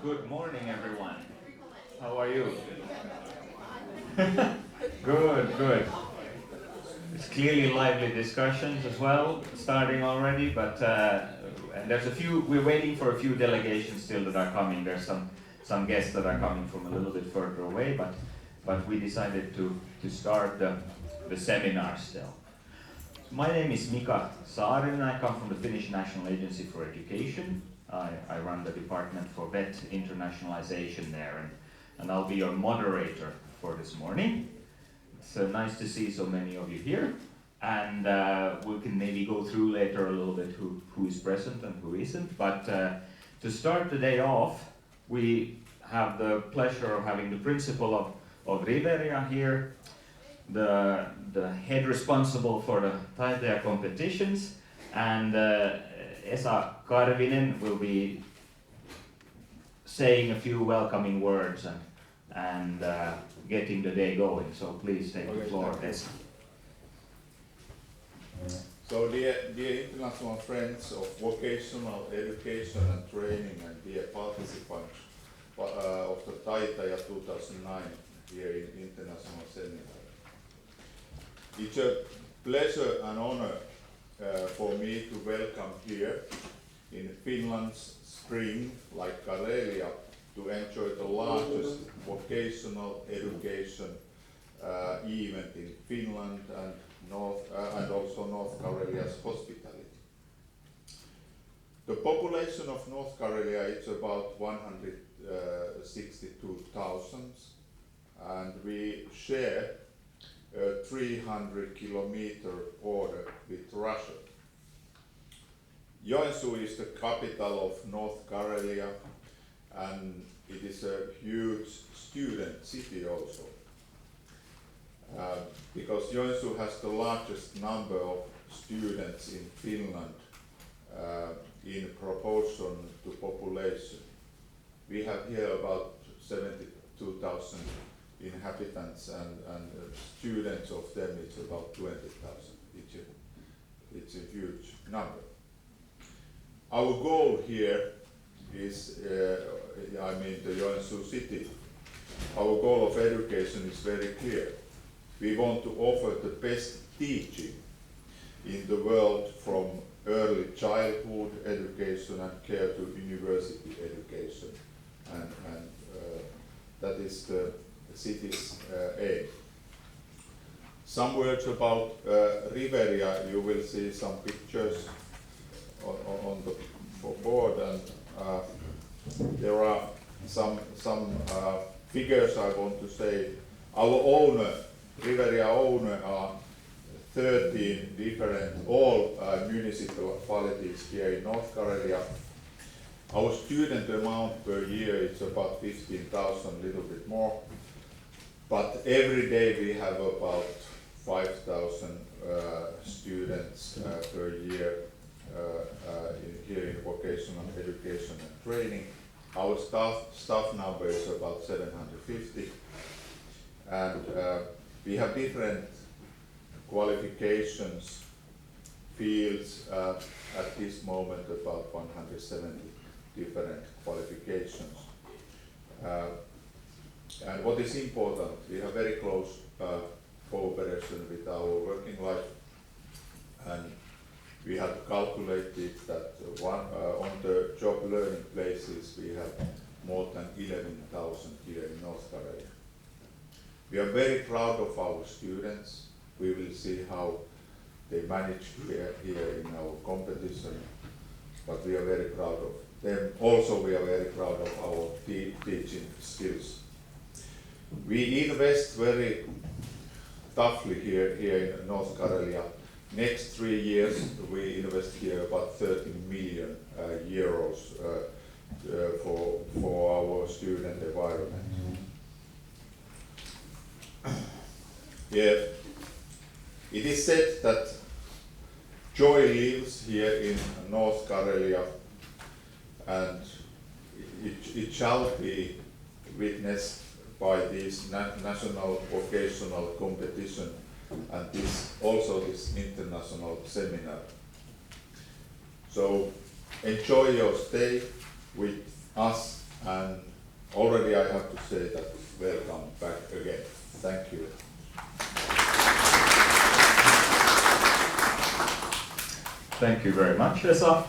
Good morning, everyone. How are you? Good. It's clearly lively discussions as well, starting already, but and there's a few, we're waiting for a few delegations still that are coming. There's some guests that are coming from a little bit further away, but we decided to start the seminar still. My name is Mika Saarinen. I come from the Finnish National Agency for Education. I run the department for VET internationalization there, and I'll be your moderator for this morning. It's nice to see so many of you here, and we can maybe go through later a little bit who is present and who isn't. But to start the day off, we have the pleasure of having the principal of Riveria here, the head responsible for the Taitaja competitions, and Esa Karvinen will be saying a few welcoming words and getting the day going. So please take the floor, Esa. So dear international friends of vocational education and training and dear participants of the Taitaja2019 here in International Seminar. It's a pleasure and honor for me to welcome here in Finland's spring, like Karelia, to enjoy the largest vocational education event in Finland and also North Karelia's hospitality. The population of North Karelia is about 162,000, and we share a 300-kilometer border with Russia. Joensuu is the capital of North Karelia, and it is a huge student city also. Because Joensuu has the largest number of students in Finland in proportion to population. We have here about 72,000 inhabitants, and students of them it's about 20,000. It's a huge number. Our goal here is, the Joensuu city. Our goal of education is very clear. We want to offer the best teaching in the world, from early childhood education and care to university education, and that is the city's aim. Some words about Riveria. You will see some pictures on the board, and there are some figures I want to say. Our owner, Riveria owner, are 13 different, all municipalities here in North Karelia. Our student amount per year is about 15,000, a little bit more. But every day we have about 5,000 students per year here in vocational education and training. Our staff number is about 750, and we have different qualifications, fields, at this moment about 170 different qualifications. And what is important, we have very close cooperation with our working life, and we have calculated that on the job learning places we have more than 11,000 here in North Karelia. We are very proud of our students. We will see how they manage here in our competition, but we are very proud of them. Also, we are very proud of our teaching skills. We invest very toughly here in North Karelia. Next 3 years we invest here about 30 million euros for our student environment. Yeah, it is said that joy lives here in North Karelia, and it shall be witnessed by this national vocational competition and this international seminar. So enjoy your stay with us And already I have to say that welcome back again. Thank you. Thank you very much, Esa.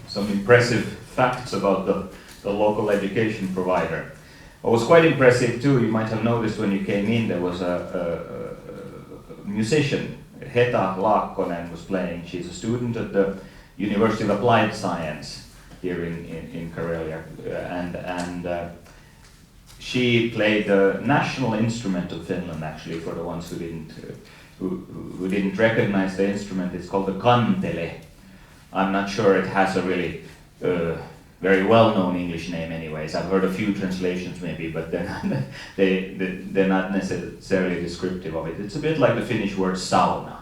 Some impressive facts about the local education provider. What was quite impressive too, you might have noticed when you came in, there was a musician, Heta Laakkonen, was playing. She's a student at the University of Applied Science here in Karelia, and she played the national instrument of Finland, actually, for the ones who didn't recognize the instrument. It's called the kantele. I'm not sure it has a really very well-known English name anyways. I've heard a few translations maybe, but they're not necessarily descriptive of it. It's a bit like the Finnish word sauna.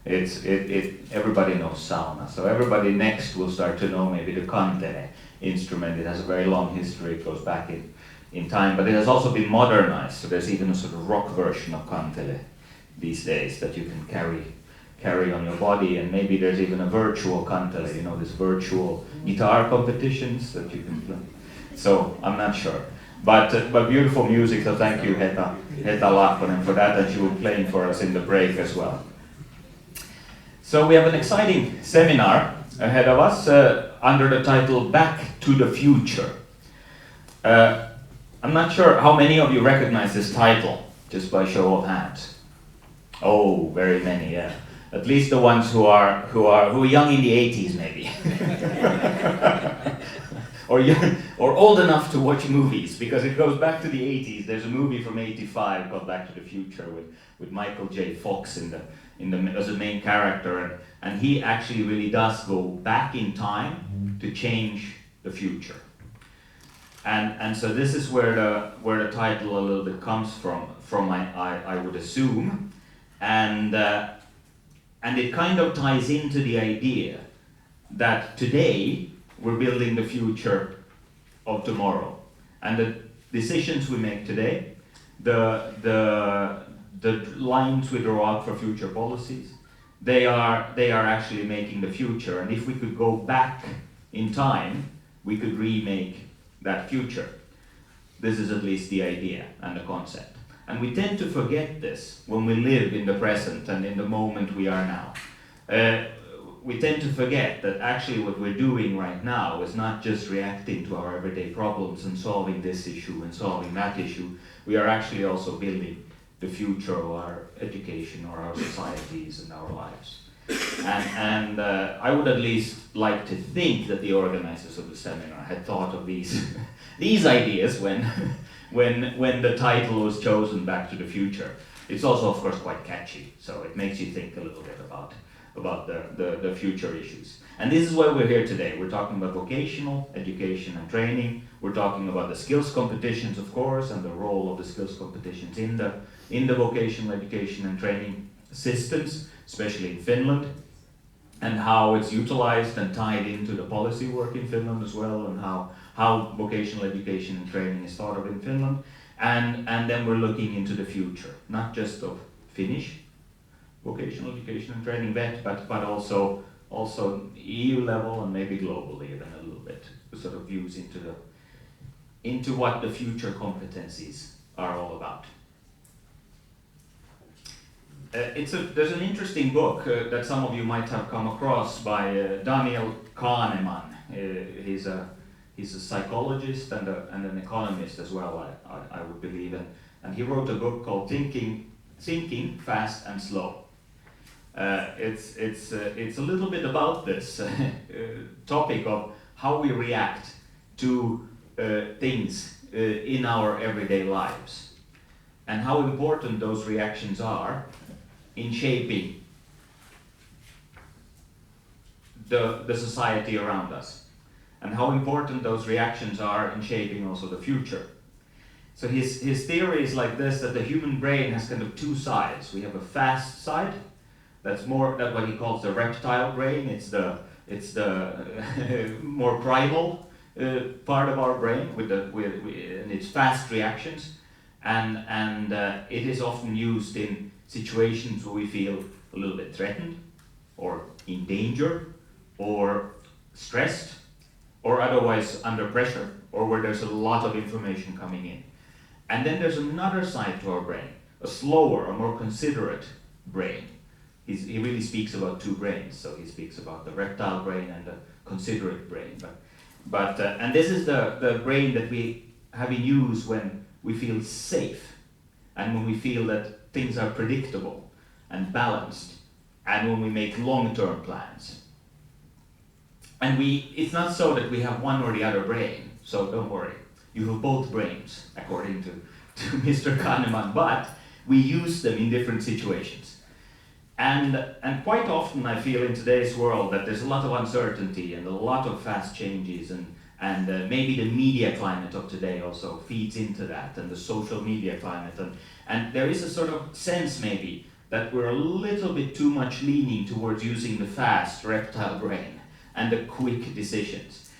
Everybody knows sauna, so everybody next will start to know maybe the kantele instrument. It has a very long history, it goes back in time, but it has also been modernized, so there's even a sort of rock version of kantele these days that you can carry on your body, and maybe there's even a virtual kantele, you know, this virtual guitar competitions that you can play. So I'm not sure, but beautiful music. So thank you, Heta Laakkonen, for that, and she will be playing for us in the break as well. So we have an exciting seminar ahead of us under the title Back to the Future. I'm not sure how many of you recognize this title, just by show of hands. Oh, very many, yeah. At least the ones who are young in the 80s, maybe, or old enough to watch movies, because it goes back to the 80s. There's a movie from '85 called Back to the Future with Michael J. Fox as a main character, and he actually really does go back in time to change the future. And so this is where the title a little bit comes from I would assume, and it kind of ties into the idea that today we're building the future of tomorrow, and the decisions we make today, the lines we draw out for future policies, they are actually making the future. And if we could go back in time, we could remake that future. This is at least the idea and the concept. And we tend to forget this when we live in the present and in the moment we are now. We tend to forget that actually what we're doing right now is not just reacting to our everyday problems and solving this issue and solving that issue. We are actually also building the future of our education or our societies and our lives. And I would at least like to think that the organizers of the seminar had thought of these ideas when the title was chosen, Back to the Future. It's also, of course, quite catchy, so it makes you think a little bit about the future issues. And this is why we're here today. We're talking about vocational education and training. We're talking about the skills competitions, of course, and the role of the skills competitions in the vocational education and training systems, especially in Finland, and how it's utilized and tied into the policy work in Finland as well, and how vocational education and training is thought of in Finland. And then we're looking into the future, not just of Finnish vocational education and training, but also EU level and maybe globally even a little bit, sort of views into what the future competencies are all about. There's an interesting book that some of you might have come across by Daniel Kahneman. He's a psychologist and an economist as well, I would believe, and he wrote a book called Thinking Fast and Slow. It's a little bit about this topic of how we react to things in our everyday lives, and how important those reactions are in shaping the society around us, and how important those reactions are in shaping also the future. So his theory is like this, that the human brain has kind of two sides. We have a fast side, that's what he calls the reptile brain. It's the more primal part of our brain and its fast reactions, and it is often used in situations where we feel a little bit threatened, or in danger, or stressed, or otherwise under pressure, or where there's a lot of information coming in. And then there's another side to our brain, a slower, a more considerate brain. He really speaks about two brains, so he speaks about the reptile brain and the considerate brain. And this is the brain that we have in use when we feel safe, and when we feel that things are predictable and balanced, and when we make long-term plans. And it's not so that we have one or the other brain, so don't worry. You have both brains, according to Mr. Kahneman, but we use them in different situations. And quite often I feel in today's world that there's a lot of uncertainty and a lot of fast changes, and maybe the media climate of today also feeds into that, and the social media climate. And there is a sort of sense maybe that we're a little bit too much leaning towards using the fast reptile brain and the quick decisions.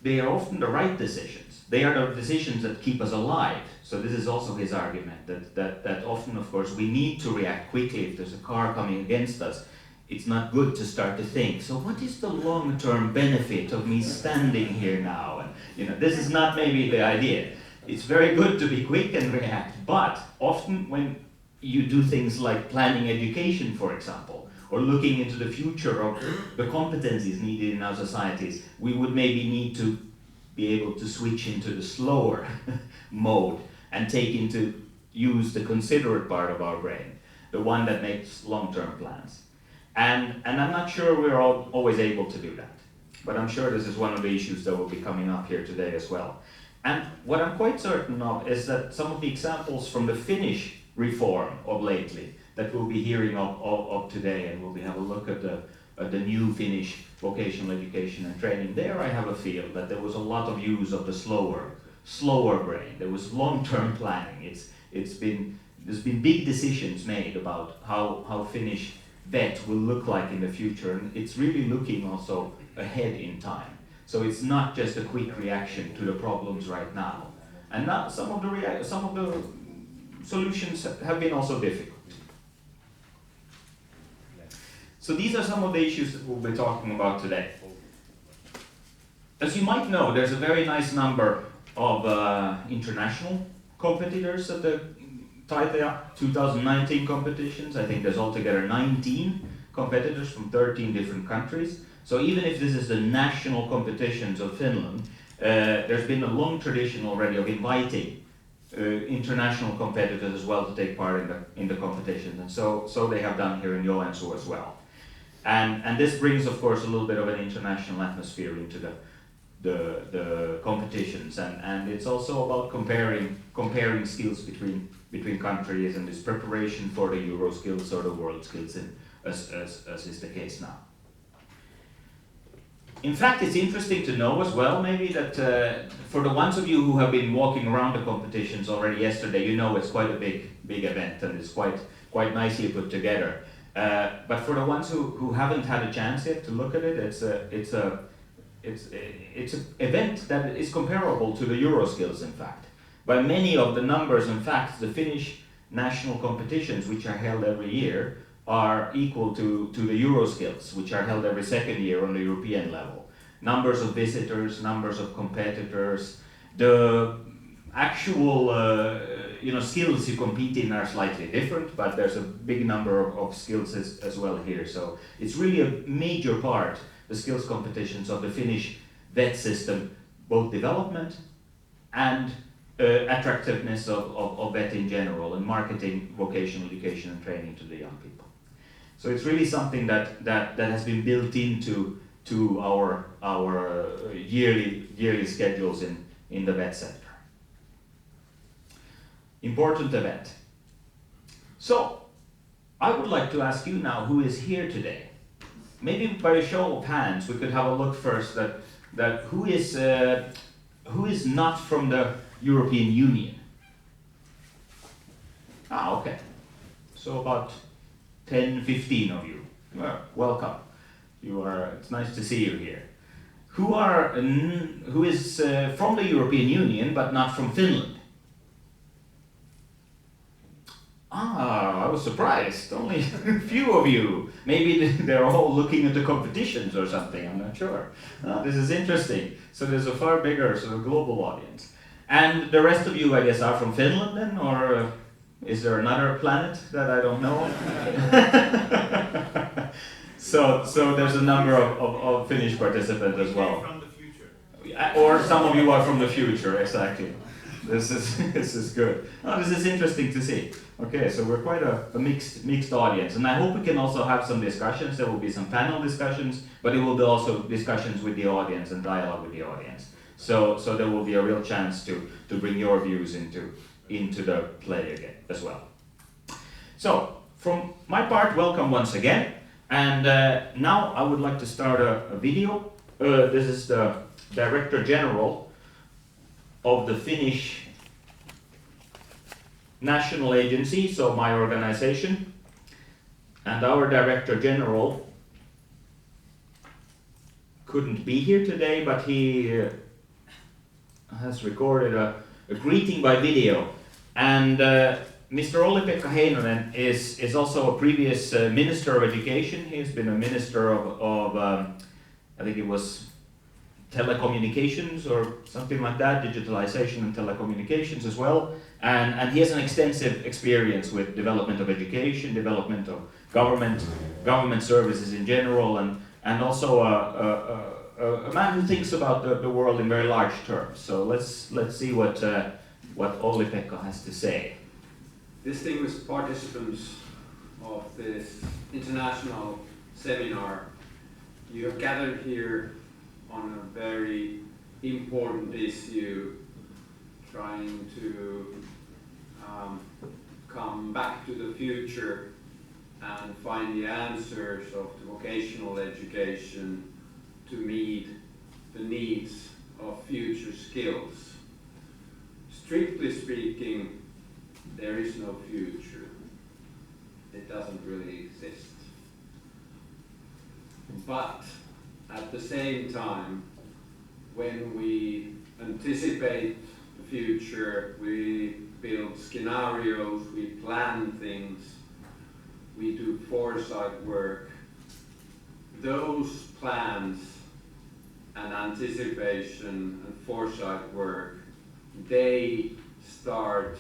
They are often the right decisions. They are the decisions that keep us alive. So this is also his argument, that often, of course, we need to react quickly. If there's a car coming against us, it's not good to start to think, so what is the long-term benefit of me standing here now? And this is not maybe the idea. It's very good to be quick and react, but often when you do things like planning education, for example, or looking into the future of the competencies needed in our societies, we would maybe need to be able to switch into the slower mode and take into use the considerate part of our brain, the one that makes long-term plans. And I'm not sure we're always able to do that, but I'm sure this is one of the issues that will be coming up here today as well. And what I'm quite certain of is that some of the examples from the Finnish reform of lately that we'll be hearing of today, and we'll have a look at the new Finnish vocational education and training. There I have a feel that there was a lot of use of the slower brain. There was long-term planning. There's been big decisions made about how Finnish vet will look like in the future, and it's really looking also ahead in time. So it's not just a quick reaction to the problems right now. And not some of the solutions have been also difficult. So these are some of the issues that we'll be talking about today. As you might know, there's a very nice number of international competitors at the Taitaja2019 competitions. I think there's altogether 19 competitors from 13 different countries. So even if this is the national competitions of Finland, there's been a long tradition already of inviting international competitors as well to take part in the competitions, and so they have done here in Joensuu as well. And this brings, of course, a little bit of an international atmosphere into the competitions, and it's also about comparing skills between countries, and this preparation for the Euro skills or the world skills, as is the case now. In fact, it's interesting to know as well, maybe, that for the ones of you who have been walking around the competitions already yesterday, you know it's quite a big event, and it's quite nicely put together. But for the ones who haven't had a chance yet to look at it, it's an event that is comparable to the Euroskills, in fact. By many of the numbers and facts, the Finnish national competitions, which are held every year, are equal to the Euroskills, which are held every second year on the European level. Numbers of visitors, numbers of competitors, the actual skills you compete in are slightly different, but there's a big number of skills as well here. So it's really a major part, the skills competitions of the Finnish vet system, both development and attractiveness of vet in general, and marketing vocational education and training to the young people. So it's really something that has been built into our yearly schedules in the vet sector. Important event. So I would like to ask you now, who is here today? Maybe by a show of hands we could have a look first that who is not from the European Union. Okay. So about 10-15 of you. Well, welcome. It's nice to see you here. Who is from the European Union but not from Finland? I was surprised. Only a few of you. Maybe they're all looking at the competitions or something. I'm not sure. This is interesting. So there's a far bigger sort of global audience. And the rest of you, I guess, are from Finland then, or is there another planet that I don't know? So there's a number of Finnish participants as well. From the future. Or some of you are from the future, exactly. This is good. Oh, this is interesting to see. Okay, so we're quite a mixed audience, and I hope we can also have some discussions. There will be some panel discussions, but it will be also discussions with the audience and dialogue with the audience. So there will be a real chance to bring your views into the play again as well. So from my part, welcome once again, and now I would like to start a video. This is the Director General of the Finnish National Agency, so my organization, and our Director General couldn't be here today, but he has recorded a greeting by video. And Mr. Olli-Pekka Heinonen is also a previous Minister of Education. He has been a Minister of I think it was telecommunications or something like that, digitalization and telecommunications as well. And he has an extensive experience with development of education, development of government services in general, and also a man who thinks about the world in very large terms. So let's see what Olli-Pekka has to say. Distinguished participants of this international seminar, you have gathered here on a very important issue, trying to come back to the future and find the answers of the vocational education to meet the needs of future skills. Strictly speaking, there is no future. It doesn't really exist. But at the same time, when we anticipate the future, we build scenarios, we plan things, we do foresight work. Those plans and anticipation and foresight work, they start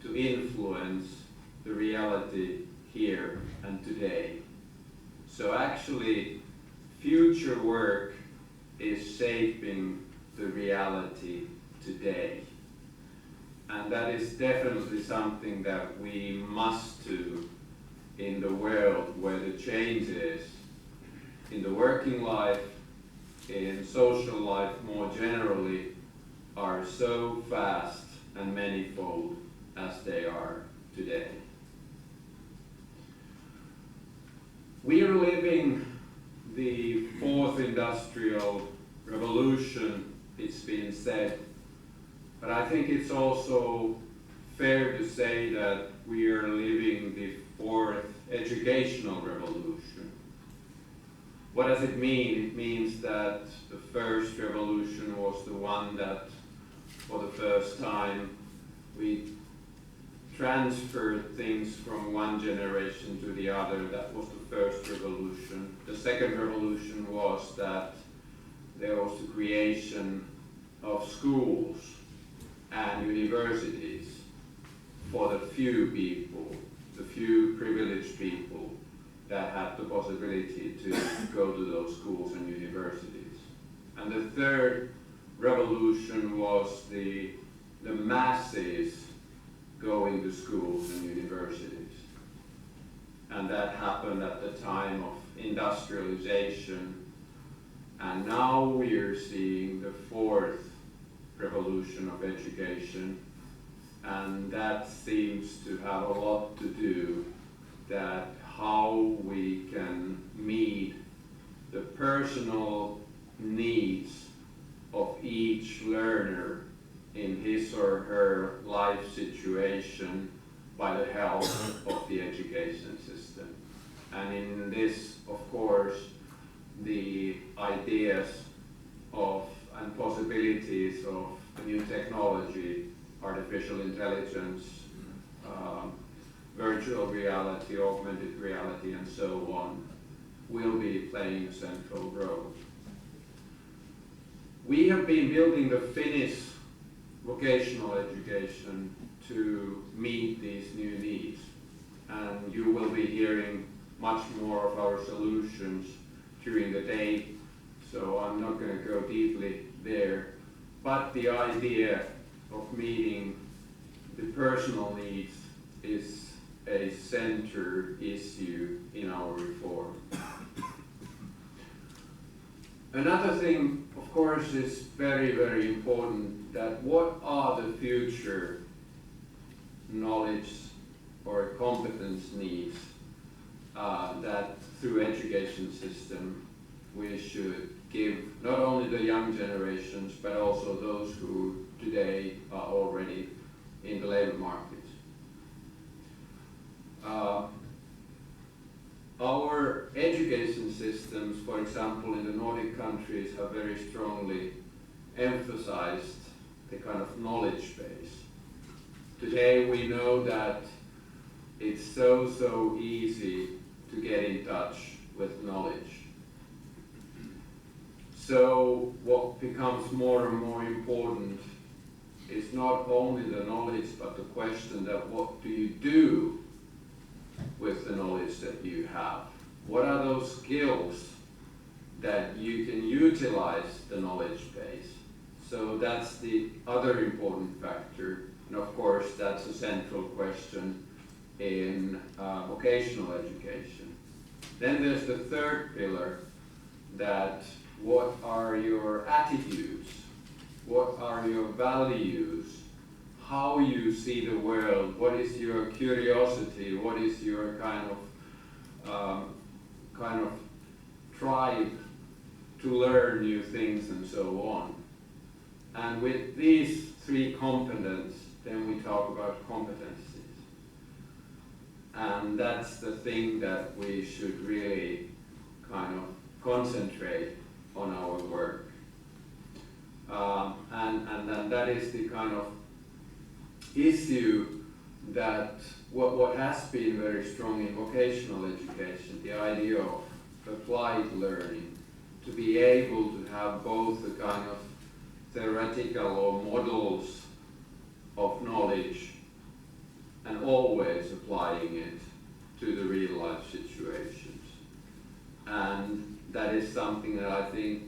to influence the reality here and today. So actually, future work is shaping the reality today. And that is definitely something that we must do in the world where the changes in the working life, in social life more generally, are so fast and manifold as they are today. We are living the fourth industrial revolution, it's been said, but I think it's also fair to say that we are living the fourth educational revolution. What does it mean? It means that the first revolution was the one that, for the first time, we transferred things from one generation to the other. That was the first revolution. The second revolution was that there was the creation of schools and universities for the few people, the few privileged people that had the possibility to go to those schools and universities. And the third revolution was the masses going to schools and universities. And that happened at the time of industrialization. And now we are seeing the fourth revolution of education. And that seems to have a lot to do that how we can meet the personal needs of each learner in his or her life situation by the help of the education system. And in this, of course, the ideas of and possibilities of new technology, artificial intelligence, virtual reality, augmented reality, and so on, will be playing a central role. We have been building the Finnish vocational education to meet these new needs, and you will be hearing much more of our solutions during the day, so I'm not going to go deeply there. But the idea of meeting the personal needs is a center issue in our reform. Another thing, of course, is very, very important, that what are the future knowledge or competence needs that through education system we should give not only the young generations but also those who today are already in the labor market. Our education systems, for example, in the Nordic countries, have very strongly emphasized the kind of knowledge base. Today we know that it's so easy to get in touch with knowledge. So what becomes more and more important is not only the knowledge, but the question that what do you do with the knowledge that you have? What are those skills that you can utilize the knowledge base? So that's the other important factor, and of course that's a central question in vocational education. Then there's the third pillar, that what are your attitudes? What are your values? How you see the world? What is your curiosity? What is your kind of drive to learn new things and so on? And with these three components, then we talk about competencies. And that's the thing that we should really kind of concentrate on our work. And then that is the kind of issue that what has been very strong in vocational education, the idea of applied learning, to be able to have both a kind of theoretical or models of knowledge and always applying it to the real life situations. And that is something that I think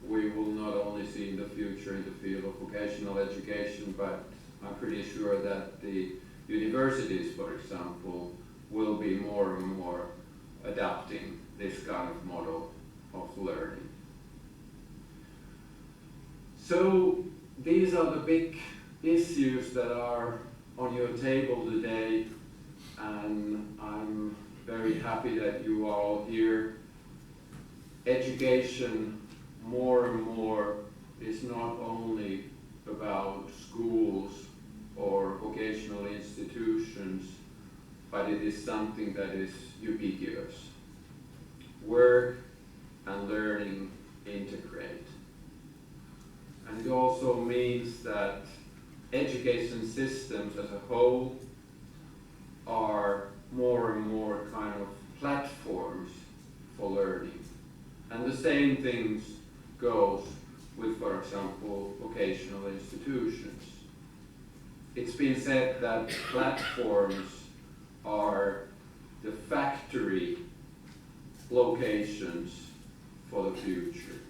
we will not only see in the future in the field of vocational education, but I'm pretty sure that the universities, for example, will be more and more adapting this kind of model of learning. So these are the big issues that are on your table today, and I'm very happy that you are all here. Education more and more is not only about schools or vocational institutions, but it is something that is ubiquitous. Work and learning integrate. And it also means that education systems as a whole are more and more kind of platforms for learning. And the same things goes with, for example, vocational institutions. It's been said that platforms are the factory locations for the future.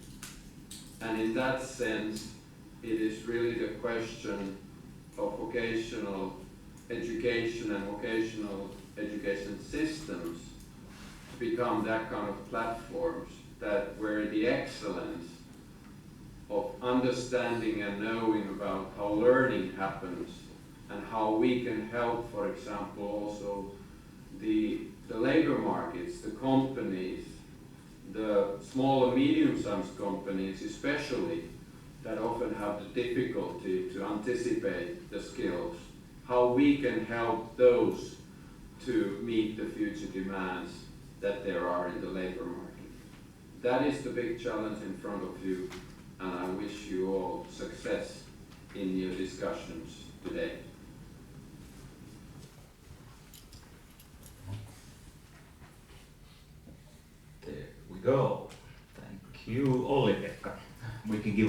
And in that sense, it is really the question of vocational education and vocational education systems to become that kind of platforms that where the excellence of understanding and knowing about how learning happens and how we can help, for example, also the labor markets, the companies, the small and medium-sized companies especially, that often have the difficulty to anticipate the skills, how we can help those to meet the future demands that there are in the labor market. That is the big challenge in front of you, and I wish you all success in your discussions today.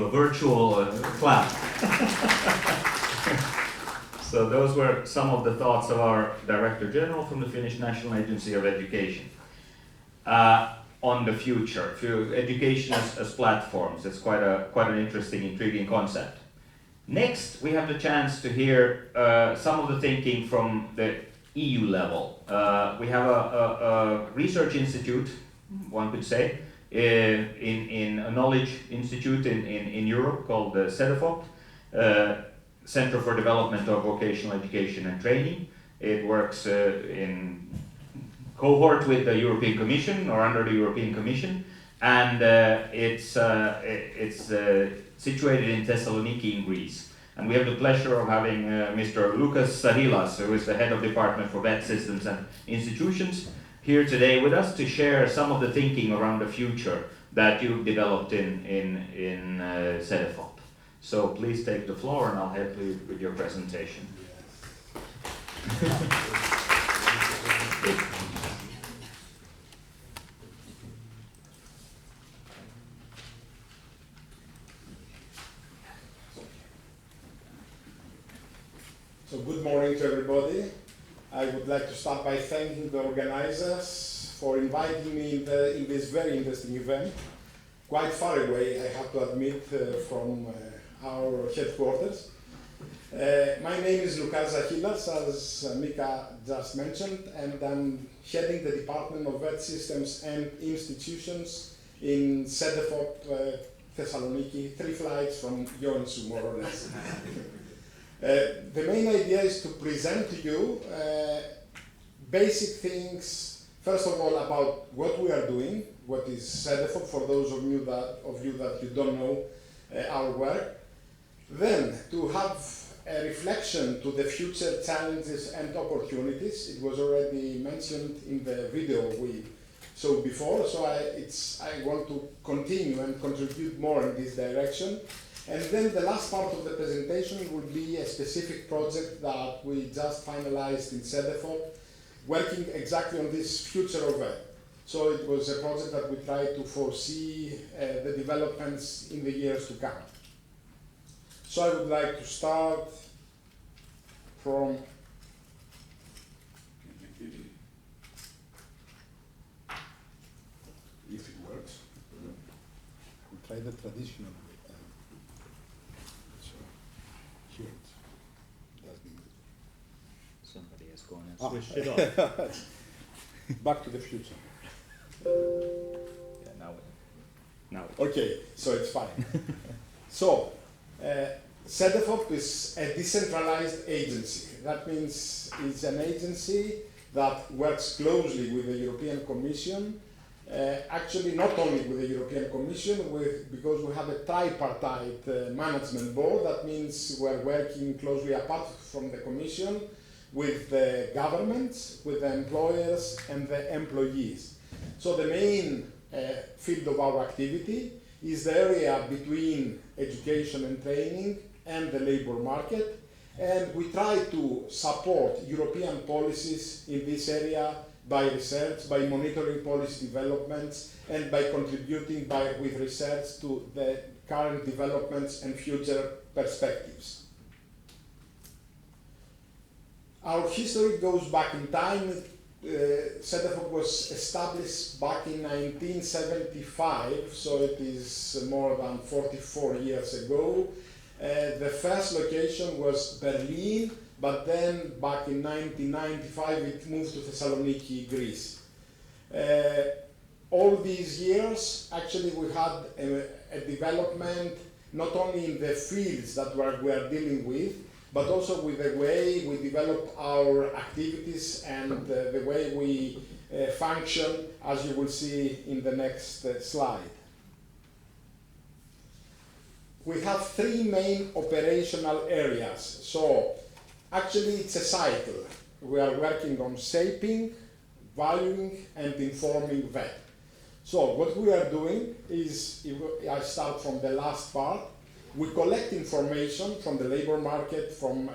a virtual clap. So those were some of the thoughts of our Director General from the Finnish National Agency of Education. On the future, education as platforms, it's quite an interesting, intriguing concept. Next, we have the chance to hear some of the thinking from the EU level. We have a research institute, one could say, in a knowledge institute in Europe called the CEDEFOP, Center for Development of Vocational Education and Training. It works in cohort with the European Commission or under the European Commission, and it's situated in Thessaloniki in Greece. And we have the pleasure of having Mr. Lukas Sahilas, who is the head of Department for Vet Systems and Institutions, here today with us to share some of the thinking around the future that you've developed in CEDEFOP. So please take the floor and I'll help you with your presentation. So good morning to everybody. I would like to start by thanking the organizers for inviting me in this very interesting event. Quite far away, I have to admit, from our headquarters. My name is Lukas Sahilas, as Mika just mentioned, and I'm heading the Department of Vet Systems and Institutions in CEDEFOP Thessaloniki, 3 flights from Joensuu, more or less. The main idea is to present to you basic things, first of all, about what we are doing, what is CEDEFOP, for those of you that you don't know our work. Then, to have a reflection to the future challenges and opportunities. It was already mentioned in the video we saw before, so I want to continue and contribute more in this direction. And then the last part of the presentation will be a specific project that we just finalized in CEDEFOP, working exactly on this future of it. So it was a project that we tried to foresee the developments in the years to come. So I would like to start from if it works. We'll try the traditional way. So here it doesn't. Somebody has gone and switched it off. Back to the future. Yeah, now. Okay, so it's fine. So, CEDEFOP is a decentralized agency. That means it's an agency that works closely with the European Commission. Actually, not only with the European Commission, because we have a tripartite management board. That means we're working closely apart from the Commission with the governments, with the employers and the employees. So the main field of our activity is the area between education and training and the labor market, and we try to support European policies in this area by research, by monitoring policy developments, and by contributing with research to the current developments and future perspectives. Our history goes back in time. CEDEFOP was established back in 1975, so it is more than 44 years ago. The first location was Berlin, but then back in 1995 it moved to Thessaloniki, Greece. All these years, actually, we had a development not only in the fields that we are dealing with, but also with the way we develop our activities and the way we function, as you will see in the next slide. We have 3 main operational areas. So actually it's a cycle. We are working on shaping, valuing and informing vet. So what we are doing is, if I start from the last part, we collect information from the labor market, from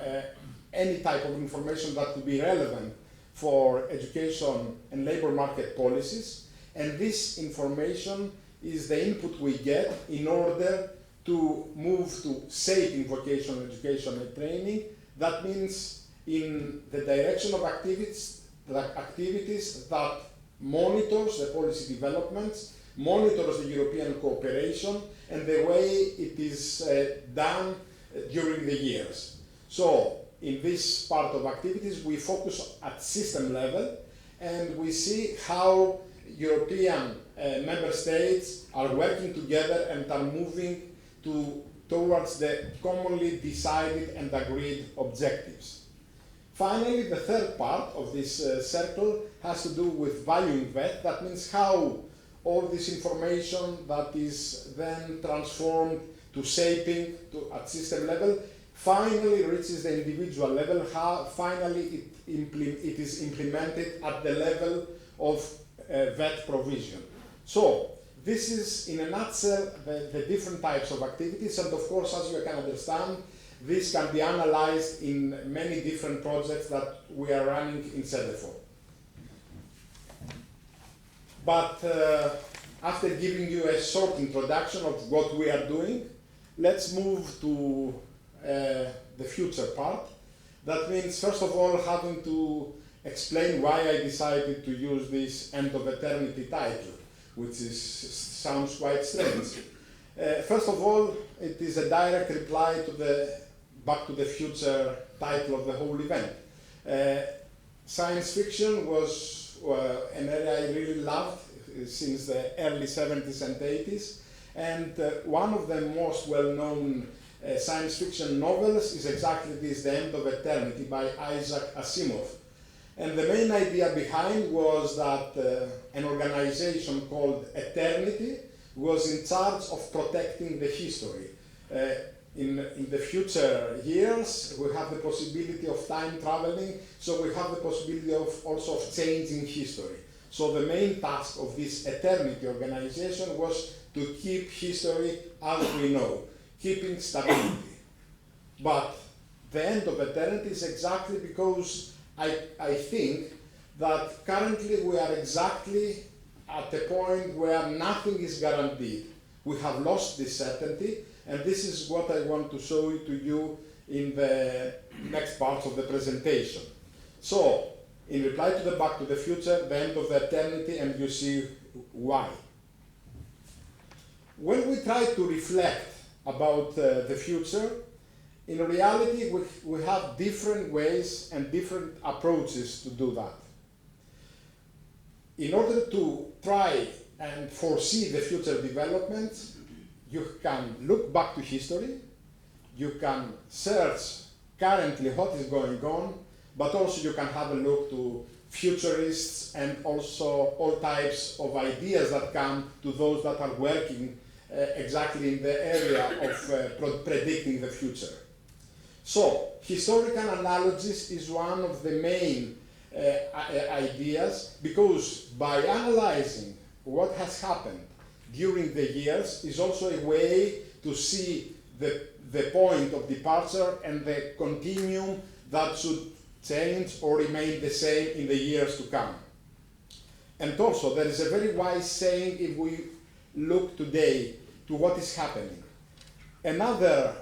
any type of information that could be relevant for education and labor market policies. And this information is the input we get in order to move to shaping vocational education and training. That means in the direction of activities that monitors the policy developments, monitors the European cooperation, and the way it is done during the years. So, in this part of activities, we focus at system level, and we see how European member states are working together and are moving towards the commonly decided and agreed objectives. Finally, the third part of this circle has to do with valuing VET. That means how all this information that is then transformed to shaping at system level finally reaches the individual level, how finally it is implemented at the level of VET provision. So, this is in a nutshell the different types of activities, and of course, as you can understand, this can be analyzed in many different projects that we are running in CEDEFOP. But after giving you a short introduction of what we are doing, let's move to the future part. That means, first of all, having to explain why I decided to use this end of eternity title, which sounds quite strange. First of all, it is a direct reply to the Back to the Future title of the whole event. Science fiction was an area I really loved since the early 70s and 80s, and one of the most well-known science fiction novels is exactly this, The End of Eternity by Isaac Asimov. And the main idea behind was that an organization called Eternity was in charge of protecting the history. In the future years, we have the possibility of time traveling, so we have the possibility of also of changing history. So the main task of this Eternity organization was to keep history as we know, keeping stability. But the end of eternity is exactly because I think that currently we are exactly at the point where nothing is guaranteed. We have lost this certainty, and this is what I want to show to you in the next part of the presentation. So, in reply to the Back to the Future, the end of the eternity, and you see why. When we try to reflect about the future, in reality we have different ways and different approaches to do that. In order to try and foresee the future developments, you can look back to history, you can search currently what is going on, but also you can have a look to futurists and also all types of ideas that come to those that are working exactly in the area of predicting the future. So, historical analysis is one of the main ideas, because by analyzing what has happened during the years is also a way to see the point of departure and the continuum that should change or remain the same in the years to come. And also, there is a very wise saying if we look today to what is happening. Another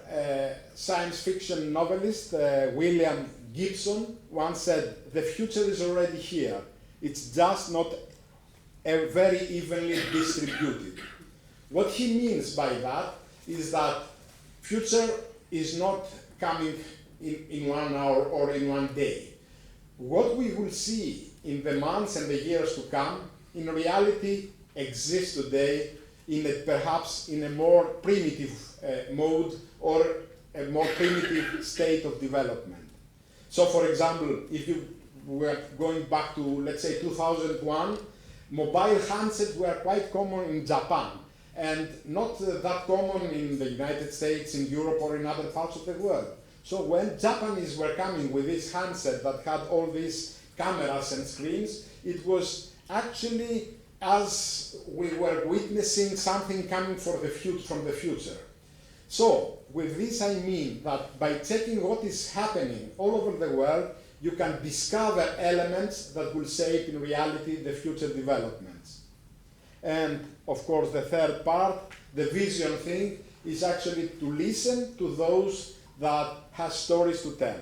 science fiction novelist, William Gibson, once said, "The future is already here. It's just not very evenly distributed." What he means by that is that future is not coming in 1 hour or in 1 day. What we will see in the months and the years to come, in reality, exists today perhaps in a more primitive mode or a more primitive state of development. So, for example, if you were going back to, let's say, 2001, mobile handsets were quite common in Japan, and not that common in the United States, in Europe, or in other parts of the world. So when Japanese were coming with this handset that had all these cameras and screens, it was actually as we were witnessing something coming from the future. So, with this I mean that by checking what is happening all over the world, you can discover elements that will shape in reality the future developments. And of course the third part, the vision thing, is actually to listen to those that have stories to tell.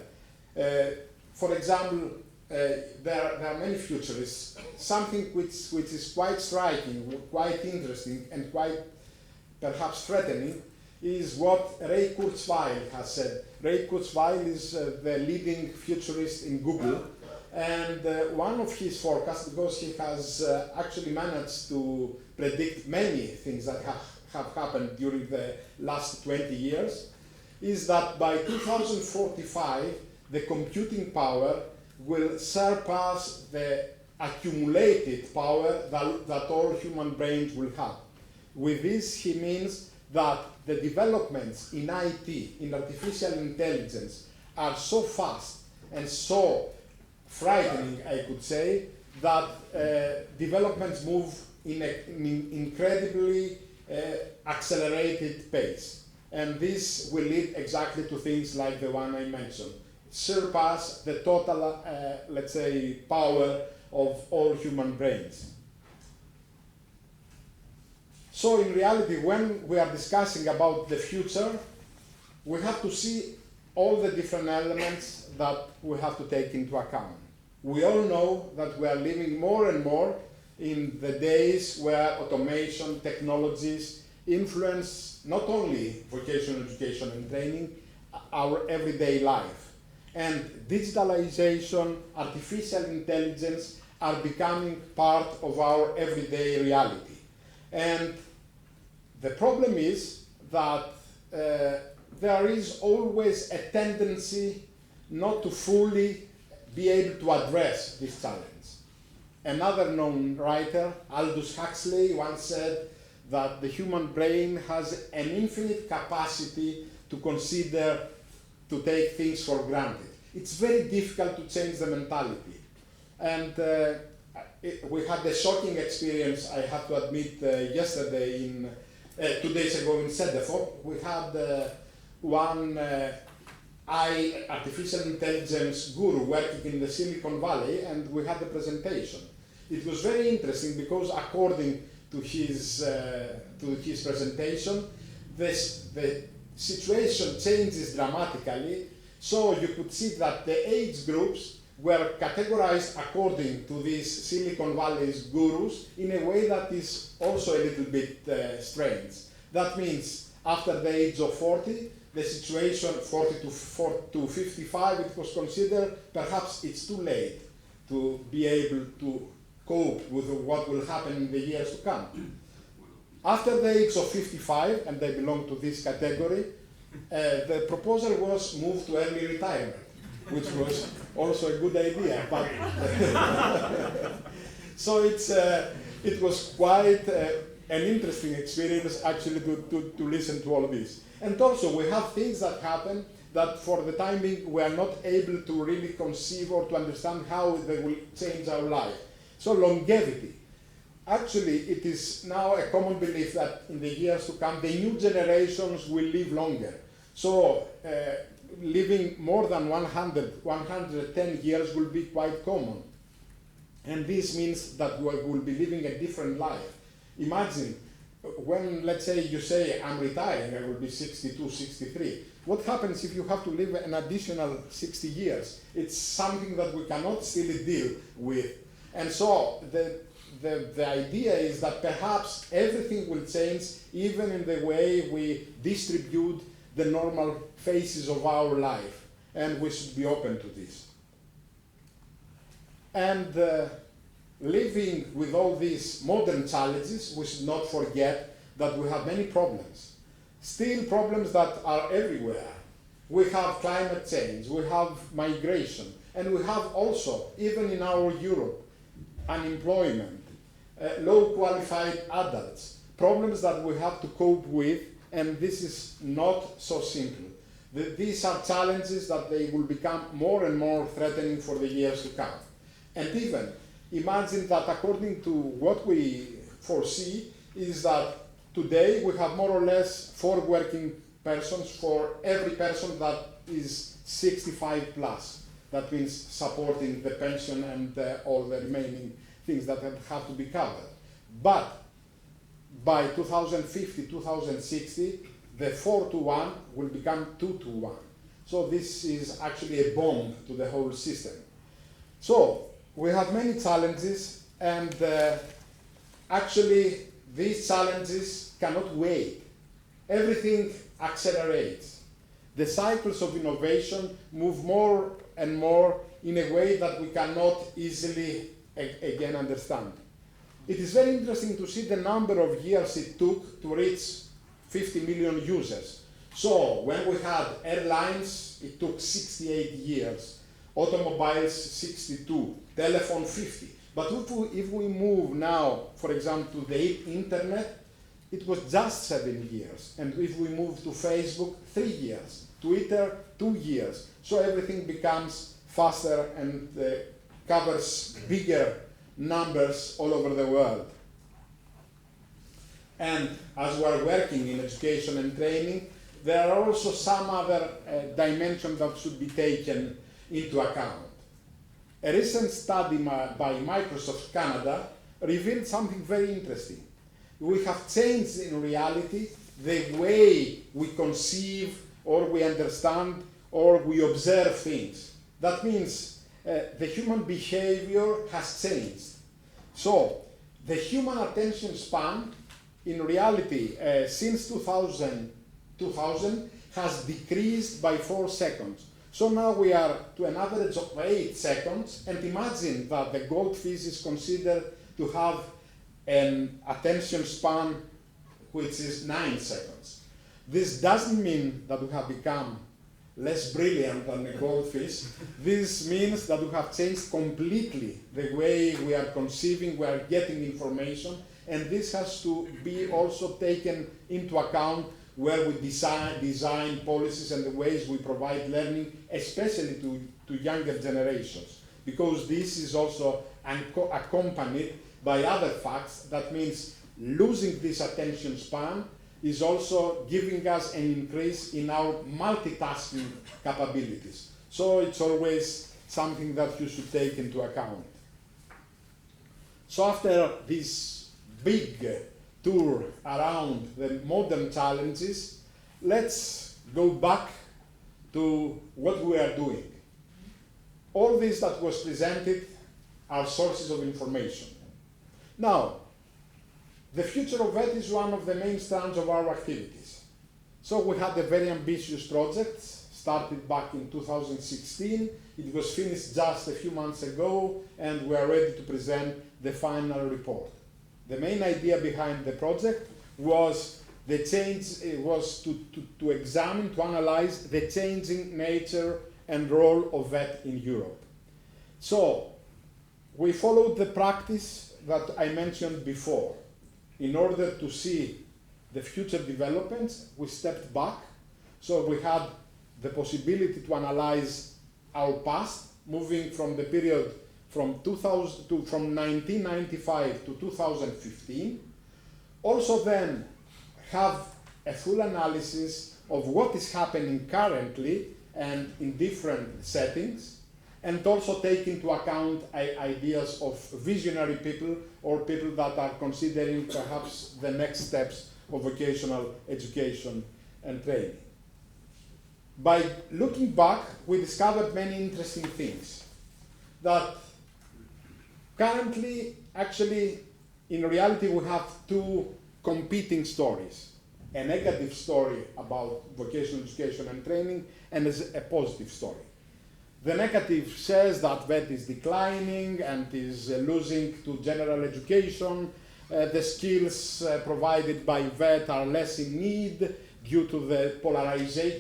For example, there are many futurists. Something which is quite striking, quite interesting, and quite perhaps threatening is what Ray Kurzweil has said. Ray Kurzweil is the leading futurist in Google, and one of his forecasts, because he has actually managed to predict many things that have happened during the last 20 years, is that by 2045, the computing power will surpass the accumulated power that all human brains will have. With this, he means that the developments in IT, in artificial intelligence, are so fast and so frightening, I could say, that developments move in an incredibly accelerated pace. And this will lead exactly to things like the one I mentioned. Surpass the total, let's say, power of all human brains. So in reality, when we are discussing about the future, we have to see all the different elements that we have to take into account. We all know that we are living more and more in the days where automation technologies influence not only vocational education and training, our everyday life. And digitalization, artificial intelligence are becoming part of our everyday reality. And the problem is that there is always a tendency not to fully be able to address this challenge. Another known writer, Aldous Huxley, once said that the human brain has an infinite capacity to consider, to take things for granted. It's very difficult to change the mentality. And we had a shocking experience, I have to admit, yesterday, 2 days ago in Cedefop. We had one artificial intelligence guru working in the Silicon Valley, and we had a presentation. It was very interesting because according to his presentation, the situation changes dramatically. So you could see that the age groups were categorized according to these Silicon Valley's gurus in a way that is also a little bit strange. That means after the age of 40, the situation 40 to 55, it was considered perhaps it's too late to be able to cope with what will happen in the years to come. After the age of 55, and they belong to this category, the proposal was moved to early retirement, which was also a good idea. But so it was quite an interesting experience actually to listen to all this. And also we have things that happen that for the time being we are not able to really conceive or to understand how they will change our life. So longevity. Actually, it is now a common belief that in the years to come, the new generations will live longer. So living more than 110 years will be quite common. And this means that we will be living a different life. Imagine when, let's say, you say, I'm retiring, I will be 62, 63. What happens if you have to live an additional 60 years? It's something that we cannot still deal with. And so the idea is that perhaps everything will change, even in the way we distribute the normal phases of our life. And we should be open to this. And living with all these modern challenges, we should not forget that we have many problems. Still problems that are everywhere. We have climate change, we have migration, and we have also, even in our Europe, unemployment, low qualified adults, problems that we have to cope with, and this is not so simple. These are challenges that they will become more and more threatening for the years to come. And even imagine that according to what we foresee is that today we have more or less 4 working persons for every person that is 65 plus. That means supporting the pension and all the remaining things that have to be covered. But by 2050, 2060, the 4-to-1 will become 2-to-1. So this is actually a bomb to the whole system. So we have many challenges, and actually these challenges cannot wait. Everything accelerates. The cycles of innovation move more and more in a way that we cannot easily again understand. It is very interesting to see the number of years it took to reach 50 million users. So when we had airlines, it took 68 years, automobiles 62, telephone 50. But if we move now, for example, to the internet, it was just 7 years. And if we move to Facebook, 3 years, Twitter, 2 years. So everything becomes faster and covers bigger numbers all over the world. And as we are working in education and training, there are also some other dimensions that should be taken into account. A recent study by Microsoft Canada revealed something very interesting. We have changed in reality the way we conceive or we understand or we observe things. That means the human behavior has changed. So the human attention span in reality since 2000 has decreased by 4 seconds. So now we are to an average of 8 seconds, and imagine that the goldfish is considered to have an attention span which is 9 seconds. This doesn't mean that we have become less brilliant than the goldfish. This means that we have changed completely the way we are conceiving, we are getting information, and this has to be also taken into account where we design policies and the ways we provide learning, especially to younger generations, because this is also accompanied by other facts. That means losing this attention span is also giving us an increase in our multitasking capabilities. So it's always something that you should take into account. So after this big tour around the modern challenges, let's go back to what we are doing. All this that was presented are sources of information. Now, the future of VET is one of the main strands of our activities. So we had a very ambitious project, started back in 2016. It was finished just a few months ago, and we are ready to present the final report. The main idea behind the project was to examine, to analyze the changing nature and role of VET in Europe. So we followed the practice that I mentioned before. In order to see the future developments, we stepped back. So we had the possibility to analyze our past, moving from the period from 1995 to 2015. Also then have a full analysis of what is happening currently and in different settings, and also take into account ideas of visionary people or people that are considering perhaps the next steps of vocational education and training. By looking back, we discovered many interesting things. That currently, actually, in reality, we have two competing stories. A negative story about vocational education and training, and a positive story. The negative says that VET is declining and is losing to general education. The skills provided by VET are less in need due to the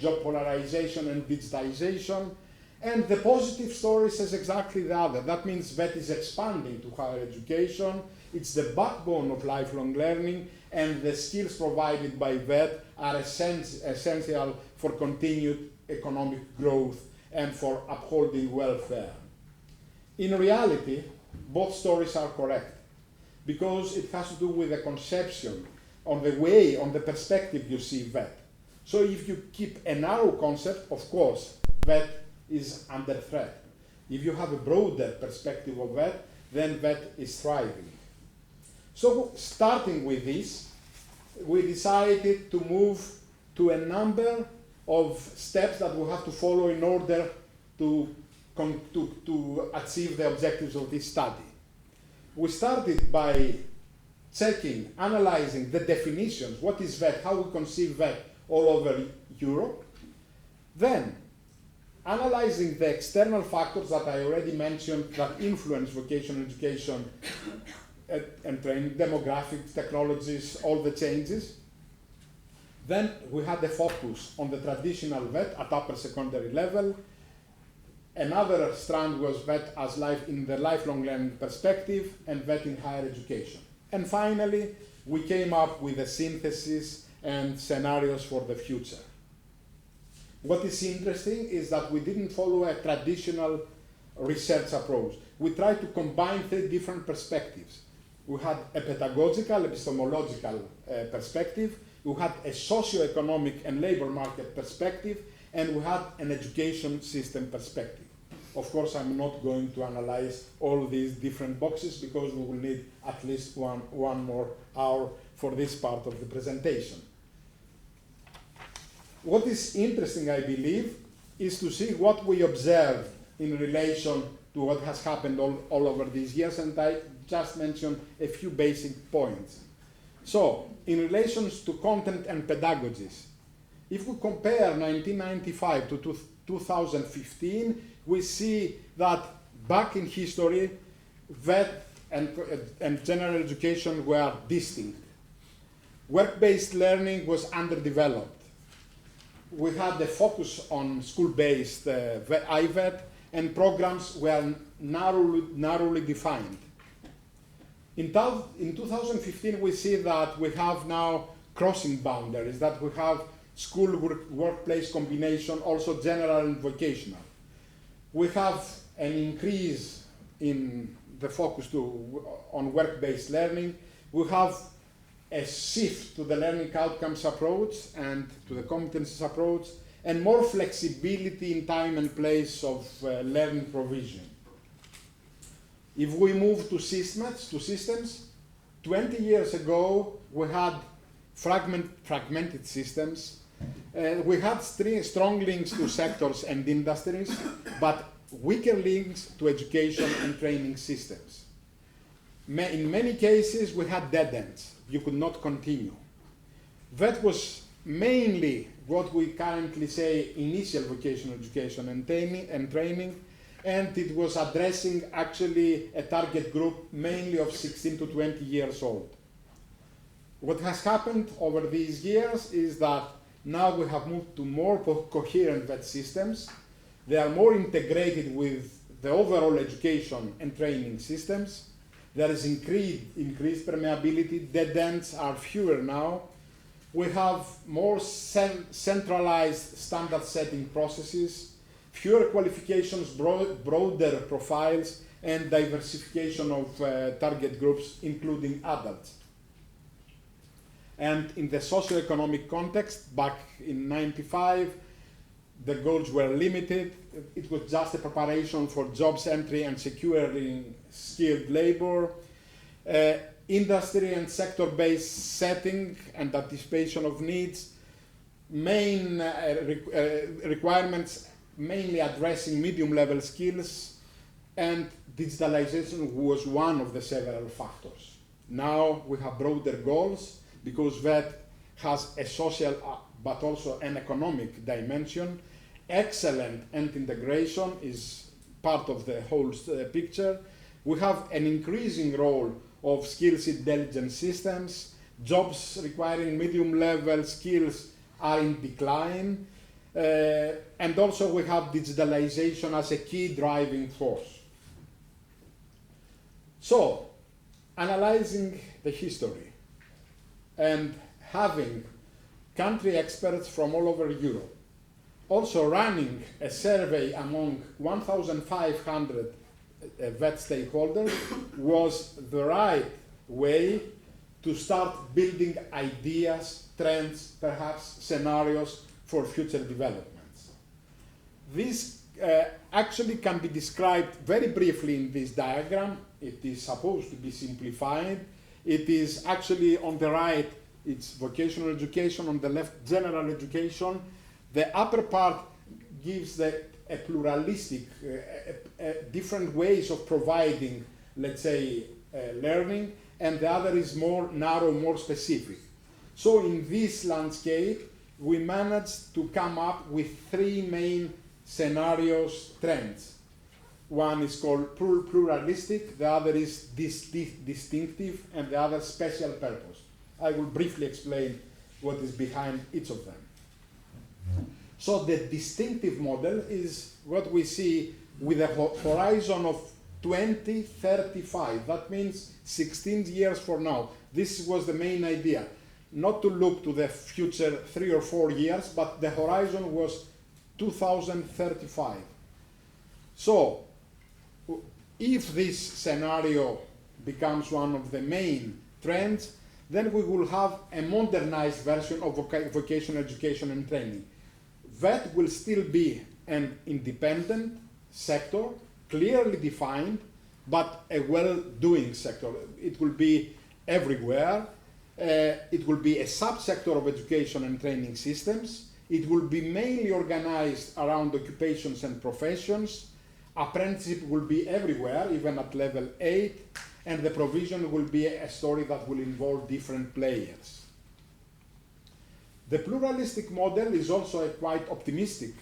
job polarization and digitization. And the positive story says exactly the other. That means VET is expanding to higher education. It's the backbone of lifelong learning, and the skills provided by VET are essential for continued economic growth and for upholding welfare. In reality, both stories are correct, because it has to do with the conception, on the perspective you see VET. So if you keep a narrow concept, of course, VET is under threat. If you have a broader perspective of VET, then VET is thriving. So starting with this, we decided to move to a number of steps that we have to follow in order to achieve the objectives of this study. We started by checking, analyzing the definitions, what is VET, how we conceive VET all over Europe. Then, analyzing the external factors that I already mentioned that influence vocational education and training, demographics, technologies, all the changes. Then we had the focus on the traditional VET at upper secondary level. Another strand was VET as in the lifelong learning perspective and VET in higher education. And finally, we came up with a synthesis and scenarios for the future. What is interesting is that we didn't follow a traditional research approach. We tried to combine 3 different perspectives. We had a pedagogical, epistemological perspective, we had a socio-economic and labor market perspective, and we had an education system perspective. Of course, I'm not going to analyze all these different boxes because we will need at least one more hour for this part of the presentation. What is interesting, I believe, is to see what we observe in relation to what has happened all over these years, and I just mentioned a few basic points. So, in relation to content and pedagogies, if we compare 1995 to 2015, we see that back in history, VET and general education were distinct. Work-based learning was underdeveloped. We had the focus on school-based IVET, and programs were narrowly defined. In 2015, we see that we have now crossing boundaries, that we have school-workplace combination, also general and vocational. We have an increase in the focus on work-based learning. We have a shift to the learning outcomes approach and to the competencies approach, and more flexibility in time and place of learning provision. If we move to systems, 20 years ago we had fragmented systems. We had strong links to sectors and industries, but weaker links to education and training systems. In many cases, we had dead ends. You could not continue. That was mainly what we currently say initial vocational education and training, and it was addressing actually a target group mainly of 16 to 20 years old. What has happened over these years is that now we have moved to more coherent VET systems. They are more integrated with the overall education and training systems. There is increased permeability. Dead ends are fewer now. We have more centralized standard setting processes, fewer qualifications, broader profiles, and diversification of target groups, including adults. And in the socioeconomic context, back in '95, the goals were limited. It was just a preparation for jobs entry and securing skilled labor. Industry and sector-based setting and anticipation of needs. Main requirements mainly addressing medium-level skills, and digitalization was one of the several factors. Now we have broader goals because that has a social but also an economic dimension. Excellent and integration is part of the whole picture. We have an increasing role of skills intelligence systems. Jobs requiring medium-level skills are in decline. And also we have digitalization as a key driving force. So, analyzing the history and having country experts from all over Europe, also running a survey among 1,500 VET stakeholders was the right way to start building ideas, trends, perhaps scenarios for future developments. This actually can be described very briefly in this diagram. It is supposed to be simplified. It is actually on the right it's vocational education, on the left general education. The upper part gives a pluralistic, different ways of providing, let's say, learning, and the other is more narrow, more specific. So in this landscape, we managed to come up with three main scenarios, trends. One is called pluralistic, the other is distinctive, and the other special purpose. I will briefly explain what is behind each of them. So the distinctive model is what we see with a horizon of 2035. That means 16 years from now. This was the main idea. Not to look to the future 3 or 4 years, but the horizon was 2035. So, if this scenario becomes one of the main trends, then we will have a modernized version of vocational education and training. That will still be an independent sector, clearly defined, but a well-doing sector. It will be everywhere. It will be a subsector of education and training systems. It will be mainly organized around occupations and professions. Apprenticeship will be everywhere, even at level 8, and the provision will be a story that will involve different players. The pluralistic model is also a quite optimistic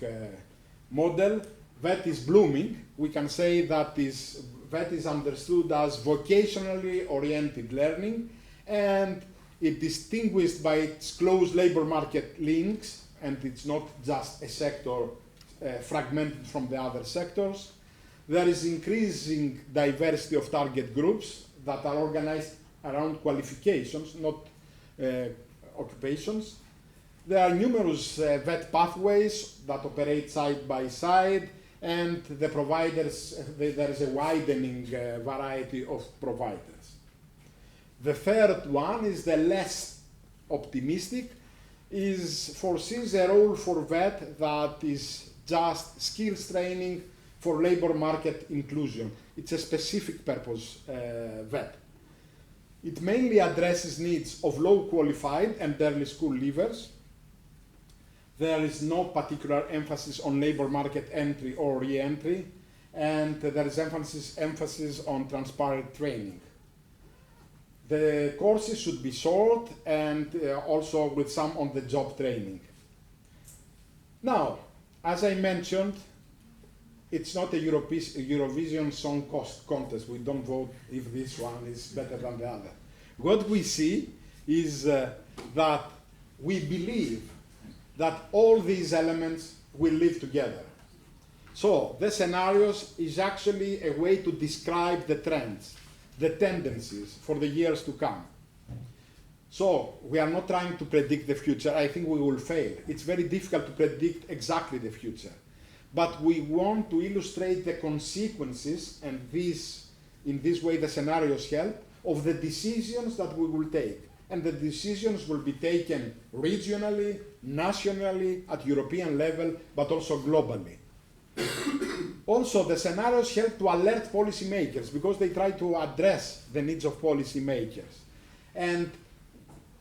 model that is blooming. We can say that is understood as vocationally oriented learning, and it distinguished by its close labor market links, and it's not just a sector fragmented from the other sectors. There is increasing diversity of target groups that are organized around qualifications, not occupations. There are numerous VET pathways that operate side by side, and the providers, there is a widening variety of providers. The third one is the less optimistic, foresees a role for VET that is just skills training for labor market inclusion. It's a specific purpose VET. It mainly addresses needs of low qualified and early school leavers. There is no particular emphasis on labor market entry or re-entry, and there is emphasis on transparent training. The courses should be short and also with some on-the-job training. Now, as I mentioned, it's not a Eurovision Song Contest. We don't vote if this one is better than the other. What we see is that we believe that all these elements will live together. So the scenarios is actually a way to describe the trends, the tendencies for the years to come. So we are not trying to predict the future. I think we will fail. It's very difficult to predict exactly the future. But we want to illustrate the consequences, and in this way the scenarios help, of the decisions that we will take. And the decisions will be taken regionally, nationally, at European level, but also globally. Also, the scenarios help to alert policymakers because they try to address the needs of policymakers and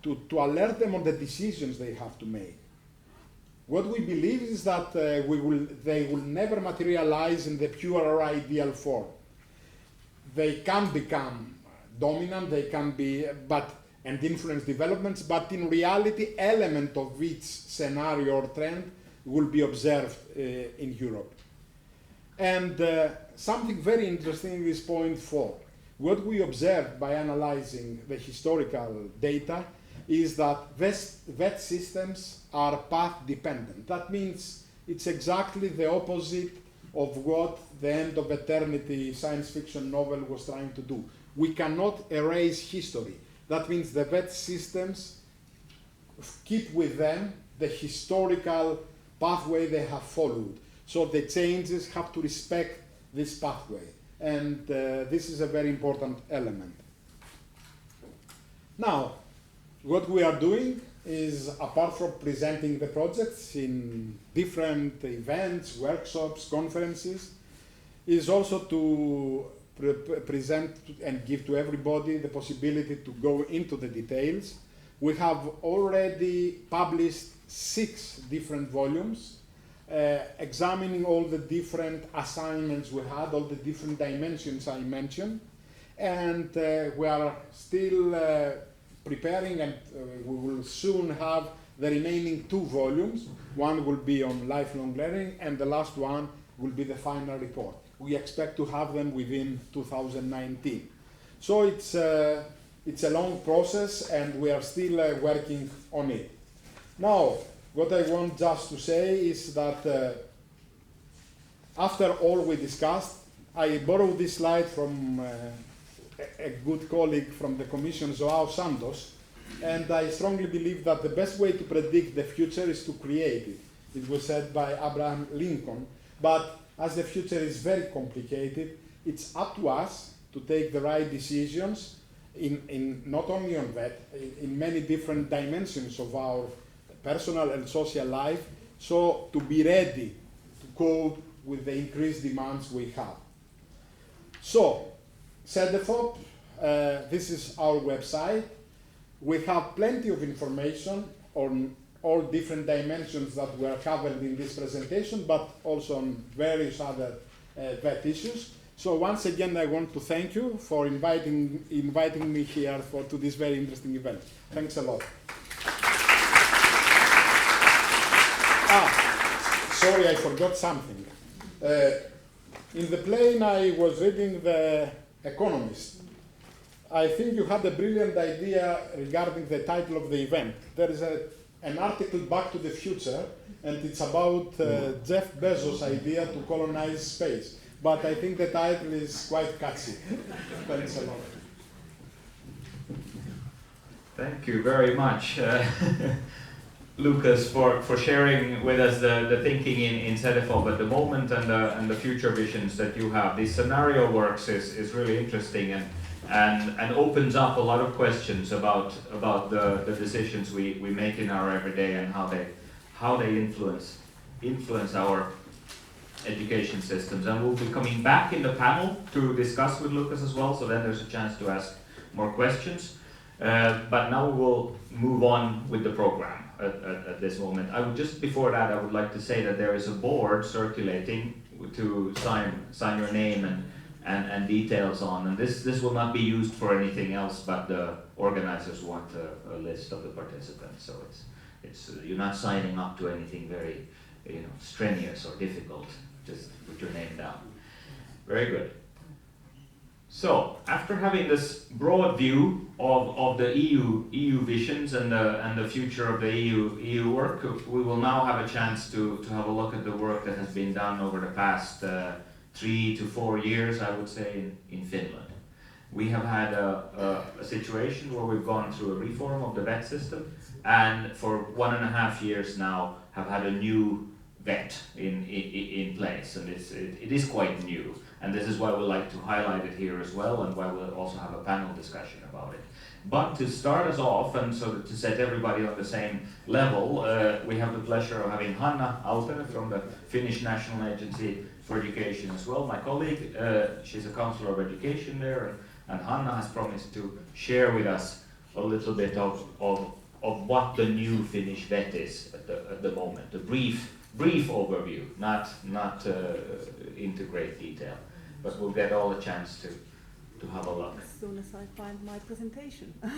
to alert them on the decisions they have to make. What we believe is that they will never materialize in the pure or ideal form. They can become dominant, they can be, and influence developments, but in reality, element of each scenario or trend will be observed in Europe. And something very interesting is point 4. What we observed by analyzing the historical data is that VET systems are path dependent. That means it's exactly the opposite of what the End of Eternity science fiction novel was trying to do. We cannot erase history. That means the VET systems keep with them the historical pathway they have followed. So the changes have to respect this pathway. And this is a very important element. Now, what we are doing is, apart from presenting the projects in different events, workshops, conferences, is also to present and give to everybody the possibility to go into the details. We have already published 6 different volumes, examining all the different assignments we had, all the different dimensions I mentioned. And we are still preparing, and we will soon have the remaining 2 volumes. One will be on lifelong learning, and the last one will be the final report. We expect to have them within 2019. So it's a long process, and we are still working on it. Now, what I want just to say is that after all we discussed, I borrowed this slide from a good colleague from the Commission, João Santos, and I strongly believe that the best way to predict the future is to create it. It was said by Abraham Lincoln, but as the future is very complicated, it's up to us to take the right decisions in not only on that, in many different dimensions of our personal and social life, so to be ready to cope with the increased demands we have. So, CEDEFOP, this is our website. We have plenty of information on all different dimensions that were covered in this presentation, but also on various other VET issues. So once again, I want to thank you for inviting me here to this very interesting event. Thanks a lot. Sorry, I forgot something. In the plane, I was reading The Economist. I think you had a brilliant idea regarding the title of the event. There is an article, Back to the Future, and it's about Jeff Bezos' idea to colonize space. But I think the title is quite catchy. Thanks a lot. Thank you very much, Lucas, for sharing with us the thinking in CEDEFOP at the moment and the future visions that you have. This scenario works is really interesting and opens up a lot of questions about the decisions we make in our everyday and how they influence our education systems. And we'll be coming back in the panel to discuss with Lucas as well, so then there's a chance to ask more questions. But now we will move on with the program at this moment. Before that, I would like to say that there is a board circulating to sign your name and details on, and this will not be used for anything else, but the organizers want a list of the participants, so it's you're not signing up to anything very strenuous or difficult. Just put your name down. Very good. So, after having this broad view of the EU visions and the future of the EU work, we will now have a chance to have a look at the work that has been done over the past 3 to 4 years, I would say, in Finland. We have had a situation where we've gone through a reform of the VET system, and for 1.5 years now have had a new VET in place, and it is quite new. And this is why we like to highlight it here as well, and why we'll also have a panel discussion about it. But to start us off, and so to set everybody on the same level, we have the pleasure of having Hanna Aaltonen from the Finnish National Agency for Education as well, my colleague. She's a counselor of education there, and Hanna has promised to share with us a little bit of what the new Finnish VET is at the moment, a brief overview, not into great detail, but we'll get all a chance to have a look. As soon as I find my presentation. I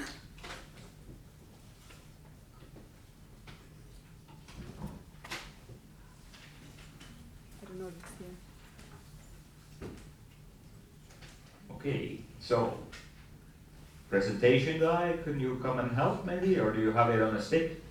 don't know if it's here. Okay, so presentation guy, can you come and help maybe, or do you have it on a stick?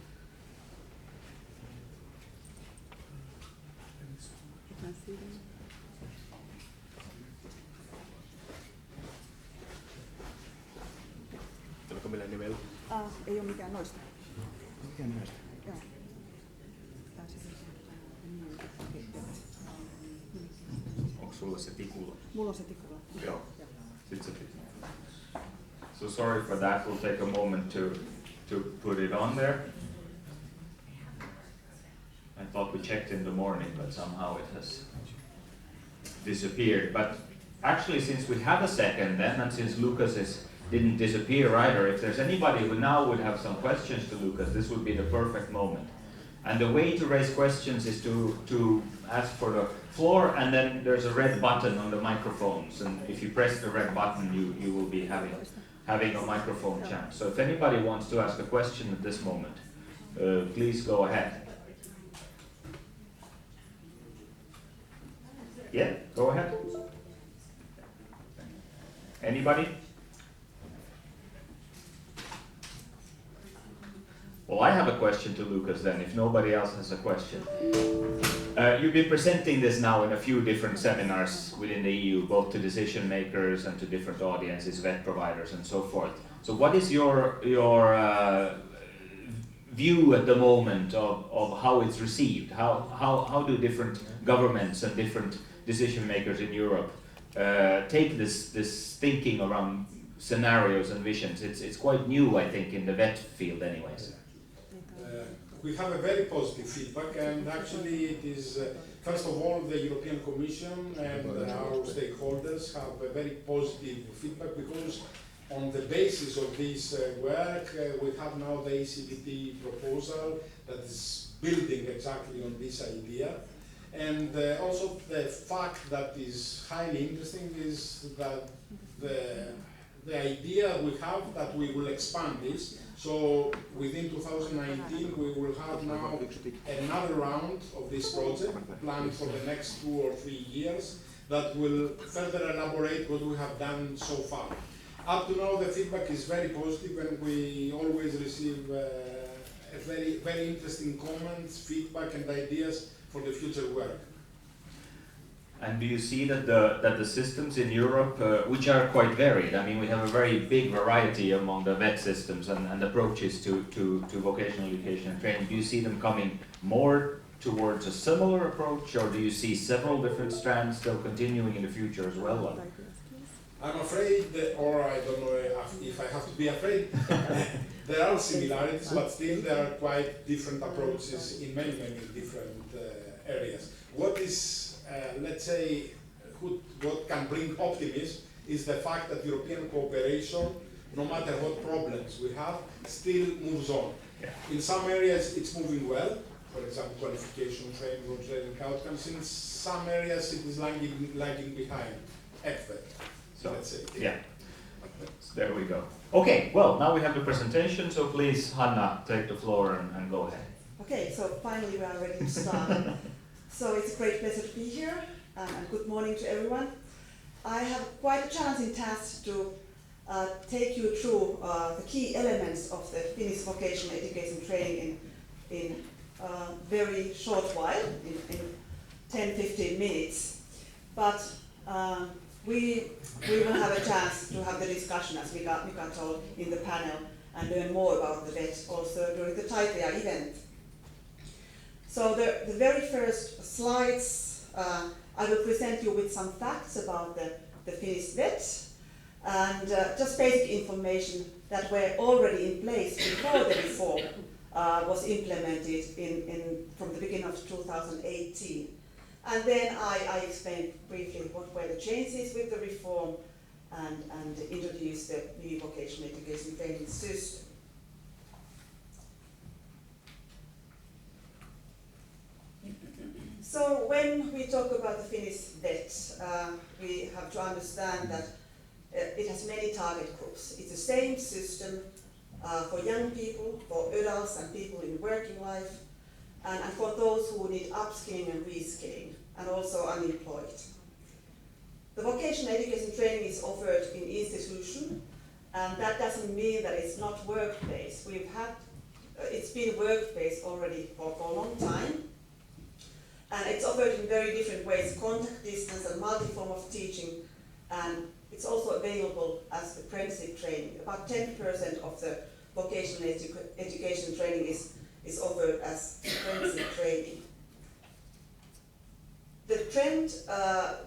Ei ole mikään noista. Mikään noista. Joo. Onko sulla se tikula? Mulla on se tikula. Joo. Sitten se tikula. So sorry for that. We'll take a moment to put it on there. I thought we checked in the morning, but somehow it has disappeared. But actually, since we have a second then, and since Lucas didn't disappear either. If there's anybody who now would have some questions to Lucas, this would be the perfect moment. And the way to raise questions is to ask for the floor, and then there's a red button on the microphones, and if you press the red button, you will be having a microphone chance. So if anybody wants to ask a question at this moment, please go ahead. Yeah, go ahead. Anybody? Well, I have a question to Lucas then, if nobody else has a question. You've been presenting this now in a few different seminars within the EU, both to decision makers and to different audiences, vet providers and so forth. So what is your view at the moment of how it's received? How do different governments and different decision makers in Europe take this thinking around scenarios and visions? It's quite new, I think, in the vet field anyways. We have a very positive feedback, and actually it is, first of all, the European Commission and our stakeholders have a very positive feedback, because on the basis of this work, we have now the ECDT proposal that is building exactly on this idea. And also the fact that is highly interesting is that the idea we have that we will expand this. So within 2019 we will have now another round of this project planned for the next 2 or 3 years that will further elaborate what we have done so far. Up to now the feedback is very positive, and we always receive very interesting comments, feedback and ideas for the future work. And do you see that the systems in Europe, which are quite varied, I mean we have a very big variety among the vet systems and approaches to vocational education and training, do you see them coming more towards a similar approach, or do you see several different strands still continuing in the future as well? I'm afraid, or I don't know if I have to be afraid, there are similarities, but still there are quite different approaches in many different areas. What is let's say, what can bring optimism is the fact that European cooperation, no matter what problems we have, still moves on. Yeah. In some areas it's moving well, for example, qualification, training, or training outcomes. In some areas it is lagging behind, effort, So, let's say. Yeah, so there we go. Okay, well, now we have the presentation, so please, Hanna, take the floor and go ahead. Okay, so finally we are ready to start. So it's a great pleasure to be here, and good morning to everyone. I have quite a challenging task to take you through the key elements of the Finnish vocational education training in a very short while, in 10-15 minutes. But we will have a chance to have the discussion, as Mika told, in the panel, and learn more about the vet also during the Taitaja event. So the very first slides, I will present you with some facts about the Finnish vets, and just basic information that were already in place before the reform was implemented from the beginning of 2018. And then I explained briefly what were the changes with the reform and introduced the new vocational education training system. So when we talk about the Finnish vet, we have to understand that it has many target groups. It's the same system for young people, for adults and people in working life, and for those who need upskilling and reskilling, and also unemployed. The vocational education training is offered in institution, and that doesn't mean that it's not workplace. It's been workplace already for a long time. And it's offered in very different ways, contact distance and multi-form of teaching, and it's also available as apprenticeship training. About 10% of the vocational education training is offered as apprenticeship training. The trend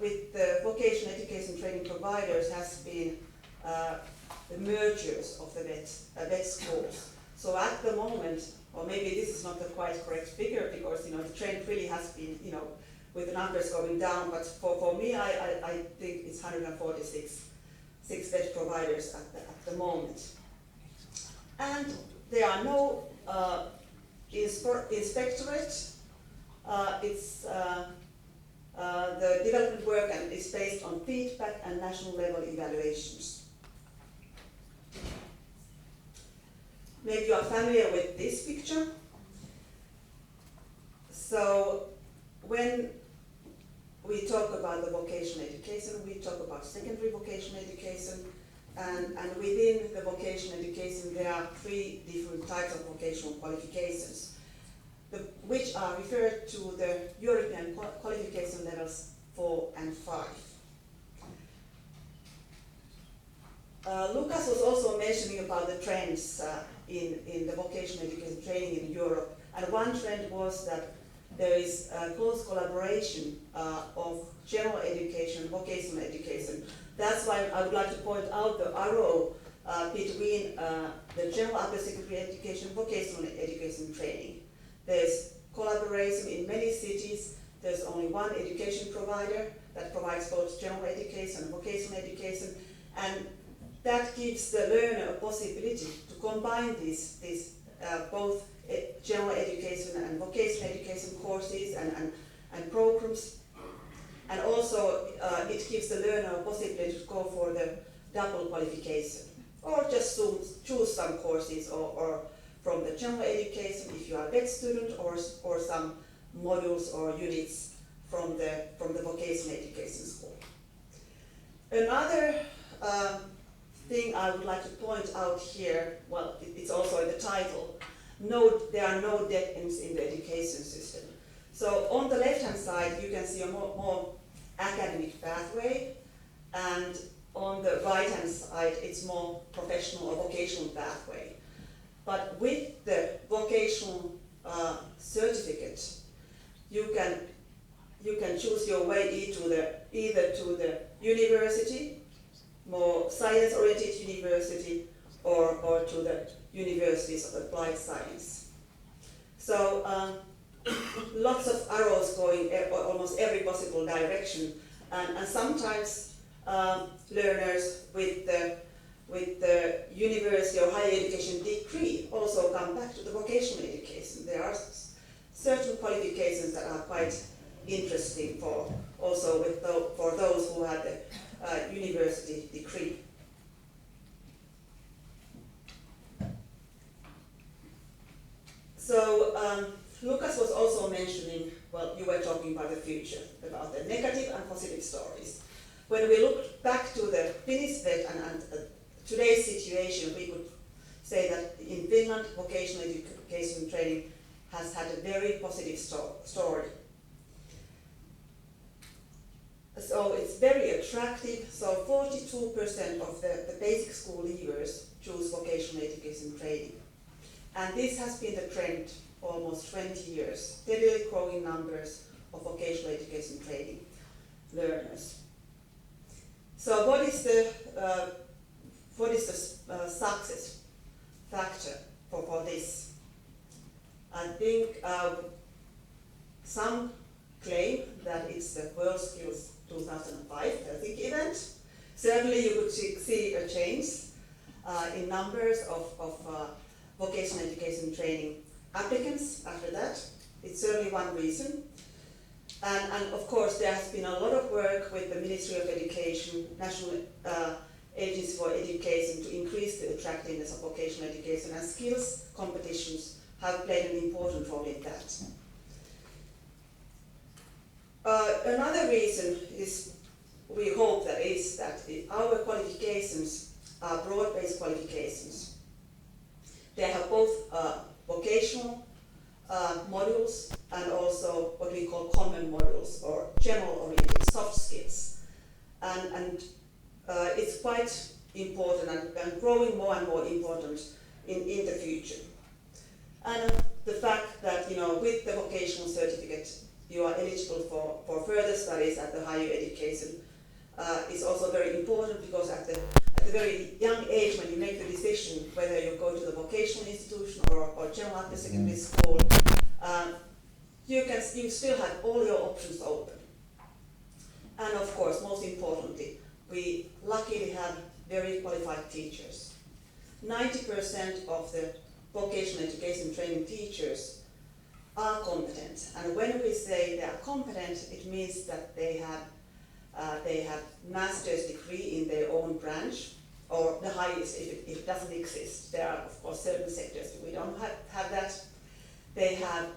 with the vocational education training providers has been the mergers of the vet schools. So at the moment, or maybe this is not the quite correct figure, because the trend really has been, with the numbers going down. But for me, I think it's 146 6 providers at the moment. And there are no inspectorate. The development work is based on feedback and national level evaluations. Maybe you are familiar with this picture. So when we talk about the vocational education, we talk about secondary vocational education, and within the vocational education there are 3 different types of vocational qualifications, which are referred to the European qualification levels 4 and 5. Lucas was also mentioning about the trends in the vocational education training in Europe, and one trend was that there is a close collaboration of general education, vocational education. That's why I would like to point out the arrow between the general upper secondary education, vocational education training. There's collaboration in many cities. There's only one education provider that provides both general education and vocational education, and that gives the learner a possibility to combine these both general education and vocational education courses and programs. And also it gives the learner a possibility to go for the double qualification, or just choose some courses or from the general education if you are a vet student, or some modules or units from the vocational education school. Another thing I would like to point out here, well, it's also in the title, there are no dead ends in the education system. So on the left-hand side, you can see a more academic pathway, and on the right-hand side, it's more professional or vocational pathway. But with the vocational certificate, you can choose your way either to the university, more science-oriented university, or to the universities of applied science. So lots of arrows going almost every possible direction, and sometimes learners with the university or higher education degree also come back to the vocational education. There are certain qualifications that are quite interesting for those who have the university degree. So Lucas was also mentioning, well, you were talking about the future, about the negative and positive stories. When we look back to the Finnish vet and today's situation, we could say that in Finland, vocational education training has had a very positive story. So it's very attractive. So 42% of the basic school leavers choose vocational education training. And this has been the trend almost 20 years, steadily growing numbers of vocational education training learners. So what is the success factor for this? I think some claim that it's the WorldSkills 2005 Helsinki event. Certainly you could see a change in numbers of vocational education training applicants after that. It's certainly one reason. And of course there has been a lot of work with the Ministry of Education, National Agency for Education to increase the attractiveness of vocational education, and skills competitions have played an important role in that. Another reason is, we hope that our qualifications are broad-based qualifications. They have both vocational modules and also what we call common modules, or general-oriented soft skills. And it's quite important and growing more and more important in the future. And the fact that, with the vocational certificate, you are eligible for further studies at the higher education is also very important, because at the very young age, when you make the decision whether you go to the vocational institution or general upper secondary school, you still have all your options open. And of course, most importantly, we luckily have very qualified teachers. 90% of the vocational education training teachers are competent, and when we say they are competent, it means that they have master's degree in their own branch, or the highest if it doesn't exist. There are, of course, certain sectors we don't have that. They have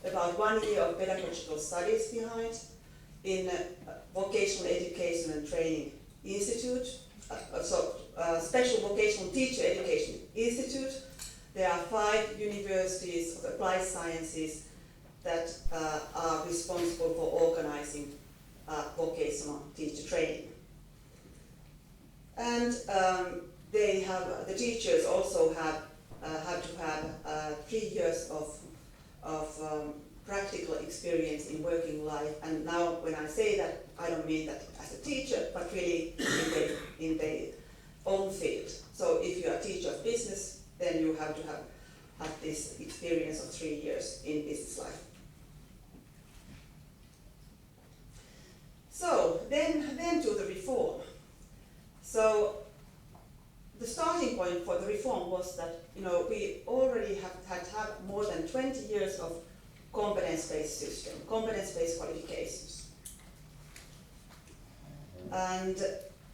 about 1 year of pedagogical studies behind in Vocational Education and Training Institute, Special Vocational Teacher Education Institute. There are 5 universities of applied sciences that are responsible for organizing vocational teacher training. And the teachers also have to have 3 years of practical experience in working life. And now when I say that, I don't mean that as a teacher, but really in their own field. So if you are a teacher of business, then you have to have this experience of 3 years in business life. So then to the reform. So the starting point for the reform was that we already have more than 20 years of competence-based system, competence-based qualifications. And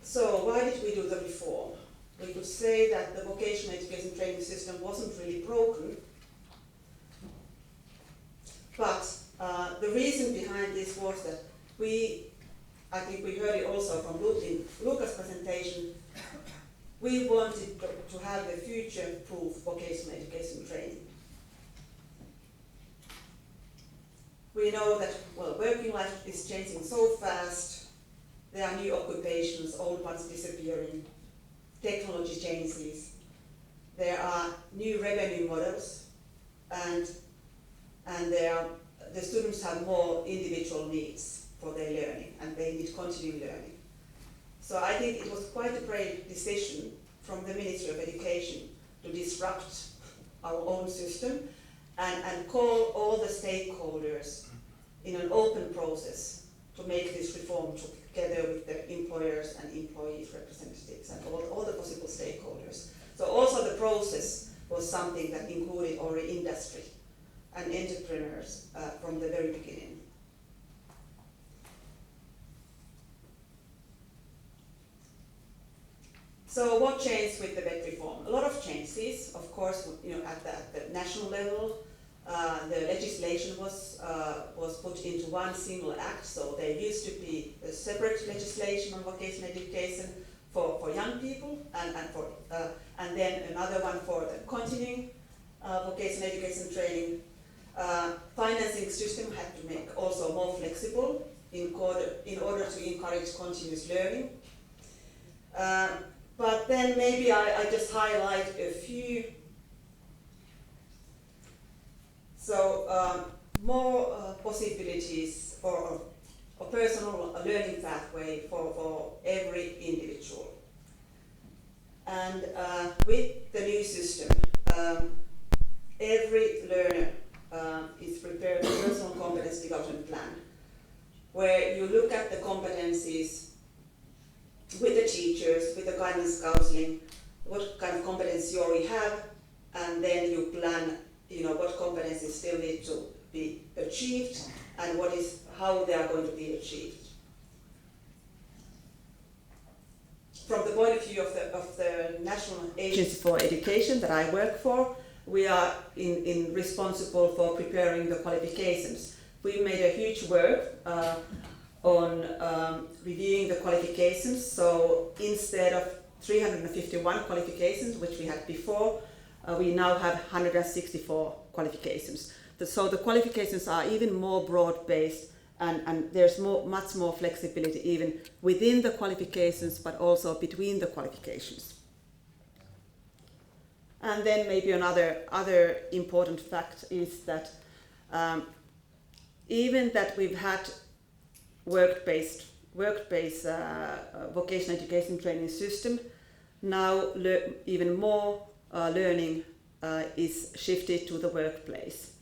so why did we do the reform? We could say that the vocational education training system wasn't really broken, but the reason behind this was that I think we heard it also from Luca's presentation, we wanted to have a future-proof vocational education training. We know that, working life is changing so fast, there are new occupations, old ones disappearing, technology changes, there are new revenue models, and the students have more individual needs for their learning, and they need continuing learning. So I think it was quite a brave decision from the Ministry of Education to disrupt our own system and call all the stakeholders in an open process to make this reform together with the employers and employees representatives and all the possible stakeholders. So also the process was something that included already industry and entrepreneurs from the very beginning. So what changed with the VET reform? A lot of changes, of course, at the national level. The legislation was put into one single act, so there used to be a separate legislation on vocational education for young people, and then another one for the continuing vocational education training. Financing system had to make also more flexible in order to encourage continuous learning. But then maybe I just highlight a few. So more possibilities or a personal learning pathway for every individual. And with the new system, every learner is prepared a personal competence development plan, where you look at the competencies with the teachers, with the guidance counseling, what kind of competence you already have, and then you plan, what competencies still need to be achieved, and how they are going to be achieved. From the point of view of the National Agency for Education that I work for, we are responsible for preparing the qualifications. We made a huge work on reviewing the qualifications. So instead of 351 qualifications, which we had before, we now have 164 qualifications. So the qualifications are even more broad-based, and there's much more flexibility even within the qualifications, but also between the qualifications. And then maybe other important fact is that even that we've had work-based vocational education training system, now even more learning is shifted to the workplace.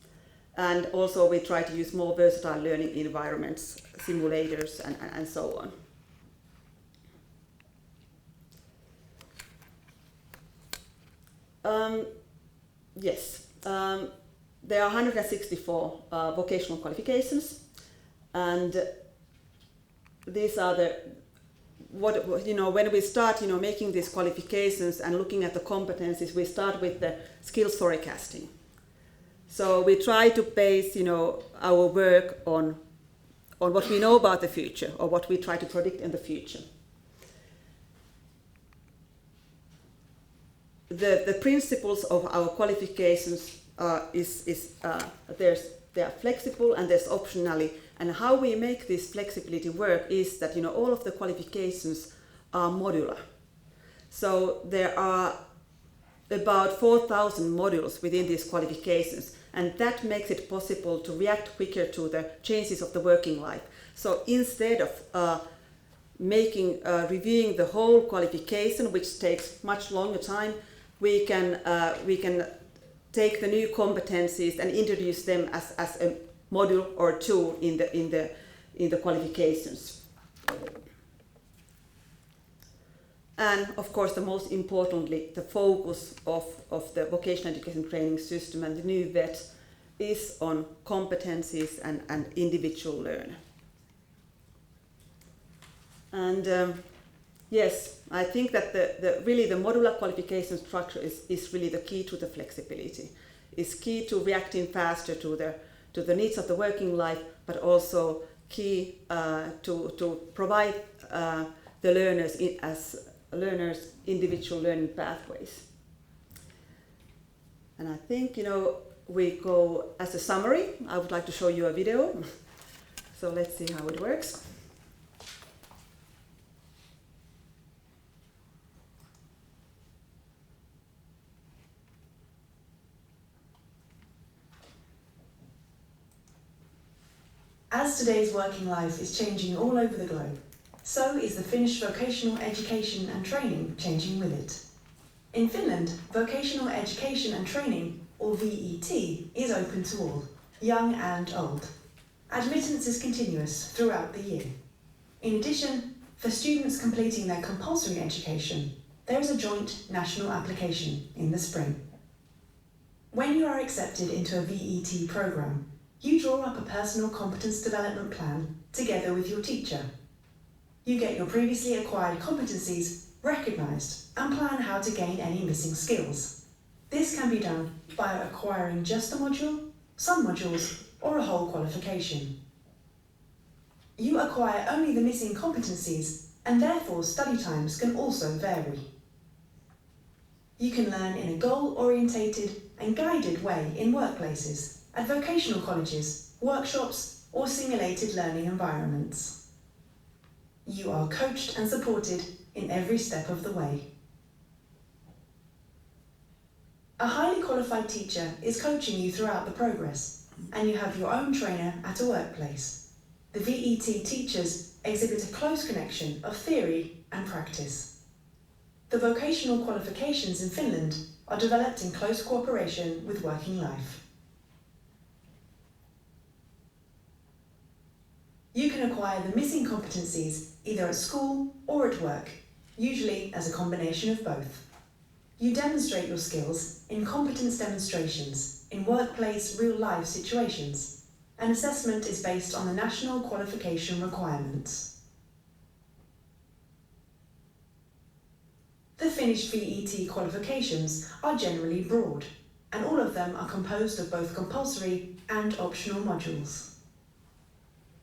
And also we try to use more versatile learning environments, simulators and so on. Yes. There are 164 vocational qualifications, and these are when we start, making these qualifications and looking at the competencies, we start with the skills forecasting. So we try to base, our work on what we know about the future, or what we try to predict in the future. The principles of our qualifications they are flexible and there's optionality. And how we make this flexibility work is that all of the qualifications are modular. So there are about 4,000 modules within these qualifications, and that makes it possible to react quicker to the changes of the working life. So instead of reviewing the whole qualification, which takes much longer time, we can take the new competencies and introduce them as a module or two in the qualifications. And of course, the most importantly, the focus of the vocational education training system and the new VET is on competencies and individual learner. And yes, I think that the modular qualification structure is really the key to the flexibility. It's key to reacting faster to the needs of the working life, but also key to provide the learners as learners' individual learning pathways. And I think, we go as a summary. I would like to show you a video. So let's see how it works. As today's working life is changing all over the globe, so is the Finnish vocational education and training changing with it. In Finland, vocational education and training, or VET, is open to all, young and old. Admittance is continuous throughout the year. In addition, for students completing their compulsory education, there is a joint national application in the spring. When you are accepted into a VET programme, you draw up a personal competence development plan together with your teacher. You get your previously acquired competencies recognised and plan how to gain any missing skills. This can be done by acquiring just a module, some modules, or a whole qualification. You acquire only the missing competencies, and therefore study times can also vary. You can learn in a goal-orientated and guided way in workplaces, at vocational colleges, workshops, or simulated learning environments. You are coached and supported in every step of the way. A highly qualified teacher is coaching you throughout the progress, and you have your own trainer at a workplace. The VET teachers exhibit a close connection of theory and practice. The vocational qualifications in Finland are developed in close cooperation with working life. You can acquire the missing competencies either at school or at work, usually as a combination of both. You demonstrate your skills in competence demonstrations in workplace real-life situations. An assessment is based on the national qualification requirements. The Finnish VET qualifications are generally broad, and all of them are composed of both compulsory and optional modules.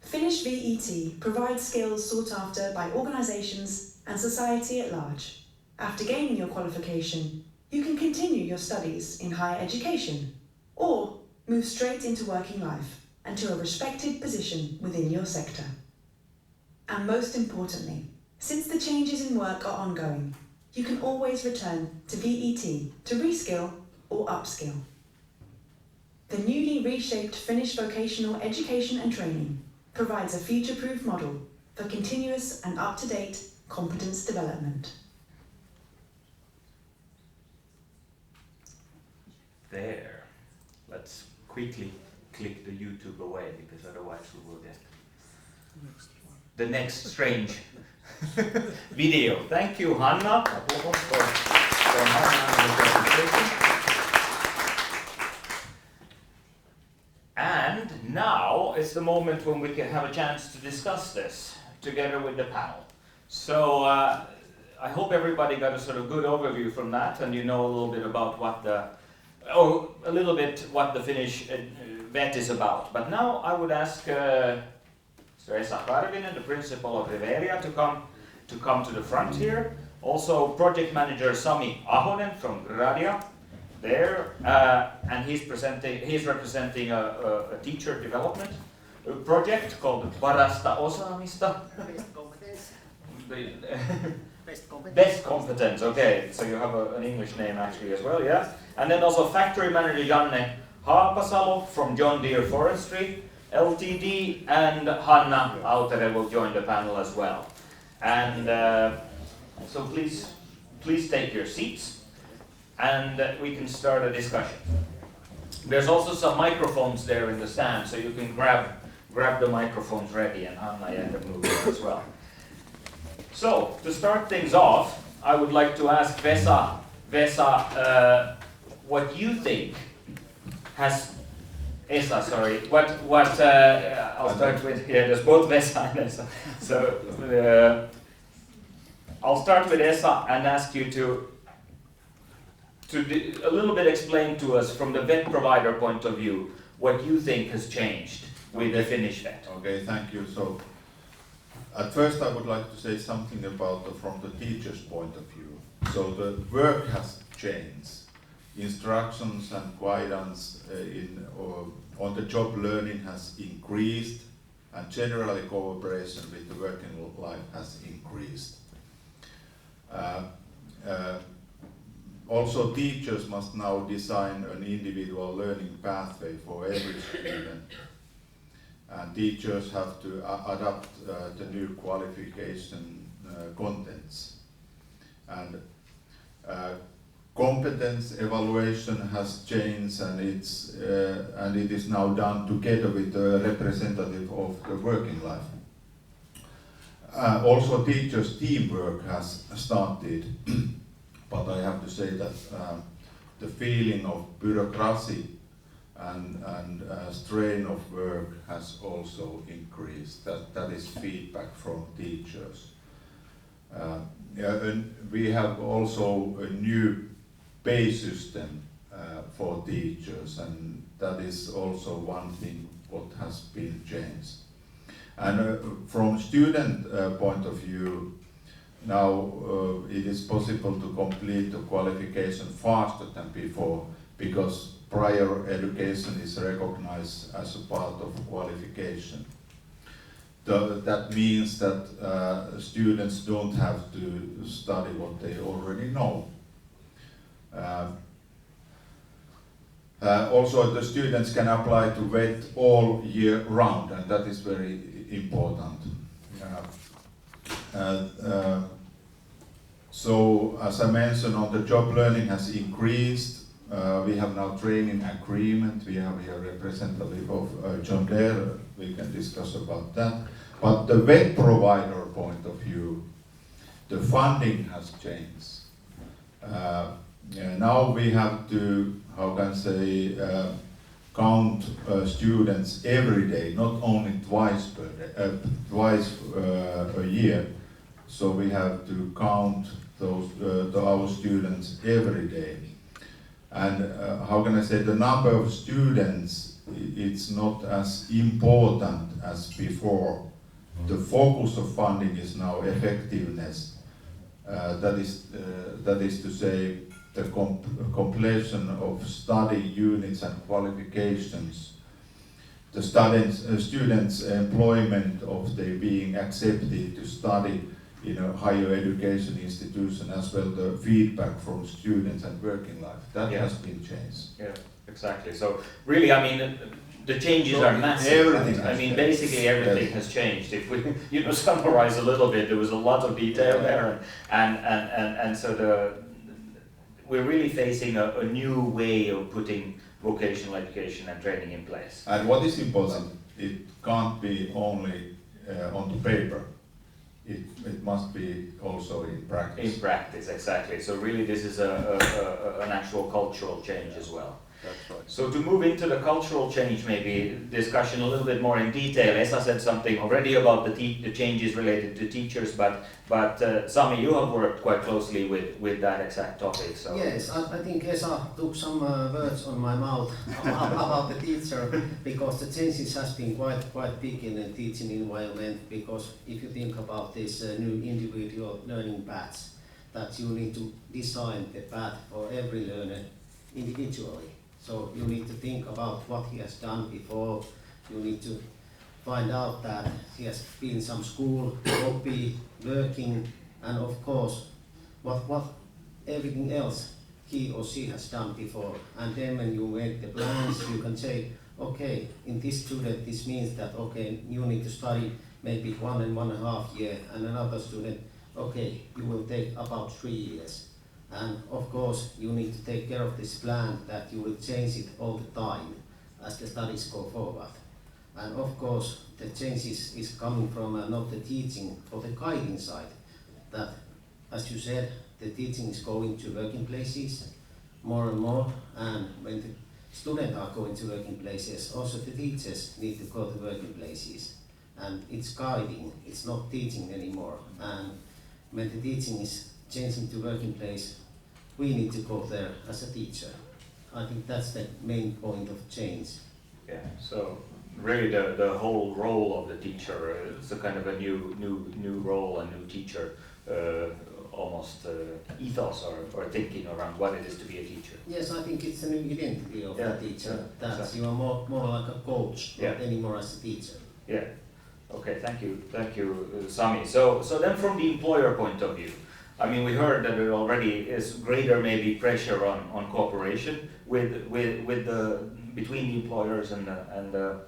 Finnish VET provides skills sought after by organisations and society at large. After gaining your qualification, you can continue your studies in higher education or move straight into working life and to a respected position within your sector. And most importantly, since the changes in work are ongoing, you can always return to VET to reskill or upskill. The newly reshaped Finnish vocational education and training provides a future-proof model for continuous and up-to-date competence development. There. Let's quickly click the YouTube away, because otherwise we will get the next strange video. Thank you, Hanna. from Hanna and the presentation. And now is the moment when we can have a chance to discuss this together with the panel. So I hope everybody got a sort of good overview from that, and you know a little bit about what the Finnish VET is about. But now I would ask Mr. Esa Karvinen, the principal of Reveria, to come to the front here. Also project manager Sami Ahonen from Gradia there, and he's representing a teacher development project called Parasta Osaamista. Best competence, okay, so you have an English name actually as well, yeah. And then also factory manager Janne Haapasalo from John Deere Forestry Ltd, and Hanna Autere will join the panel as well. And so please take your seats, and we can start a discussion. There's also some microphones there in the stand, so you can grab the microphones ready, and Hanna you can move there as well. So, to start things off, I would like to ask Vesa, what you think has, Esa, sorry, I'll start with, there's both Vesa and Esa. So, I'll start with Esa and ask you to a little bit explain to us from the VET provider point of view, what you think has changed with the Finnish VET. Okay, thank you. So, at first, I would like to say something about from the teacher's point of view. So the work has changed. Instructions and guidance on the job learning has increased, and generally cooperation with the working life has increased. Also, teachers must now design an individual learning pathway for every student. And teachers have to adapt the new qualification contents. And competence evaluation has changed, and it is now done together with the representative of the working life. Also, teachers' teamwork has started, but I have to say that the feeling of bureaucracy and strain of work has also increased. That is feedback from teachers. And we have also a new pay system for teachers, and that is also one thing what has been changed. And from student point of view, now it is possible to complete the qualification faster than before, because prior education is recognized as a part of qualification. That means that students don't have to study what they already know. Also, the students can apply to VET all year round, and that is very important. So, as I mentioned, on the job learning has increased. We have now training agreement. We have here a representative of John Deere. We can discuss about that. But the VET provider point of view, the funding has changed. Now we have to, how can I say, count students every day, not only twice a year. So we have to count our students every day. And how can I say, the number of students, it's not as important as before. The focus of funding is now effectiveness. That is to say, the completion of study units and qualifications, the students' employment of they being accepted to study in a higher education institution, as well the feedback from students and working life. That has been changed. Yeah, exactly. So really, I mean, the changes are massive. Everything I mean, basically everything has changed. If we, summarize a little bit, there was a lot of detail there, and so we're really facing a new way of putting vocational education and training in place. And what is important, it can't be only on the paper. it must be also in practice. In practice, exactly. So really this is an actual cultural change as well. That's right. So to move into the cultural change, maybe discussion a little bit more in detail. Esa said something already about the changes related to teachers, but Sami, you have worked quite closely with that exact topic. So yes, I think Esa took some words on my mouth about the teacher, because the changes has been quite big in the teaching environment. Because if you think about this new individual learning paths, that you need to design the path for every learner individually. So you need to think about what he has done before. You need to find out that he has been in some school, hobby, working, and of course, what everything else he or she has done before. And then when you make the plans, you can say, okay, in this student, this means that, okay, you need to study maybe 1 and 1.5 years, and another student, okay, you will take about 3 years. And of course, you need to take care of this plan, that you will change it all the time as the studies go forward. And of course, the changes is coming from not the teaching, or the guiding side. That, as you said, the teaching is going to working places more and more, and when the students are going to working places, also the teachers need to go to working places. And it's guiding, it's not teaching anymore. And when the teaching is changing to working place, we need to go there as a teacher. I think that's the main point of change. yeah, so really the whole role of the teacher is a kind of a new role, a new teacher, almost ethos or thinking around what it is to be a teacher. Yes, I think it's a new identity of Yeah, the teacher. yeah, That exactly. you are more like a coach, Yeah. not anymore as a teacher. Yeah. Okay, thank you, Sami. So then from the employer point of view, I mean, we heard that there already is greater maybe pressure on cooperation with the between the employers and the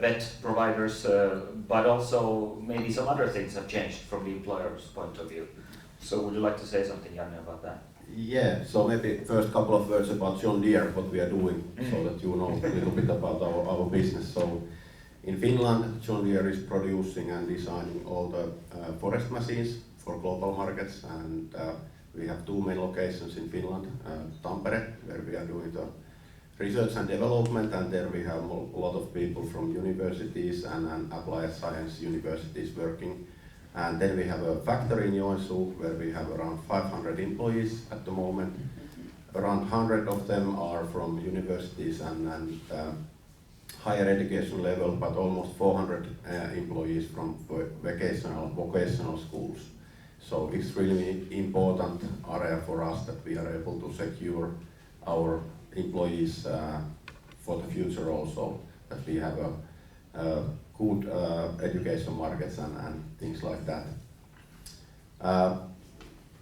vet providers, but also maybe some other things have changed from the employer's point of view. So would you like to say something, Janne, about that? Yeah, so maybe first couple of words about John Deere, what we are doing, so that you know a little bit about our business. So in Finland, John Deere is producing and designing all the forest machines for global markets, and we have 2 main locations in Finland, Tampere, where we are doing the research and development, and there we have a lot of people from universities and applied science universities working. And then we have a factory in Joensuu where we have around 500 employees at the moment. Around 100 of them are from universities and higher education level, but almost 400 employees from vocational schools. So it's really important area for us that we are able to secure our employees for the future also, that we have a good education markets and things like that.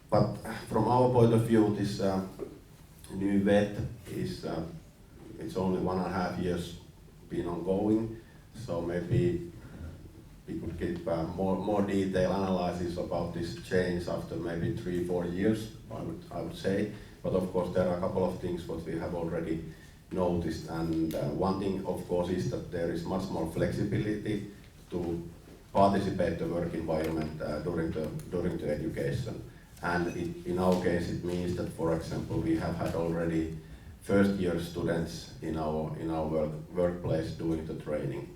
But from our point of view, this new vet is it's only 1.5 years been ongoing, so maybe we could give more detailed analysis about this change after maybe 3-4 years, I would say. But of course there are a couple of things what we have already noticed, and one thing of course is that there is much more flexibility to participate the work environment during the education. And in our case it means that, for example, we have had already first year students in our workplace doing the training.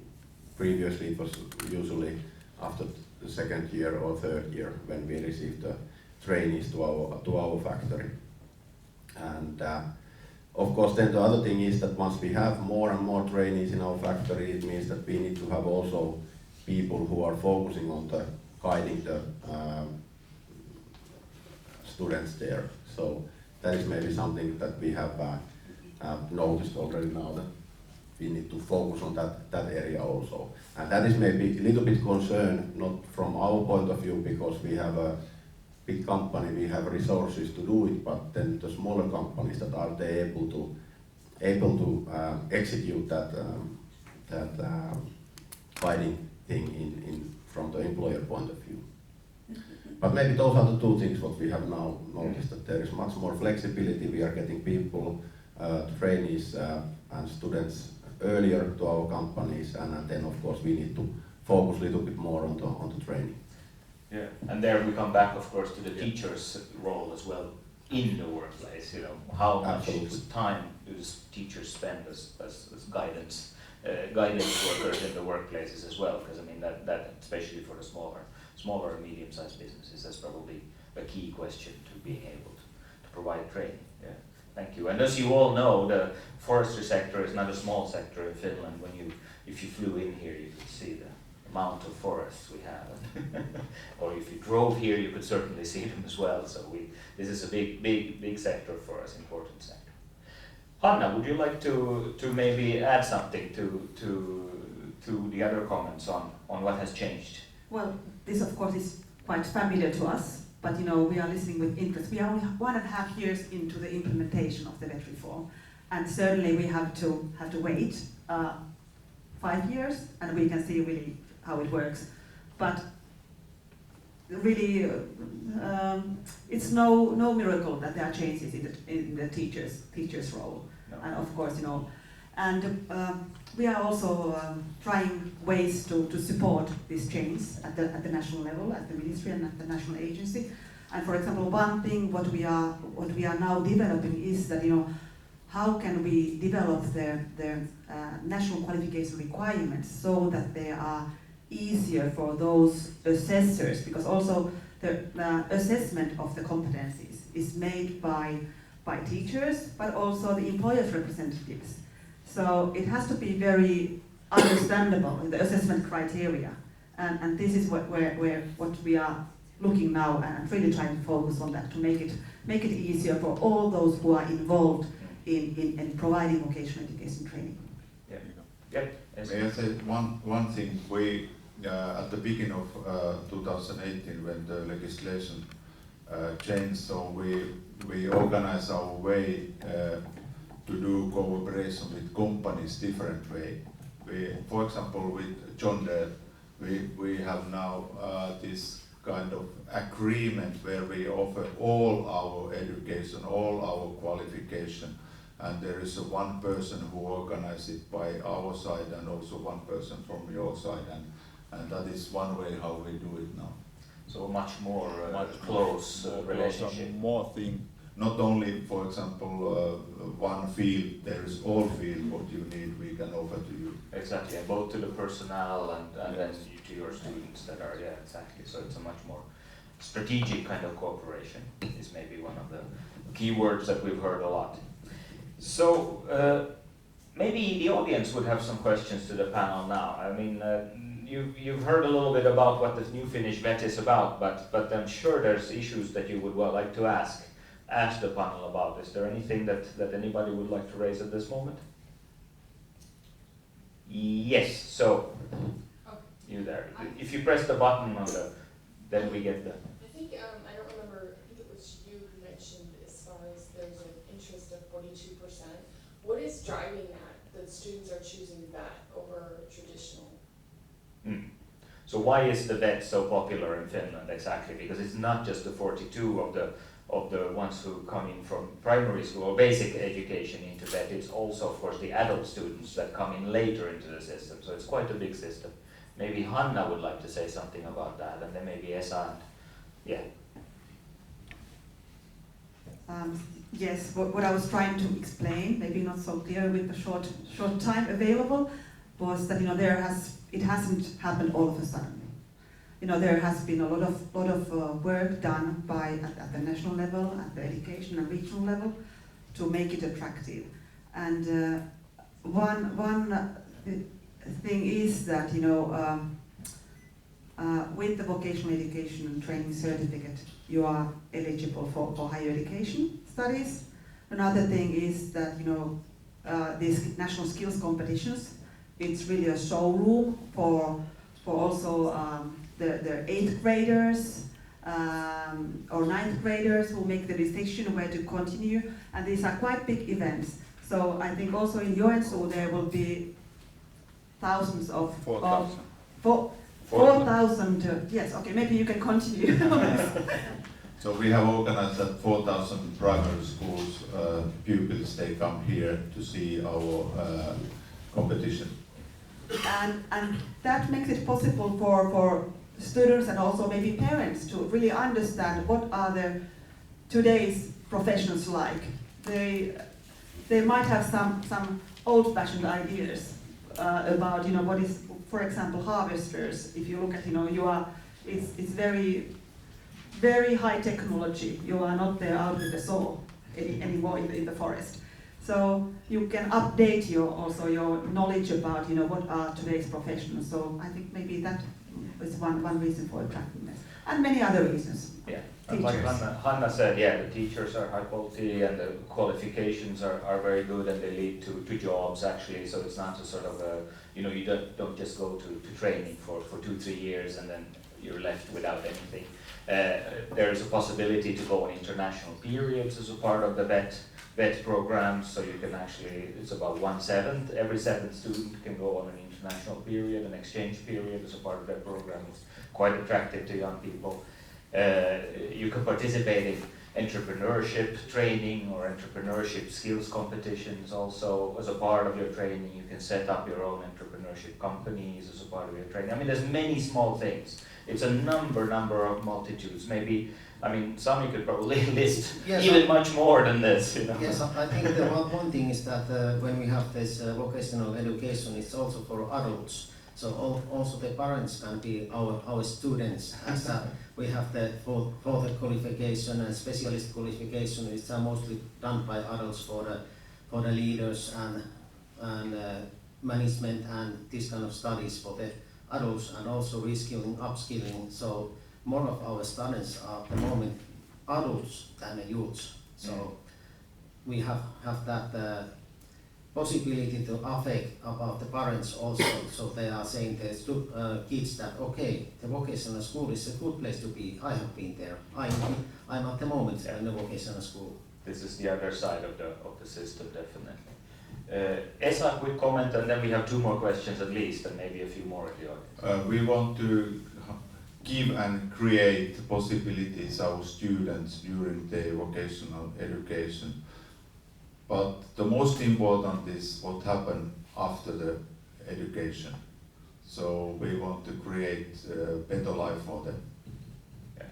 Previously it was usually after the 2nd year or 3rd year when we received the trainees to our factory. And of course then the other thing is that once we have more and more trainees in our factory, it means that we need to have also people who are focusing on the guiding the students there. So that is maybe something that we have noticed already now, that we need to focus on that area also. And that is maybe a little bit concern, not from our point of view, because we have a big company, we have resources to do it, but then the smaller companies, that are they able to execute that guiding thing in from the employer point of view. But maybe those are the 2 things what we have now noticed, that there is much more flexibility. We are getting people, trainees and students earlier to our companies, and then of course we need to focus a little bit more on the training. Yeah, and there we come back, of course, to the teacher's role as well in the workplace. You know, how much time do the teachers spend as guidance workers in the workplaces as well? Because I mean that especially for the smaller and medium-sized businesses, that's probably a key question to being able to provide training. Yeah, thank you. And as you all know, the forestry sector is not a small sector in Finland. If you flew in here, you could see the amount of forests we have, or if you drove here, you could certainly see them as well. So this is a big sector for us, important sector. Hanna, would you like to maybe add something to the other comments on what has changed? Well, this of course is quite familiar to us, but you know we are listening with interest. We are only 1.5 years into the implementation of the VET reform, and certainly we have to wait 5 years, and we can see really how it works. But really, it's no miracle that there are changes in the teacher's role, no. And of course, you know, and we are also trying ways to support this change at the national level, at the ministry and at the national agency. And for example, one thing what we are now developing is that, you know, how can we develop the national qualification requirements so that they are easier for those assessors, because also the assessment of the competencies is made by teachers, but also the employers' representatives. So it has to be very understandable in the assessment criteria, and this is what we are looking now and really trying to focus on that to make it easier for all those who are involved in providing vocational education training. Yeah. Yeah. May I say one thing? We at the beginning of 2018, when the legislation changed, so we organized our way to do cooperation with companies different way. For example, with John Deere, we have now this kind of agreement where we offer all our education, all our qualification, and there is one person who organizes it by our side and also one person from your side, and that is one way how we do it now. So much more close relationship. More thing. Not only, for example, one field, there is all field what you need, we can offer to you. Exactly, and both to the personnel and then to your students that are, yeah, exactly. So it's a much more strategic kind of cooperation is maybe one of the key words that we've heard a lot. So maybe the audience would have some questions to the panel now. I mean, you've heard a little bit about what the new Finnish VET is about, but I'm sure there's issues that you would like to ask the panel about. Is there anything that anybody would like to raise at this moment? Yes, so you there. If you press the button on then we get the... I think, I don't remember, I think it was you who mentioned as far as there's an interest of 42%. What is driving that students are choosing that over traditional? So why is the VET so popular in Finland exactly? Because it's not just the 42 of the ones who come in from primary school or basic education into VET, it's also of course the adult students that come in later into the system, so it's quite a big system. Maybe Hanna would like to say something about that, and then maybe Esa and, yeah. Yes, what I was trying to explain, maybe not so clear with the short time available, was that, you know, it hasn't happened all of a sudden. You know, there has been a lot of work done at the national level, at the education and regional level, to make it attractive. And one thing is that, you know, with the vocational education and training certificate, you are eligible for higher education studies. Another thing is that, you know, these national skills competitions, it's really a showroom for also the 8th graders or 9th graders who make the decision where to continue, and these are quite big events. So I think also in Joensuu there will be thousands of 4,000. 4,000. Yes, okay, maybe you can continue. So we have organized that 4,000 primary schools pupils, they come here to see our competition. And that makes it possible for students and also maybe parents to really understand what are today's professions like. They might have some old-fashioned ideas about what is, for example, harvesters. If you look at it's very high technology. You are not there out with the saw anymore in the forest. So you can update also your knowledge about what are today's professions. So I think maybe that is one reason for attractiveness, and many other reasons. Yeah, and like Hanna said, yeah, the teachers are high quality and the qualifications are very good and they lead to jobs actually. So it's not a sort of you don't just go to training for 2-3 years and then you're left without anything. There is a possibility to go on international periods as a part of the vet program, so you can actually, it's about 1/7, every 7th student can go on an international period, an exchange period as a part of that program. It's quite attractive to young people. You can participate in entrepreneurship training or entrepreneurship skills competitions also as a part of your training. You can set up your own entrepreneurship companies as a part of your training. I mean, there's many small things. It's a number of multitudes. Maybe, I mean, some you could probably list even much more than this. Yes, I think the one thing is that when we have this vocational education, it's also for adults. So also the parents can be our students. As we have the further qualification and specialist qualification, it's mostly done by adults for the leaders and management and this kind of studies for the adults, and also reskilling, upskilling. So more of our students are at the moment adults than the youths. So we have that possibility to affect about the parents also. So they are saying to kids that okay, the vocational school is a good place to be. I have been there. I'm at the moment in the vocational school. This is the other side of the system, definitely. Esa, quick comment, and then we have 2 more questions at least, and maybe a few more at the audience. We want to give and create possibilities our students during their vocational education. But the most important is what happened after the education. So we want to create a better life for them. Yeah.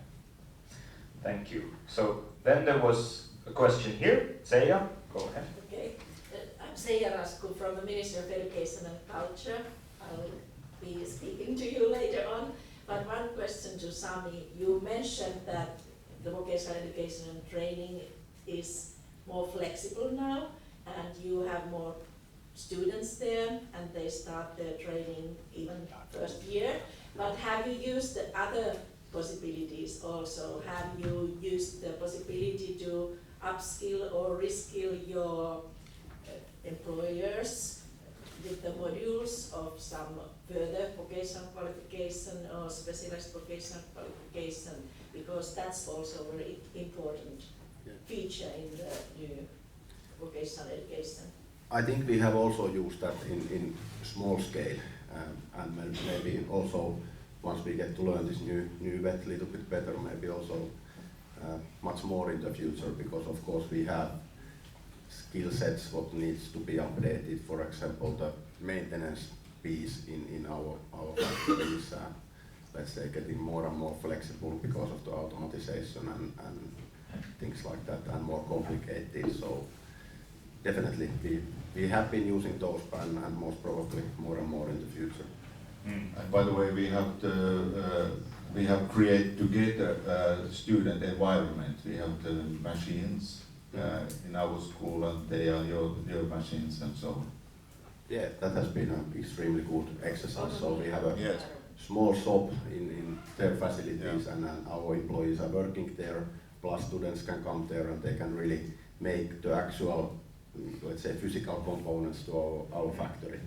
Thank you. So then there was a question here. Seija, go ahead. Okay. I'm Seija Rasku from the Ministry of Education and Culture. I will be speaking to you later on. But one question to Sami. You mentioned that the vocational education and training is more flexible now, and you have more students there, and they start their training even first year. But have you used the other possibilities also? Have you used the possibility to upskill or reskill your employers with the modules of some further vocational qualification or specialized vocational qualification? Because that's also a very important feature in the new vocational education. I think we have also used that in small scale, and maybe also once we get to learn this new vet a little bit better, maybe also much more in the future, because of course we have skill sets what needs to be updated. For example, the maintenance piece in our factories, let's say, getting more and more flexible because of the automatization and things like that, and more complicated. So definitely we have been using those and most probably more and more in the future. And by the way, we have created together student environment. We have the machines in our school, and they are your machines and so on. Yeah, that has been an extremely good exercise. So we have a small shop in their facilities, and our employees are working there. Plus students can come there and they can really make the actual, let's say, physical components to our factory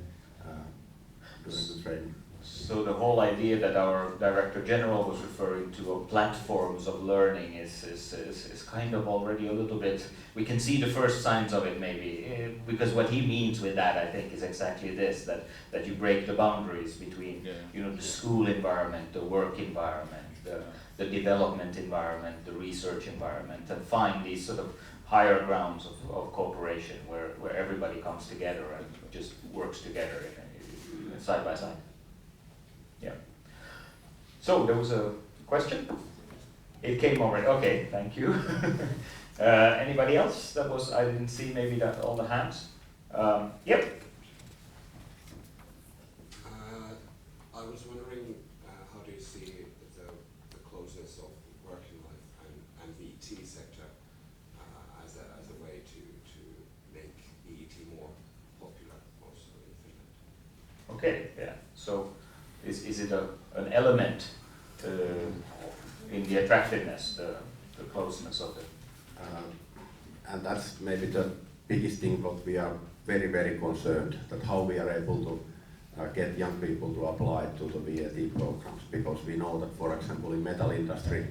during the training. So the whole idea that our Director General was referring to of platforms of learning is kind of already a little bit, we can see the first signs of it maybe, because what he means with that, I think, is exactly this, that you break the boundaries between the school environment, the work environment, the development environment, the research environment, and find these sort of higher grounds of cooperation where everybody comes together and just works together side by side. Yeah. So there was a question? It came already. Okay, thank you. Anybody else? That was, I didn't see maybe that all the hands. Yep. I was wondering, how do you see the closeness of working life and the ET sector as a way to make ET more popular also in Finland? Okay, yeah. So is it an element in the attractiveness, the closeness of it? And that's maybe the biggest thing what we are very, very concerned, that how we are able to get young people to apply to the VAT programs, because we know that, for example, in metal industry,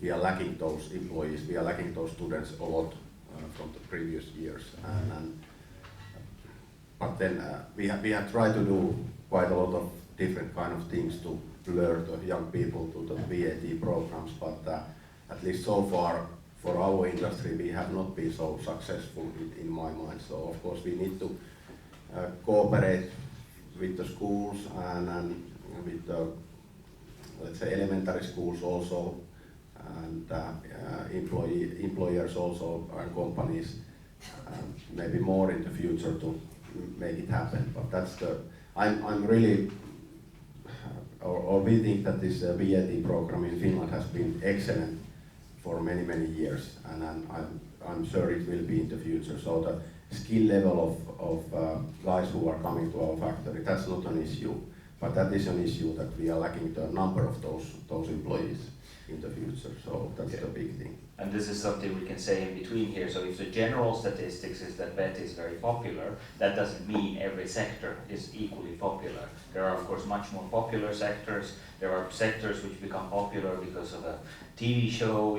we are lacking those employees, we are lacking those students a lot from the previous years. But then we have tried to do quite a lot of different kind of things to lure the young people to the VAT programs, but at least so far for our industry we have not been so successful in my mind. So of course we need to cooperate with the schools and with the, let's say, elementary schools also, and employers also, and companies, maybe more in the future to make it happen. But that's the, I'm really, or we think that this VAT program in Finland has been excellent for many, many years, and I'm sure it will be in the future. So the skill level of guys who are coming to our factory, that's not an issue, but that is an issue that we are lacking the number of those employees in the future. So that's the big thing. And this is something we can say in between here. So if the general statistics is that VET is very popular, that doesn't mean every sector is equally popular. There are of course much more popular sectors. There are sectors which become popular because of a TV show,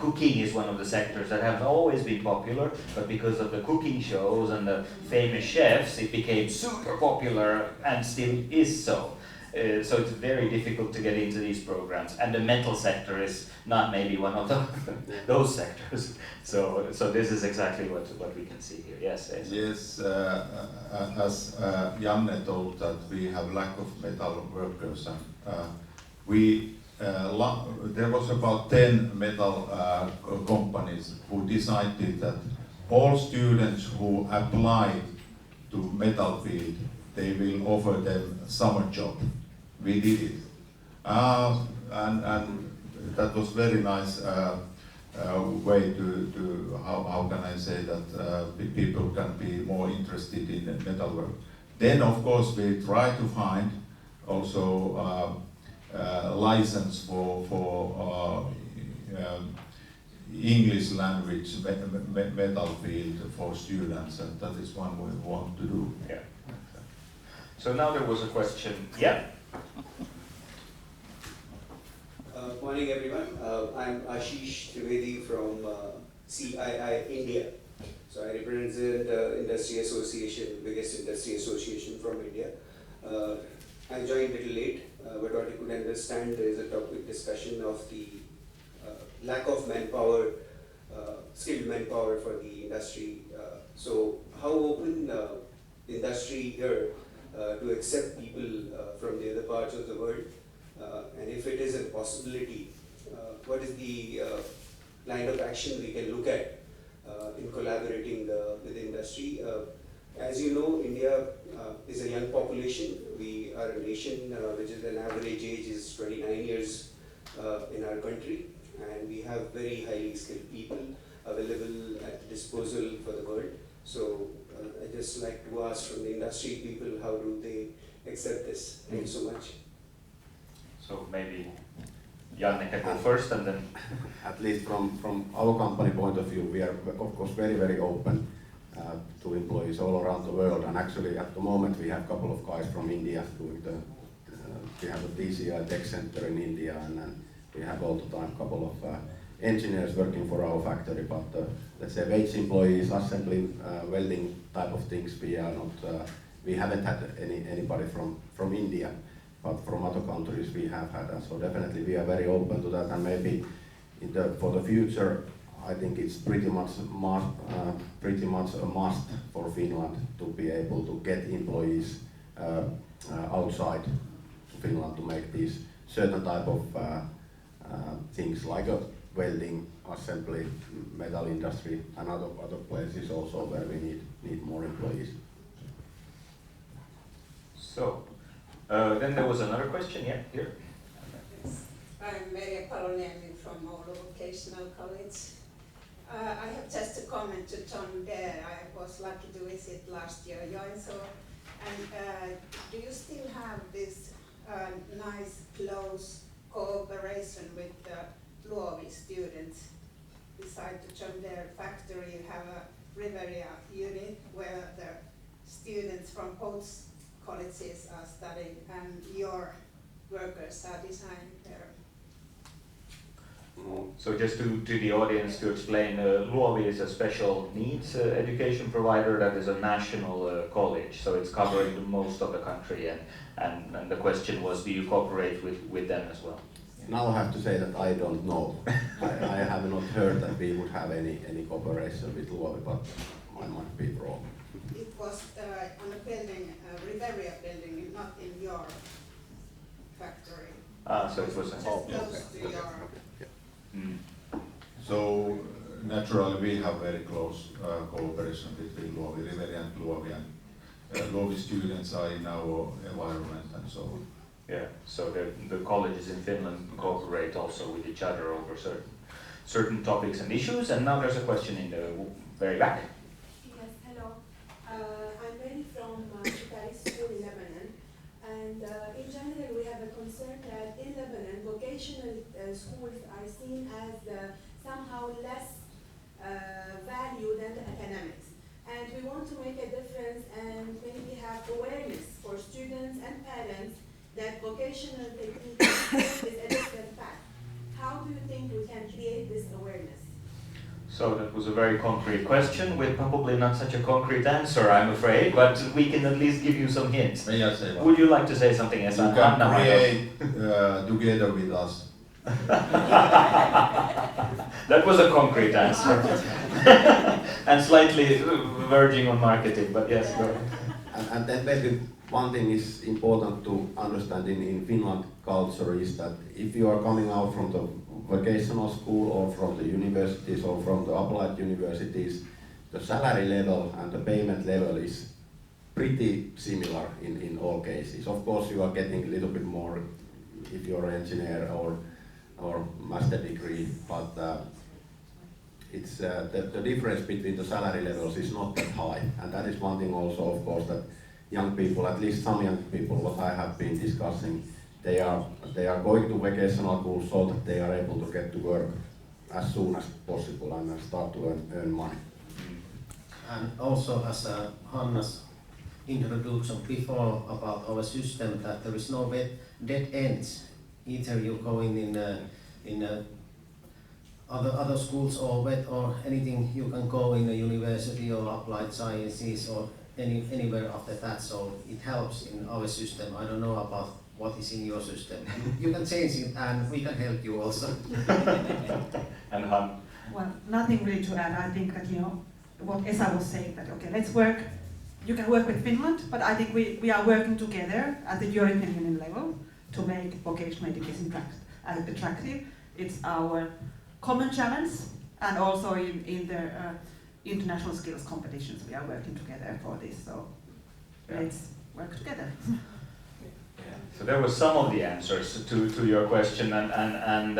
cooking is one of the sectors that have always been popular, but because of the cooking shows and the famous chefs, it became super popular and still is so. So it's very difficult to get into these programs, and the metal sector is not maybe one of those sectors. So this is exactly what we can see here. Yes. Yes, as Janne told that we have lack of metal workers, and there was about 10 metal companies who decided that all students who applied to metal field, they will offer them summer job. We did it, and that was very nice way to how can I say that people can be more interested in metal work. Then of course we try to find also license for English language metal field for students, and that is one we want to do. Yeah. So now there was a question. Yeah. Morning everyone. I'm Ashish Trivedi from CII India. So I represent the industry association, biggest industry association from India. I joined a little late, but what I could understand, there is a topic discussion of the lack of manpower, skilled manpower for the industry. So how open the industry here to accept people from the other parts of the world, and if it is a possibility, what is the line of action we can look at in collaborating with the industry? As you know, India is a young population. We are a nation which is an average age is 29 years in our country, and we have very highly skilled people available at disposal for the world. So I just like to ask from the industry people, how do they accept this? Thank you so much. So maybe Janne can go first, and then at least from our company point of view, we are of course very, very open to employees all around the world, and actually at the moment we have a couple of guys from India doing the, we have a TCI Tech Center in India, and we have all the time a couple of engineers working for our factory, but let's say wage employees, assembly, welding type of things, we are not, we haven't had anybody from India, but from other countries we have had, and so definitely we are very open to that, and maybe for the future, I think it's pretty much a must for Finland to be able to get employees outside Finland to make these certain type of things like a welding, assembly, metal industry, and other places also where we need more employees. So, then there was another question, yeah, here. I'm Merja Paloniemi from Oulu Vocational College. I have just a comment to John there. I was lucky to visit last year Joensuu. And do you still have this nice, close cooperation with the Luovi students? Beside the John Deere factory, you have a Riveria unit where the students from both colleges are studying and your workers are designing there. So just to the audience to explain, Luovi is a special needs education provider that is a national college, so it's covering the most of the country, and the question was, do you cooperate with them as well? Now I have to say that I don't know. I have not heard that we would have any cooperation with Luovi, but I might be wrong. It was on a building, a Riveria building, not in your factory. So it was just close to your... So naturally we have very close cooperation between Luovi, Riveria and Luovi, and Luovi students are in our environment and so on. Yeah, so the colleges in Finland cooperate also with each other over certain topics and issues. And now there's a question in the very back. Yes, hello. I'm Mary from Paris School in Lebanon. And in general, we have a concern that in Lebanon, vocational schools are seen as somehow less value than the academics. And we want to make a difference and maybe have awareness for students and parents that vocational technique is a different path. How do you think we can create this awareness? So that was a very concrete question with probably not such a concrete answer, I'm afraid, but we can at least give you some hints. May I say what? Would you like to say something? Yes, you can create together with us. That was a concrete answer. And slightly verging on marketing, but yes, go ahead. And then maybe one thing is important to understand in Finland culture is that if you are coming out from the vocational school or from the universities or from the applied universities, the salary level and the payment level is pretty similar in all cases. Of course, you are getting a little bit more if you're an engineer or master degree, but it's the difference between the salary levels is not that high, and that is one thing also, of course, that young people, at least some young people, what I have been discussing, they are going to vocational school so that they are able to get to work as soon as possible and start to earn money. And also, as Hanna's introduction before about our system, that there is no dead ends. Either you go in other schools or anything, you can go in a university or applied sciences or anywhere after that, so it helps in our system. I don't know about what is in your system. You can change it and we can help you also. And Han? Well, nothing really to add. I think that, what Esa was saying, that okay, let's work. You can work with Finland, but I think we are working together at the European Union level to make vocational education attractive. It's our common challenge, and also in the international skills competitions we are working together for this, so let's work together. So there was some of the answers to your question, and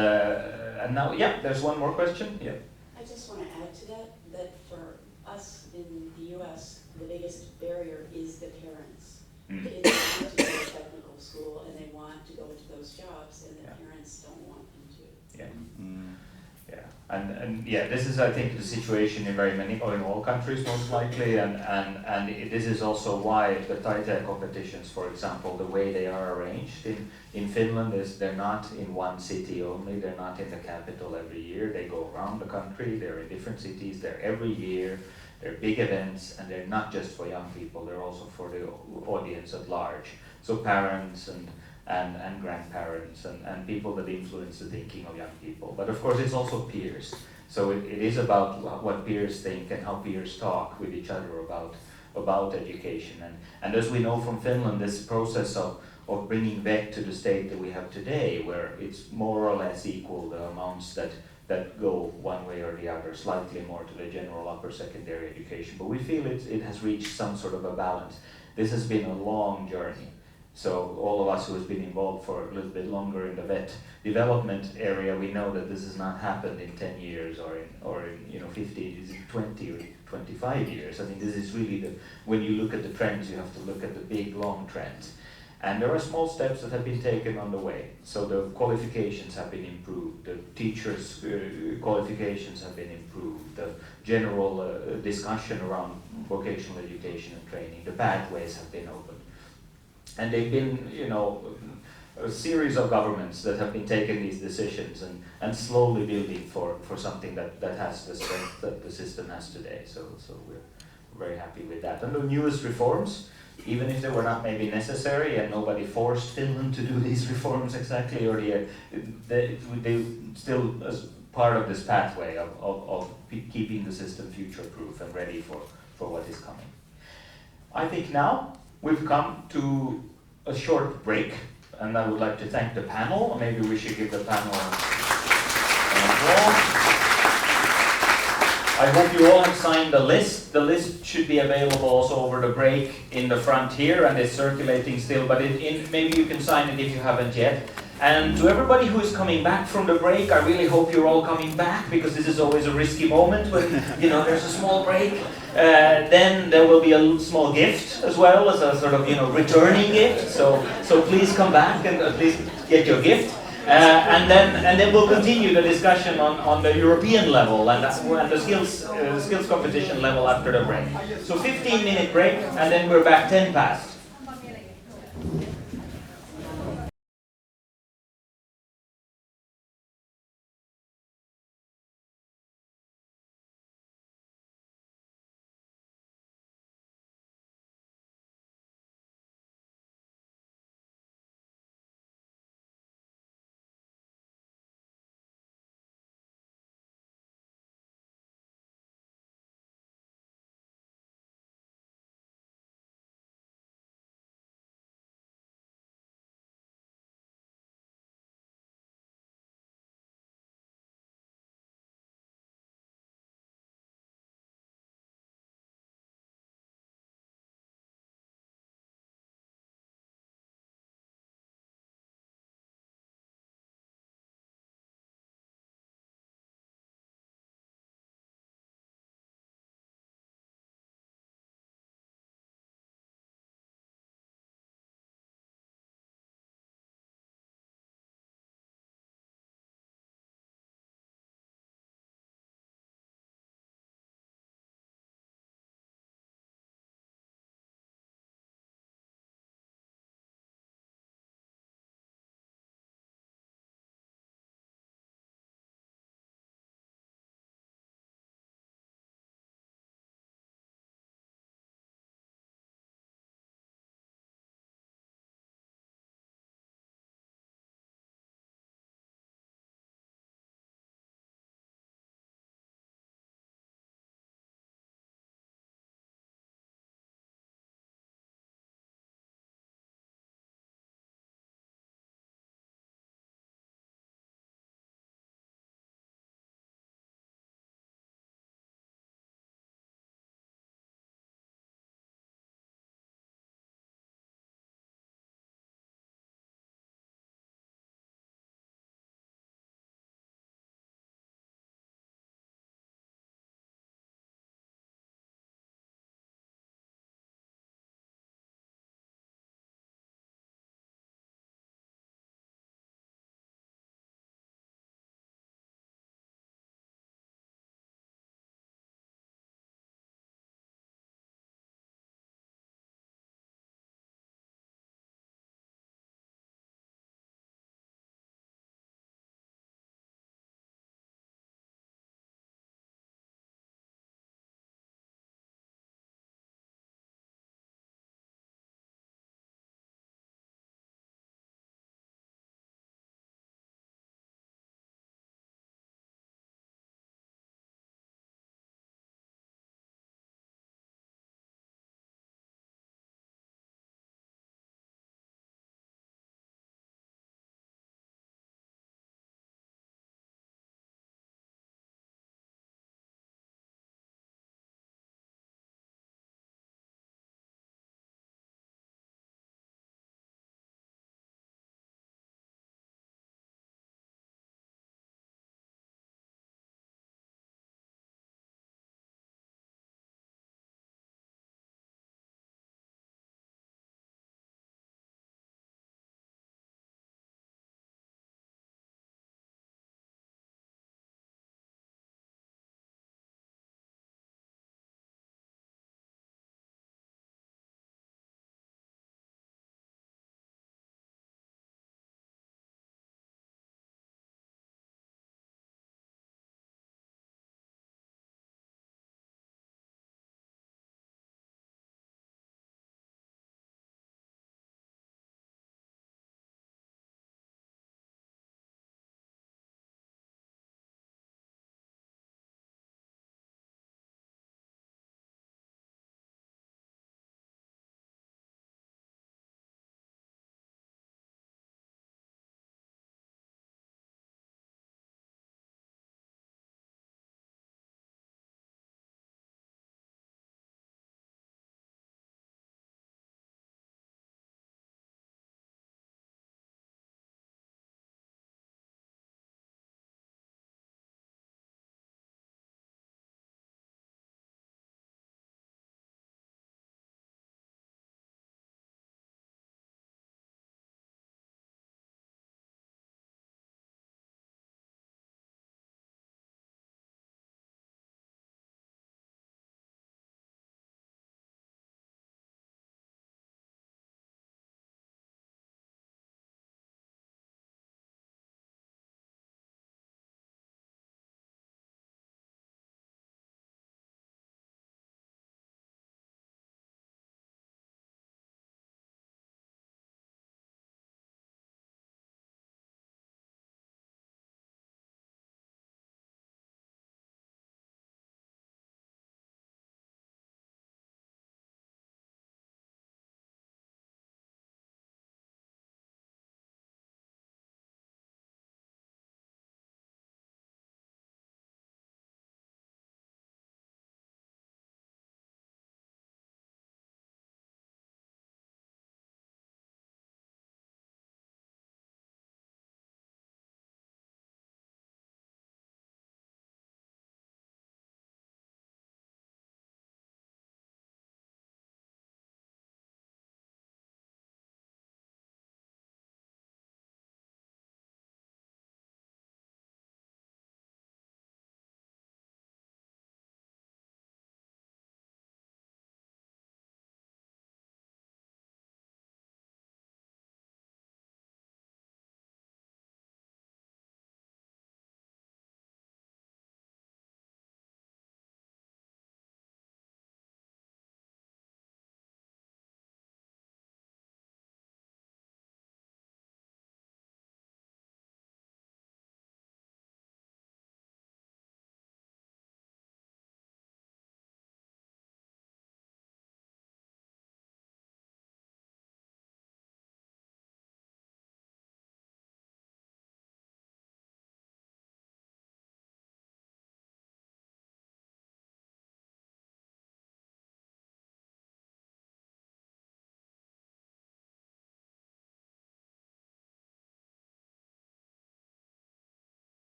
now, yeah, there's one more question. Yeah. I just want to add to that for us in the U.S., the biggest barrier is the parents. Kids want to go to technical school and they want to go into those jobs, and the parents don't want them to. Yeah. Yeah, and yeah, this is, I think, the situation in very many, or in all countries most likely, and this is also why the Taitaja competitions, for example, the way they are arranged in Finland is they're not in one city only, they're not in the capital every year, they go around the country, they're in different cities, they're every year, they're big events, and they're not just for young people, they're also for the audience at large. So parents and grandparents and people that influence the thinking of young people. But of course it's also peers. So it is about what peers think and how peers talk with each other about education. And as we know from Finland, this process of bringing VET to the state that we have today, where it's more or less equal, the amounts that go one way or the other, slightly more to the general upper secondary education. But we feel it has reached some sort of a balance. This has been a long journey. So all of us who has been involved for a little bit longer in the VET development area, we know that this has not happened in 10 years or in 15, 20 or 25 years. I mean, this is really when you look at the trends, you have to look at the big, long trends. And there are small steps that have been taken on the way. So the qualifications have been improved, the teachers' qualifications have been improved, the general discussion around vocational education and training, the pathways have been opened. And they've been, a series of governments that have been taking these decisions and slowly building for something that has the strength that the system has today. So we're very happy with that. And the newest reforms, even if they were not maybe necessary and nobody forced Finland to do these reforms exactly, or they still as part of this pathway of keeping the system future-proof and ready for what is coming. I think now we've come to a short break, and I would like to thank the panel. Maybe we should give the panel an applause. I hope you all have signed the list. The list should be available also over the break in the front here, and it's circulating still, but maybe you can sign it if you haven't yet. And to everybody who is coming back from the break, I really hope you're all coming back, because this is always a risky moment when there's a small break. Then there will be a small gift as well, as a sort of returning gift. So please come back and at least get your gift. And then we'll continue the discussion on the European level and the skills competition level after the break. So 15-minute break, and then we're back 10 past.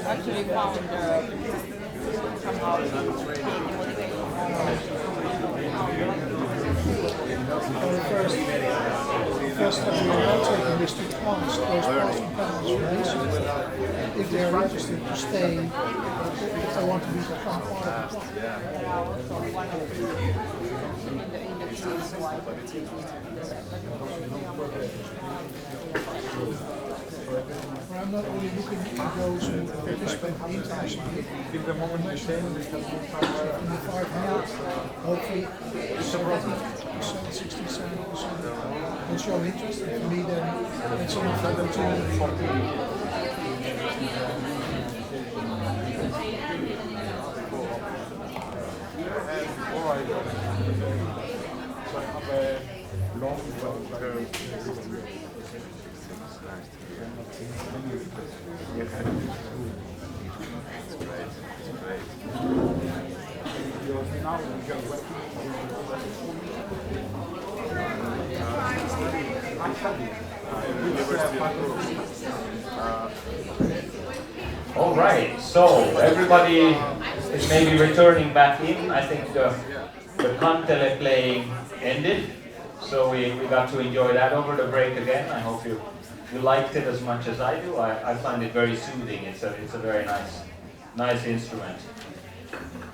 actually found somehow First step we are now taking is to ask those passing panels if they are interested to stay, if they want to become part of the club. I'm not only looking at those who participate internationally, in the 500, hopefully 60, 70% will show interest. And for me then, it's an opportunity. All right. So I have a long term. All right, so everybody is maybe returning back in. I think the Kantele playing ended, so we got to enjoy that over the break again. I hope you liked it as much as I do. I find it very soothing. It's a very nice instrument.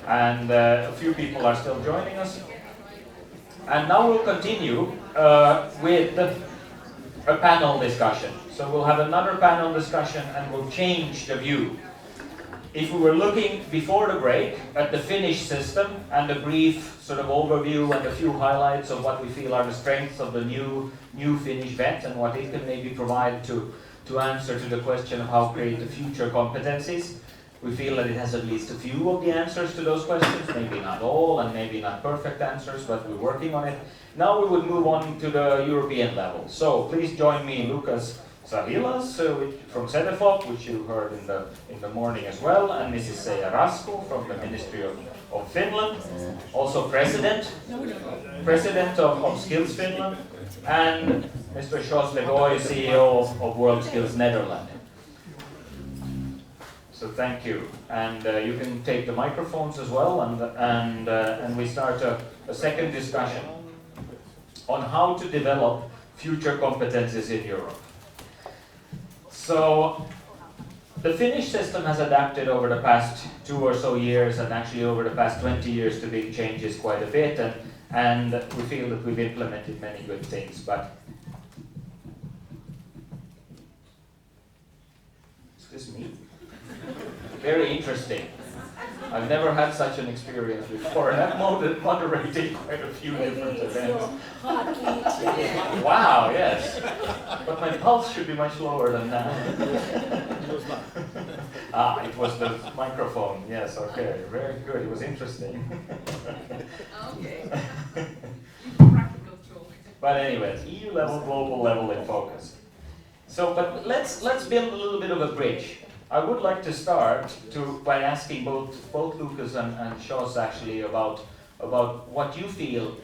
And a few people are still joining us. And now we'll continue with a panel discussion. So we'll have another panel discussion and we'll change the view. If we were looking before the break at the Finnish system and a brief sort of overview and a few highlights of what we feel are the strengths of the new Finnish vet and what it can maybe provide to answer to the question of how to create the future competencies, we feel that it has at least a few of the answers to those questions, maybe not all and maybe not perfect answers, but we're working on it. Now we would move on to the European level. So please join me, Lucas Savilas from CEDEFOP, which you heard in the morning as well, and Mrs. Seija Rasku from the Ministry of Finland, also President of Skills Finland, and Mr. Jos Legoy, CEO of World Skills Netherlands. So thank you, and you can take the microphones as well, and we start a second discussion on how to develop future competencies in Europe. So the Finnish system has adapted over the past 2 or so years, and actually over the past 20 years to big changes quite a bit, and we feel that we've implemented many good things. But is this me? Very interesting. I've never had such an experience before, and I've moderated quite a few different events. Wow, yes. But my pulse should be much lower than that. It was the microphone. Yes, okay. Very good. It was interesting. Okay. But anyway, EU level, global level in focus. So, but let's build a little bit of a bridge. I would like to start by asking both Lucas and Jos actually about what you feel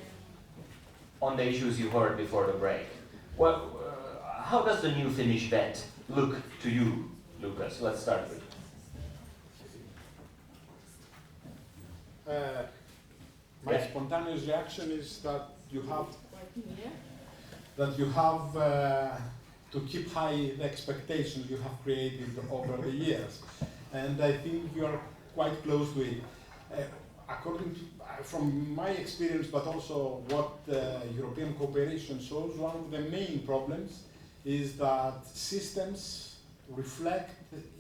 on the issues you heard before the break. How does the new Finnish vet look to you, Lucas? Let's start with you. My spontaneous reaction is that you have to keep high the expectations you have created over the years, and I think you are quite close to it. According to, from my experience, but also what European cooperation shows, one of the main problems is that systems reflect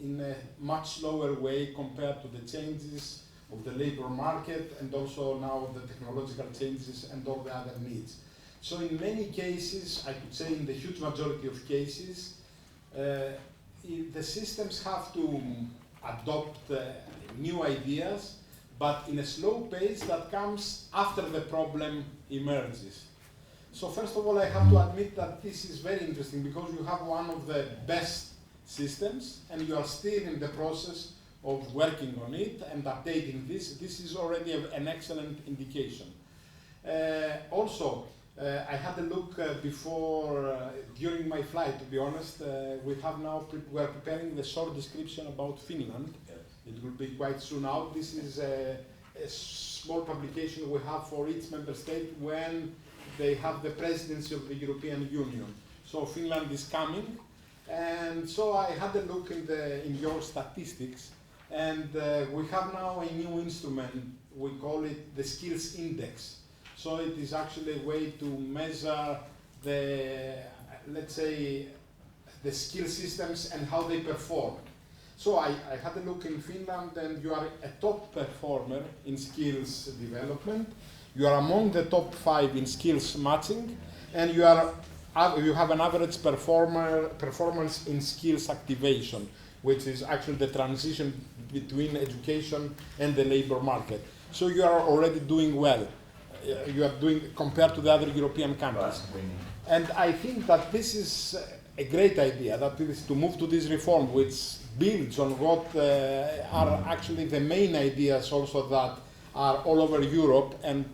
in a much slower way compared to the changes of the labor market and also now the technological changes and all the other needs. So in many cases, I could say in the huge majority of cases, the systems have to adopt new ideas, but in a slow pace that comes after the problem emerges. So first of all, I have to admit that this is very interesting because you have one of the best systems and you are still in the process of working on it and updating this. This is already an excellent indication. Also, I had a look before, during my flight, to be honest. We are preparing the short description about Finland. Yes. It will be quite soon out. This is a small publication we have for each member state when they have the presidency of the European Union. So Finland is coming. And so I had a look in your statistics, and we have now a new instrument. We call it the Skills Index. So it is actually a way to measure the, let's say, the skill systems and how they perform. So I had a look in Finland, and you are a top performer in skills development. You are among the top 5 in skills matching, and you have an average performance in skills activation, which is actually the transition between education and the labor market. So you are already doing well. You are doing compared to the other European countries. And I think that this is a great idea, that is to move to this reform, which builds on what are actually the main ideas also that are all over Europe, and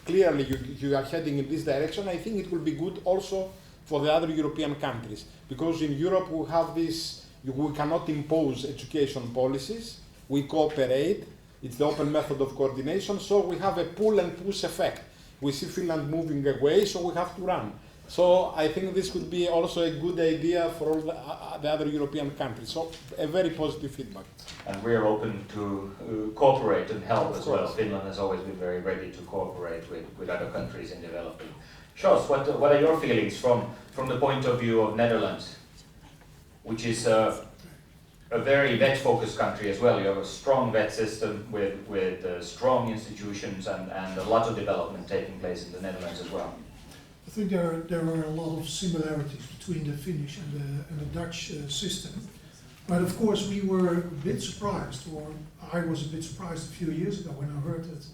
clearly you are heading in this direction. I think it will be good also for the other European countries, because in Europe we have this, we cannot impose education policies, we cooperate. It's the open method of coordination, so we have a pull and push effect. We see Finland moving away, so we have to run. So I think this could be also a good idea for all the other European countries. So a very positive feedback. And we are open to cooperate and help as well. Finland has always been very ready to cooperate with other countries in developing. Jos, what are your feelings from the point of view of Netherlands, which is a very vet-focused country as well? You have a strong vet system with strong institutions and a lot of development taking place in the Netherlands as well. I think there are a lot of similarities between the Finnish and the Dutch system. But of course we were a bit surprised, or I was a bit surprised a few years ago when I heard that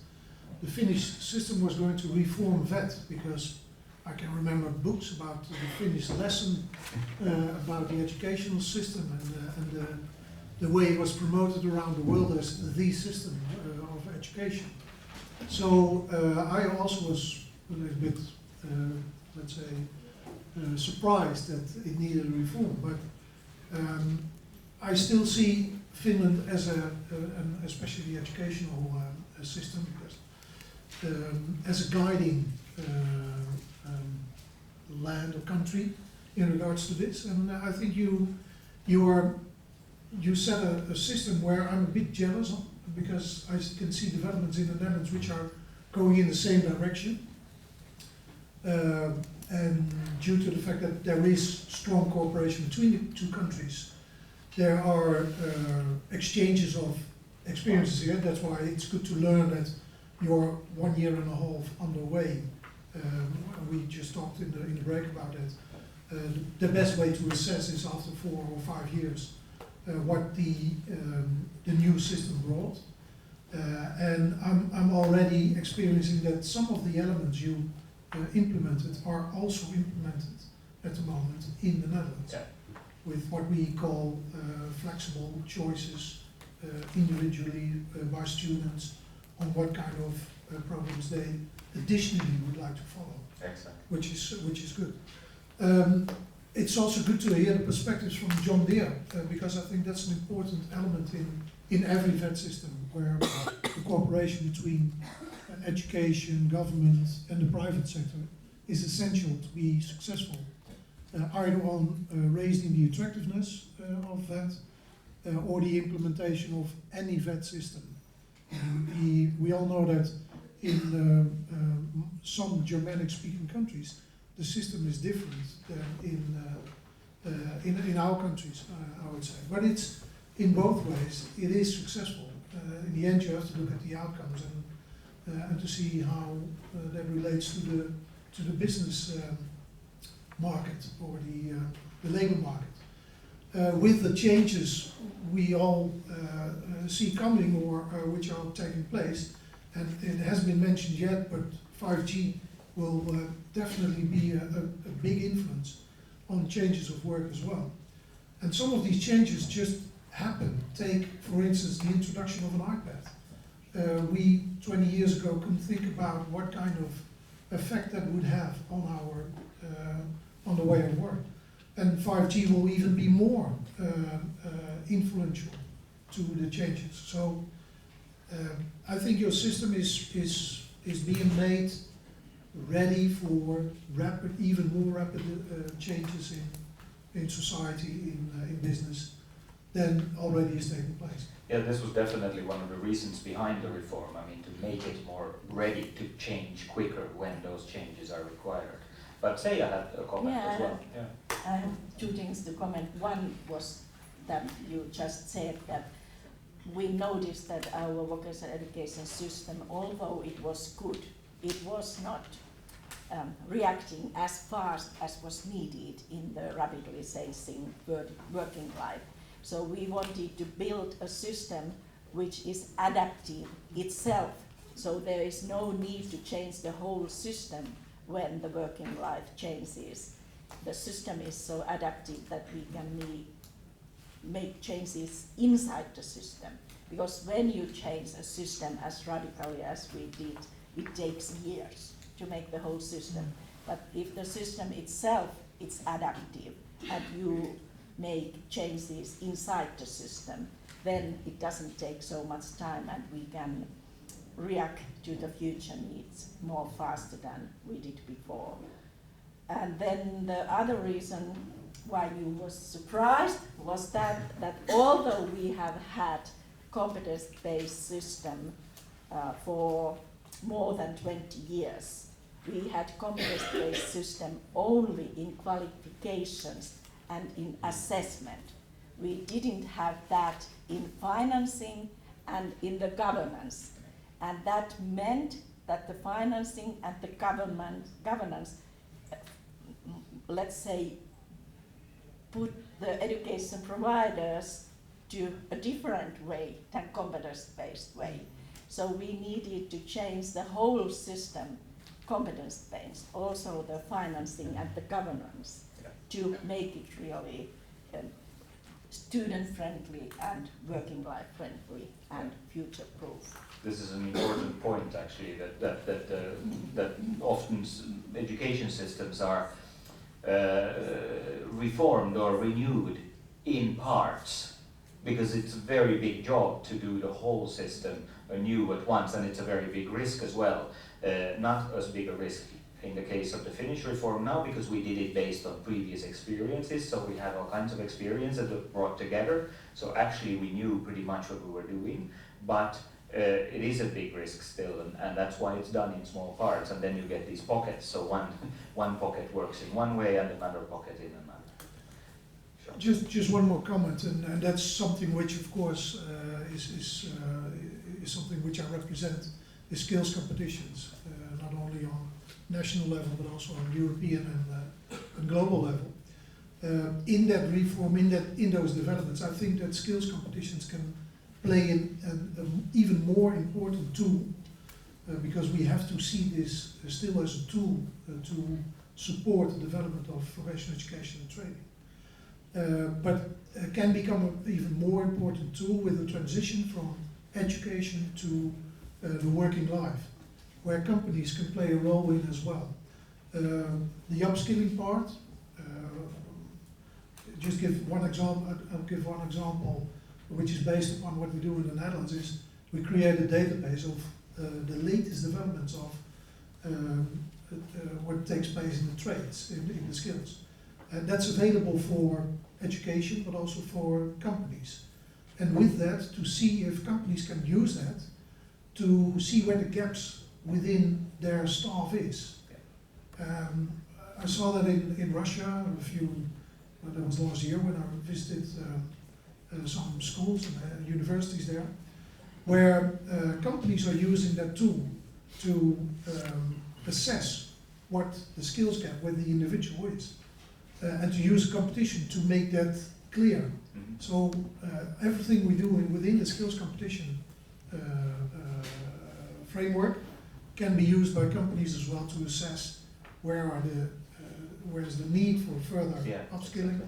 the Finnish system was going to reform vet, because I can remember books about the Finnish lesson about the educational system and the way it was promoted around the world as the system of education. So I also was a little bit, let's say, surprised that it needed a reform. But I still see Finland as and especially the educational system, as a guiding land or country in regards to this. And I think you set a system where I'm a bit jealous of, because I can see developments in the Netherlands which are going in the same direction. And due to the fact that there is strong cooperation between the two countries, there are exchanges of experiences here. That's why it's good to learn that you're 1 year and a half underway. We just talked in the break about that. The best way to assess is after 4 or 5 years what the new system brought. And I'm already experiencing that some of the elements you implemented are also implemented at the moment in the Netherlands, with what we call flexible choices individually by students on what kind of programs they additionally would like to follow. Excellent. Which is good. It's also good to hear the perspectives from John Deere, because I think that's an important element in every vet system, where the cooperation between education, government and the private sector is essential to be successful, either on raising the attractiveness of vet or the implementation of any vet system. We all know that in some Germanic-speaking countries, the system is different than in our countries, I would say. But it's in both ways. It is successful. In the end, you have to look at the outcomes and to see how that relates to the business market or the labor market. With the changes we all see coming or which are taking place, and it hasn't been mentioned yet, but 5G will definitely be a big influence on changes of work as well. And some of these changes just happen. Take, for instance, the introduction of an iPad. We, 20 years ago, couldn't think about what kind of effect that would have on our on the way of work. And 5G will even be more influential to the changes. So I think your system is being made ready for rapid, even more rapid changes in society, in business, than already is taking place. Yeah, this was definitely one of the reasons behind the reform. I mean, to make it more ready to change quicker when those changes are required. But Seija had a comment as well. Yeah. I have two things to comment. One was that you just said that we noticed that our vocational education system, although it was good, it was not reacting as fast as was needed in the rapidly changing working life. So we wanted to build a system which is adaptive itself. So there is no need to change the whole system when the working life changes. The system is so adaptive that we can make changes inside the system. Because when you change a system as radically as we did, it takes years to make the whole system. But if the system itself is adaptive and you make changes inside the system, then it doesn't take so much time and we can react to the future needs more faster than we did before. And then the other reason why you was surprised was that although we have had competence-based system for more than 20 years, we had competence-based system only in qualifications and in assessment. We didn't have that in financing and in the governance. And that meant that the financing and the governance, let's say, put the education providers to a different way than competence-based way. So we needed to change the whole system, competence-based, also the financing and the governance, to make it really student-friendly and working life-friendly and future-proof. This is an important point, actually, that often education systems are reformed or renewed in parts, because it's a very big job to do the whole system anew at once, and it's a very big risk as well. Not as big a risk in the case of the Finnish reform now, because we did it based on previous experiences, so we had all kinds of experience that were brought together, so actually we knew pretty much what we were doing, but it is a big risk still, and that's why it's done in small parts, and then you get these pockets, so one pocket works in one way and another pocket in another. Sure. Just one more comment, and that's something which, of course, is something which I represent, is skills competitions, not only on national level but also on European and global level. In that reform, in those developments, I think that skills competitions can play an even more important tool, because we have to see this still as a tool to support the development of vocational education and training. But can become an even more important tool with the transition from education to the working life, where companies can play a role in as well. The upskilling part, just give one example. I'll give one example, which is based upon what we do in the Netherlands. Is we create a database of the latest developments of what takes place in the trades, in the skills. That's available for education, but also for companies. And with that, to see if companies can use that to see where the gaps within their staff is. I saw that in Russia that was last year when I visited some schools and universities there, where companies are using that tool to assess what the skills gap with the individual is, and to use a competition to make that clear. Mm-hmm. So everything we do within the skills competition framework can be used by companies as well to assess where's the need for further upskilling.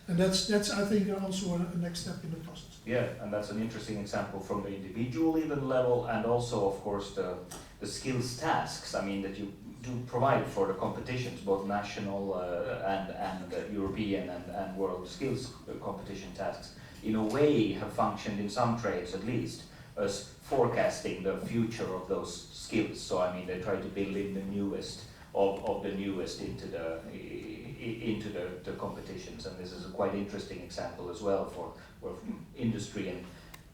And that's I think also a next step in the process. Yeah, and that's an interesting example from the individual even level, and also of course the skills tasks. I mean that you provide for the competitions, both national and European and world skills competition tasks, in a way have functioned in some trades at least as forecasting the future of those skills. So I mean, they try to build in the newest of the newest into the competitions, and this is a quite interesting example as well for where industry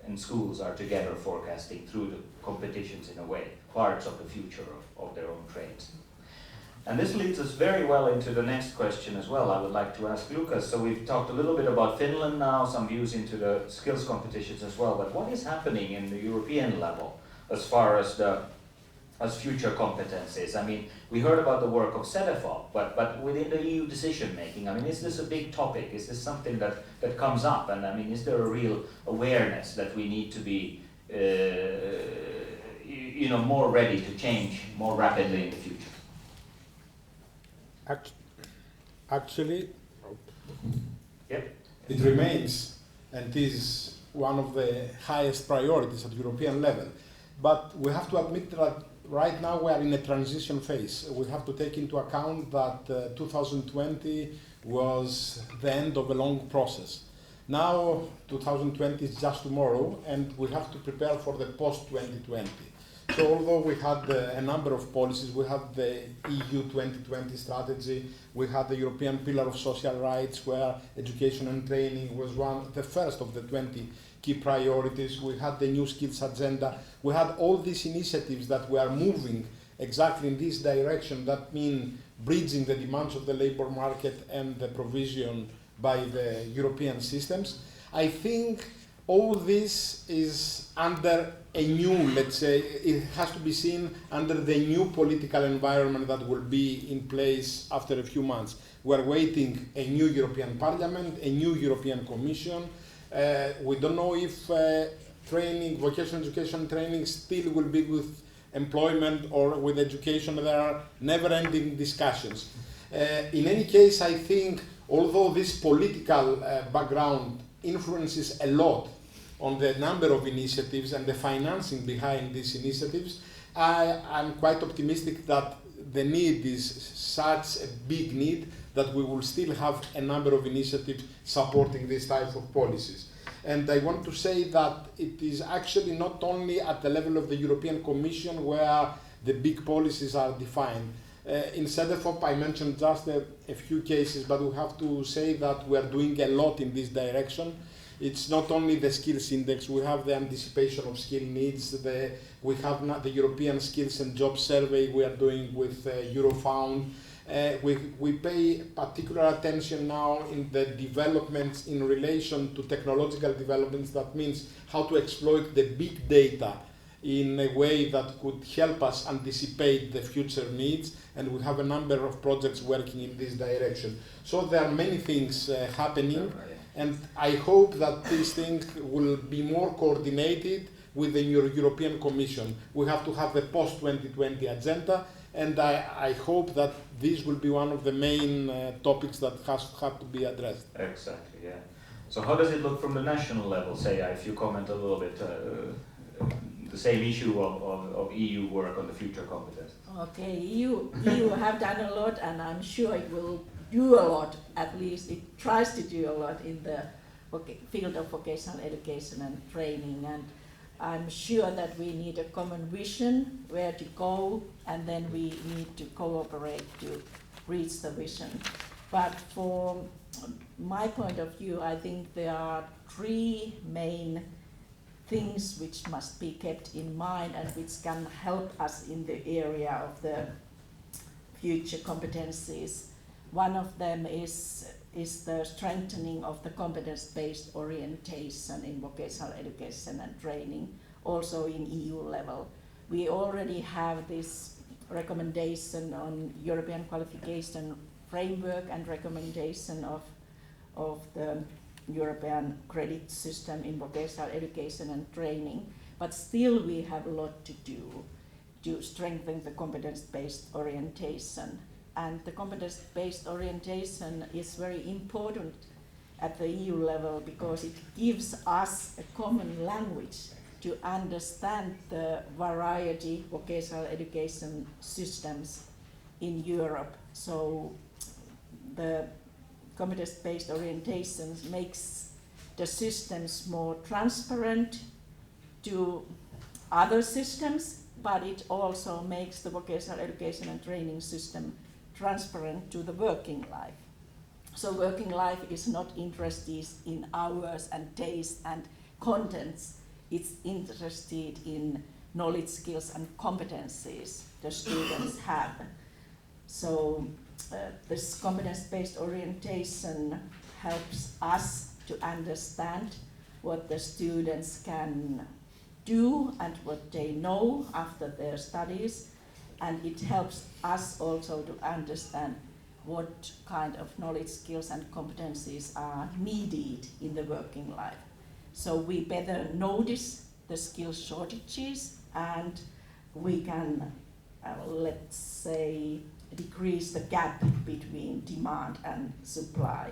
and schools are together forecasting through the competitions in a way, parts of the future of their own trades. And this leads us very well into the next question as well. I would like to ask Lucas. So we've talked a little bit about Finland now, some views into the skills competitions as well, but what is happening in the European level as far as future competencies? I mean, we heard about the work of CEDEFOP, but within the EU decision making, I mean, is this a big topic? Is this something that comes up? And I mean, is there a real awareness that we need to be more ready to change more rapidly in the future? Actually, yep. It remains and is one of the highest priorities at European level. But we have to admit that right now we are in a transition phase. We have to take into account that 2020 was the end of a long process. Now 2020 is just tomorrow, and we have to prepare for the post-2020. So although we had a number of policies, we had the EU 2020 strategy, we had the European Pillar of Social Rights, where education and training was the first of the 20 key priorities. We had the new skills agenda. We had all these initiatives that were moving exactly in this direction, that mean bridging the demands of the labor market and the provision by the European systems. I think all this is under a new, let's say, it has to be seen under the new political environment that will be in place after a few months. We're waiting a new European Parliament, a new European Commission. We don't know if training, vocational education training still will be with employment or with education. There are never-ending discussions. In any case, I think, although this political background influences a lot on the number of initiatives and the financing behind these initiatives, I'm quite optimistic that the need is such a big need that we will still have a number of initiatives supporting this type of policies. And I want to say that it is actually not only at the level of the European Commission where the big policies are defined. In CEDEFOP, I mentioned just a few cases, but we have to say that we are doing a lot in this direction. It's not only the skills index, we have the anticipation of skill needs, we have the European Skills and Jobs Survey we are doing with Eurofound. We pay particular attention now in the developments in relation to technological developments. That means how to exploit the big data in a way that could help us anticipate the future needs, and we have a number of projects working in this direction. So there are many things happening, and I hope that these things will be more coordinated with the European Commission. We have to have the post-2020 agenda, and I hope that this will be one of the main topics that have to be addressed. Exactly, yeah. So how does it look from the national level, say, if you comment a little bit, the same issue of EU work on the future competence? Okay, EU have done a lot, and I'm sure it will do a lot, at least it tries to do a lot in the field of vocational education and training, and I'm sure that we need a common vision where to go, and then we need to cooperate to reach the vision. But from my point of view, I think there are three main things which must be kept in mind and which can help us in the area of the future competencies. One of them is the strengthening of the competence-based orientation in vocational education and training, also in EU level. We already have this recommendation on European qualification framework and recommendation of the European credit system in vocational education and training, but still we have a lot to do to strengthen the competence-based orientation. And the competence-based orientation is very important at the EU level because it gives us a common language to understand the variety vocational education systems in Europe. So the competence-based orientation makes the systems more transparent to other systems, but it also makes the vocational education and training system transparent to the working life. So working life is not interested in hours and days and contents. It's interested in knowledge, skills and competencies the students have. So this competence-based orientation helps us to understand what the students can do and what they know after their studies, and it helps us also to understand what kind of knowledge, skills and competencies are needed in the working life. So we better notice the skill shortages, and we can, let's say, decrease the gap between demand and supply.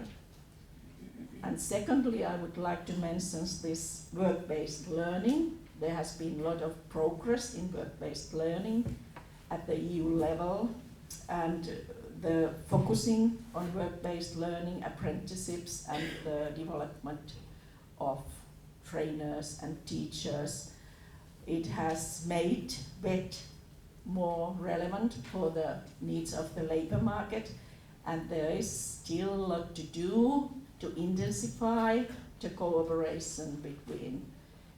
And secondly, I would like to mention this work-based learning. There has been a lot of progress in work-based learning at the EU level, and the focusing on work-based learning, apprenticeships and the development of trainers and teachers, it has made VET more relevant for the needs of the labor market, and there is still a lot to do to intensify the cooperation between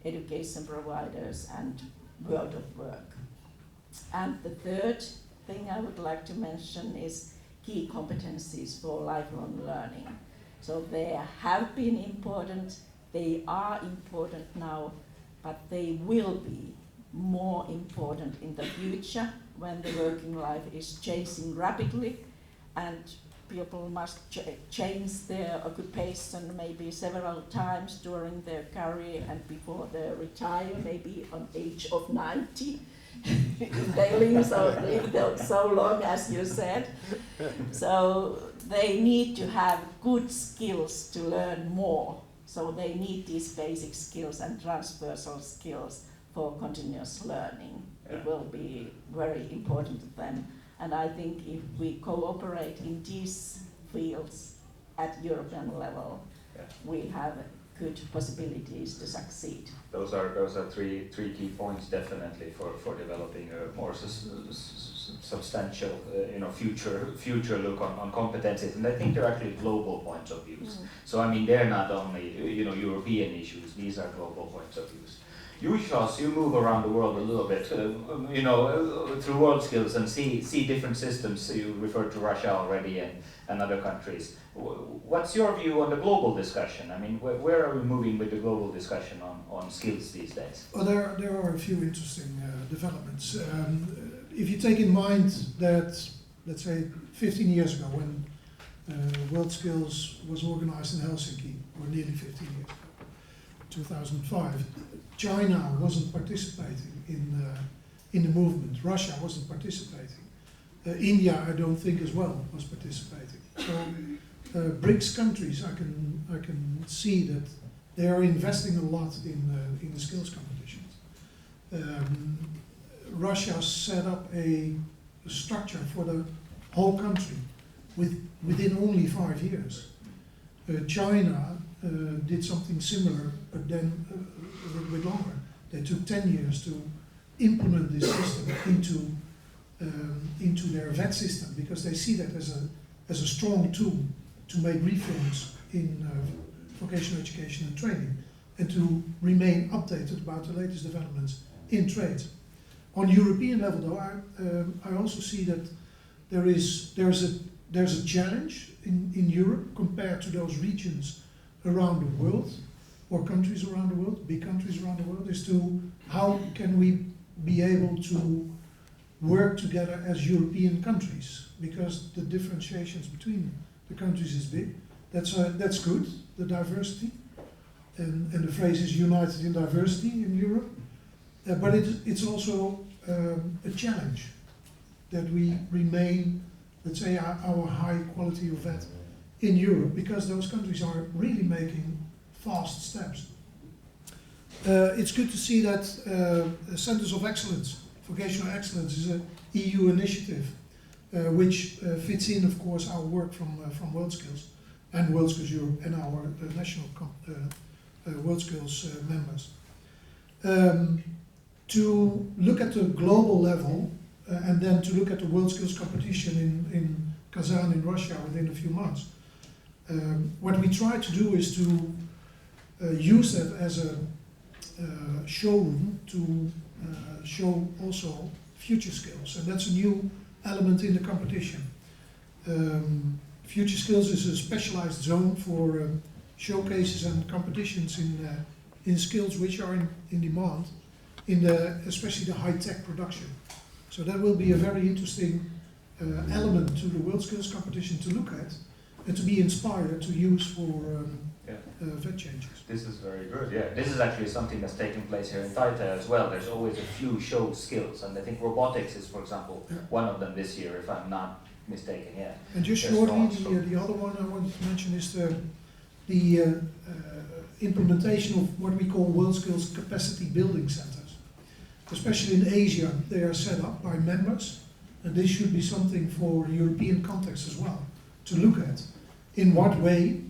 education providers and world of work. And the third thing I would like to mention is key competencies for lifelong learning. So they have been important, they are important now, but they will be more important in the future when the working life is changing rapidly and people must change their occupation maybe several times during their career and before they retire, maybe on age of 90. If they live so long as you said. So they need to have good skills to learn more. So they need these basic skills and transversal skills for continuous learning. It will be very important to them. And I think if we cooperate in these fields at European level, we have good possibilities to succeed. Those are three key points definitely for developing a more substantial future look on competencies, and I think they're actually global points of views. So I mean they're not only European issues; these are global points of views. You move around the world a little bit, through world skills and see different systems. You referred to Russia already and other countries. What's your view on the global discussion? I mean, where are we moving with the global discussion on skills these days? Well, there are a few interesting developments. If you take in mind that, let's say, 15 years ago when World Skills was organized in Helsinki, or nearly 15 years ago, 2005, China wasn't participating in the movement. Russia wasn't participating. India, I don't think as well, was participating. So BRICS countries, I can see that they are investing a lot in the skills competitions. Russia set up a structure for the whole country within only 5 years. China did something similar, but then a little bit longer. They took 10 years to implement this system into their VET system because they see that as a strong tool to make reforms in vocational education and training and to remain updated about the latest developments in trade. On European level, though, I also see that there's a challenge in Europe compared to those regions around the world, or countries around the world, big countries around the world, is to how can we be able to work together as European countries, because the differentiations between the countries is big. That's good, the diversity, and the phrase is united in diversity in Europe, but it's also a challenge that we remain, let's say, our high quality of VET in Europe, because those countries are really making fast steps. It's good to see that Centers of Excellence, Vocational Excellence, is an EU initiative which fits in, of course, our work from WorldSkills and WorldSkills Europe and our national WorldSkills members. To look at the global level and then to look at the WorldSkills competition in Kazan in Russia within a few months. What we try to do is to use that as a showroom to show also future skills, and that's a new element in the competition. Future skills is a specialized zone for showcases and competitions in skills which are in demand, especially the high-tech production. So that will be a very interesting element to the WorldSkills competition to look at and to be inspired to use for vet changes. This is very good, yeah. This is actually something that's taking place here in Taitaja as well. There's always a few show skills, and I think robotics is, for example, one of them this year, if I'm not mistaken, yeah. And just shortly, the other one I wanted to mention is the implementation of what we call WorldSkills capacity building centers. Especially in Asia, they are set up by members, and this should be something for European context as well, to look at in what way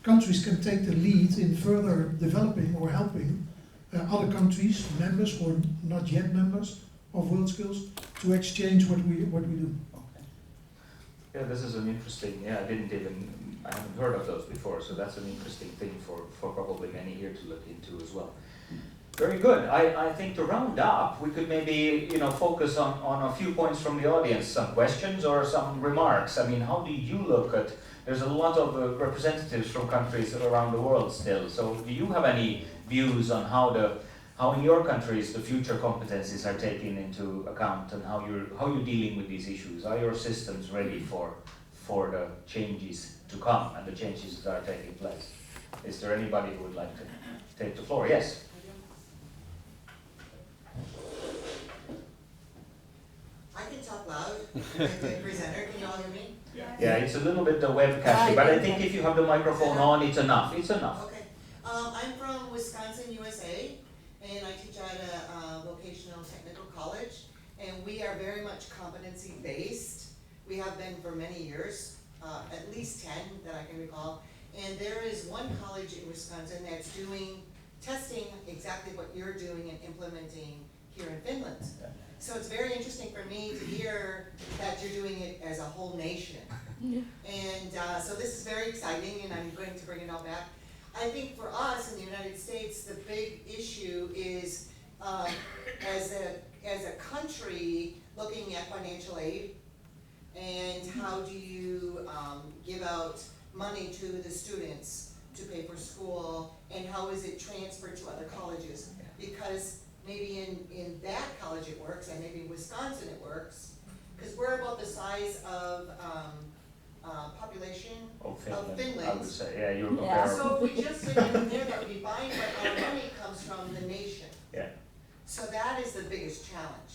countries can take the lead in further developing or helping other countries, members or not yet members of WorldSkills, to exchange what we do. Okay. Yeah, this is an interesting, I haven't heard of those before, so that's an interesting thing for probably many here to look into as well. Very good. I think to round up, we could maybe focus on a few points from the audience, some questions or some remarks. I mean, how do you look at? There's a lot of representatives from countries around the world still. So, do you have any views on how in your countries the future competencies are taken into account and how you're dealing with these issues? Are your systems ready for the changes to come and the changes that are taking place? Is there anybody who would like to take the floor? Yes. I can talk loud. The presenter, can you all hear me? Yeah, it's a little bit the webcasting, but I think if you have the microphone on, it's enough. It's enough. Okay. I'm from Wisconsin, USA, and I teach at a vocational technical college, and we are very much competency-based. We have been for many years, at least 10 that I can recall. And there is one college in Wisconsin that's doing testing exactly what you're doing and implementing here in Finland. So it's very interesting for me to hear that you're doing it as a whole nation. And so this is very exciting, and I'm going to bring it all back. I think for us in the United States, the big issue is as a country looking at financial aid and how do you give out money to the students to pay for school, and how is it transferred to other colleges? Because maybe in that college it works, and maybe in Wisconsin it works, because we're about the size of population of Finland. I would say, yeah, you're comparable. So if we just did it there, that would be fine, but our money comes from the nation. Yeah. So that is the biggest challenge.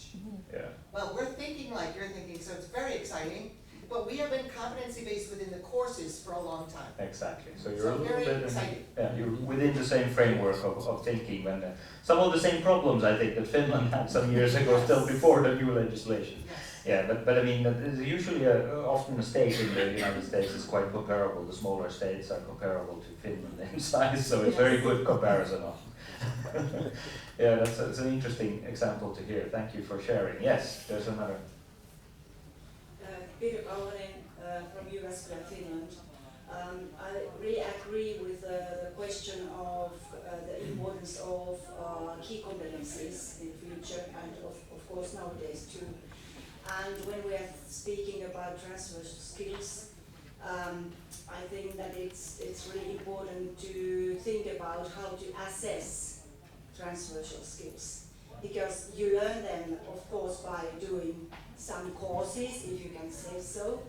Yeah. Well, we're thinking like you're thinking, so it's very exciting. But we have been competency-based within the courses for a long time. Exactly. So you're a little bit, excited. You're within the same framework of thinking, and some of the same problems I think that Finland had some years ago, still before the new legislation. Yes. Yeah, but I mean, usually often a state in the United States is quite comparable. The smaller states are comparable to Finland in size, so it's very good comparison often. Yeah, that's an interesting example to hear. Thank you for sharing. Yes, there's another. Peter Kallonen from Jyväskylä, Finland. I really agree with the question of the importance of key competencies in the future and of course nowadays too. And when we are speaking about transversal skills, I think that it's really important to think about how to assess transversal skills. Because you learn them, of course, by doing some courses, if you can say so,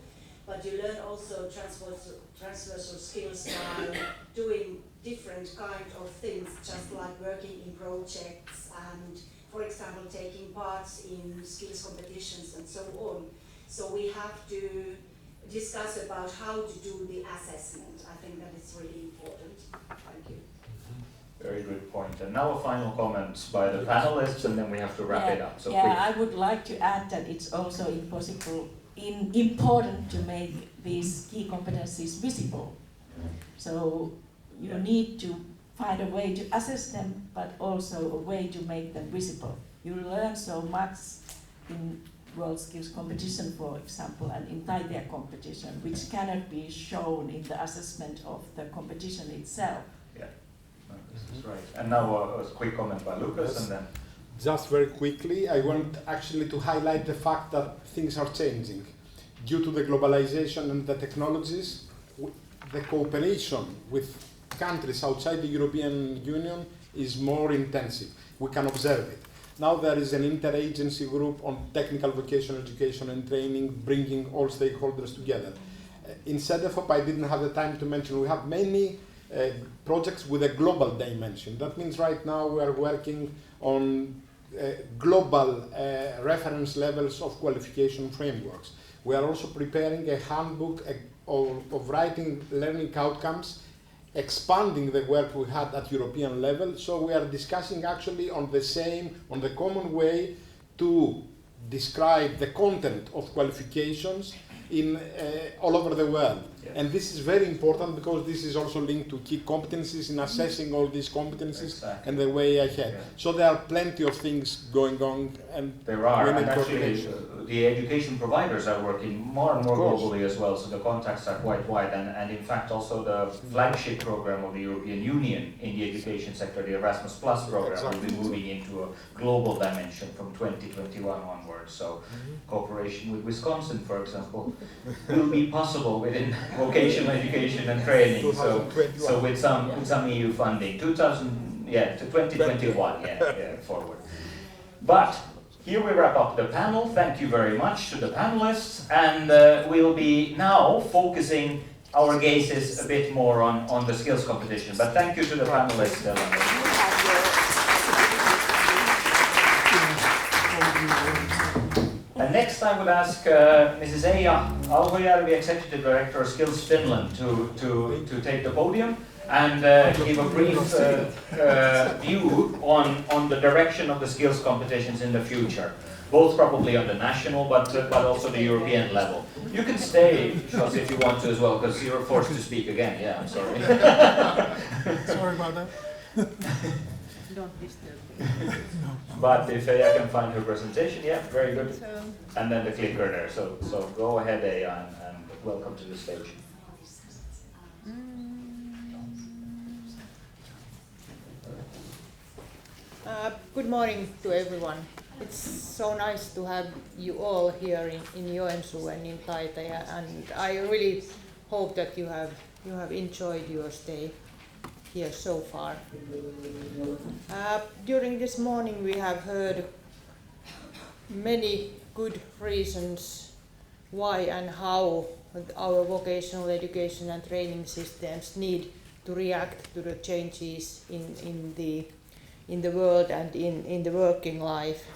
but you learn also transversal skills by doing different kinds of things, just like working in projects and, for example, taking parts in skills competitions and so on. So we have to discuss about how to do the assessment. I think that is really important. Thank you. Very good point. And now a final comment by the panelists, and then we have to wrap it up. So I would like to add that it's also impossible important to make these key competencies visible. So you need to find a way to assess them, but also a way to make them visible. You learn so much in World Skills competition, for example, and in Taitaja competition, which cannot be shown in the assessment of the competition itself. Yeah, no, this is right. And now a quick comment by Lucas, Yes. and then. Just very quickly, I want actually to highlight the fact that things are changing. Due to the globalization and the technologies, the cooperation with countries outside the European Union is more intensive. We can observe it. Now there is an interagency group on technical vocational education and training, bringing all stakeholders together. In CEDEFOP, I didn't have the time to mention, we have many projects with a global dimension. That means right now we are working on global reference levels of qualification frameworks. We are also preparing a handbook of writing learning outcomes, expanding the work we had at European level. So we are discussing actually on the common way to describe the content of qualifications in all over the world. Yeah. And this is very important because this is also linked to key competencies in assessing all these competencies and the way ahead. Yeah. So there are plenty of things going on, and there are, and actually the education providers are working more and more globally as well, so the contacts are quite wide, and in fact also the flagship program of the European Union in the education sector, the Erasmus Plus program, will be moving into a global dimension from 2021 onwards. So cooperation with Wisconsin, for example, will be possible within vocational education and training. So with some EU funding, to 2021, forward. But here we wrap up the panel. Thank you very much to the panelists, and we'll be now focusing our gazes a bit more on the skills competition. But thank you to the panelists. And next I would ask Mrs. Eija Alhojärvi, Executive Director of Skills Finland, to take the podium and give a brief view on the direction of the skills competitions in the future, both probably on the national but also the European level. You can stay, Jos, if you want to as well, because you're forced to speak again. Yeah, I'm sorry. Sorry about that. Don't disturb me. But if Eija can find her presentation, yeah, very good. And then the clicker there. So go ahead, Eija, and welcome to the stage. Good morning to everyone. It's so nice to have you all here in Joensuu and in Taitaja, and I really hope that you have enjoyed your stay here so far. During this morning we have heard many good reasons why and how our vocational education and training systems need to react to the changes in the world and in the working life.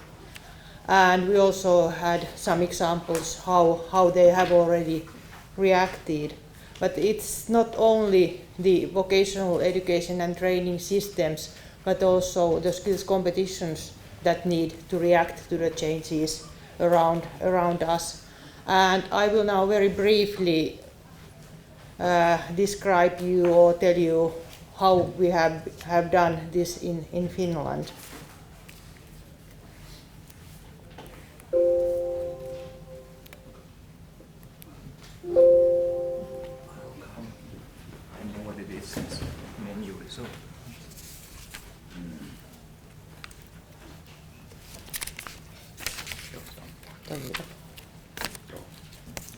And we also had some examples how they have already reacted. But it's not only the vocational education and training systems, but also the skills competitions that need to react to the changes around us. And I will now very briefly describe you or tell you how we have done this in Finland.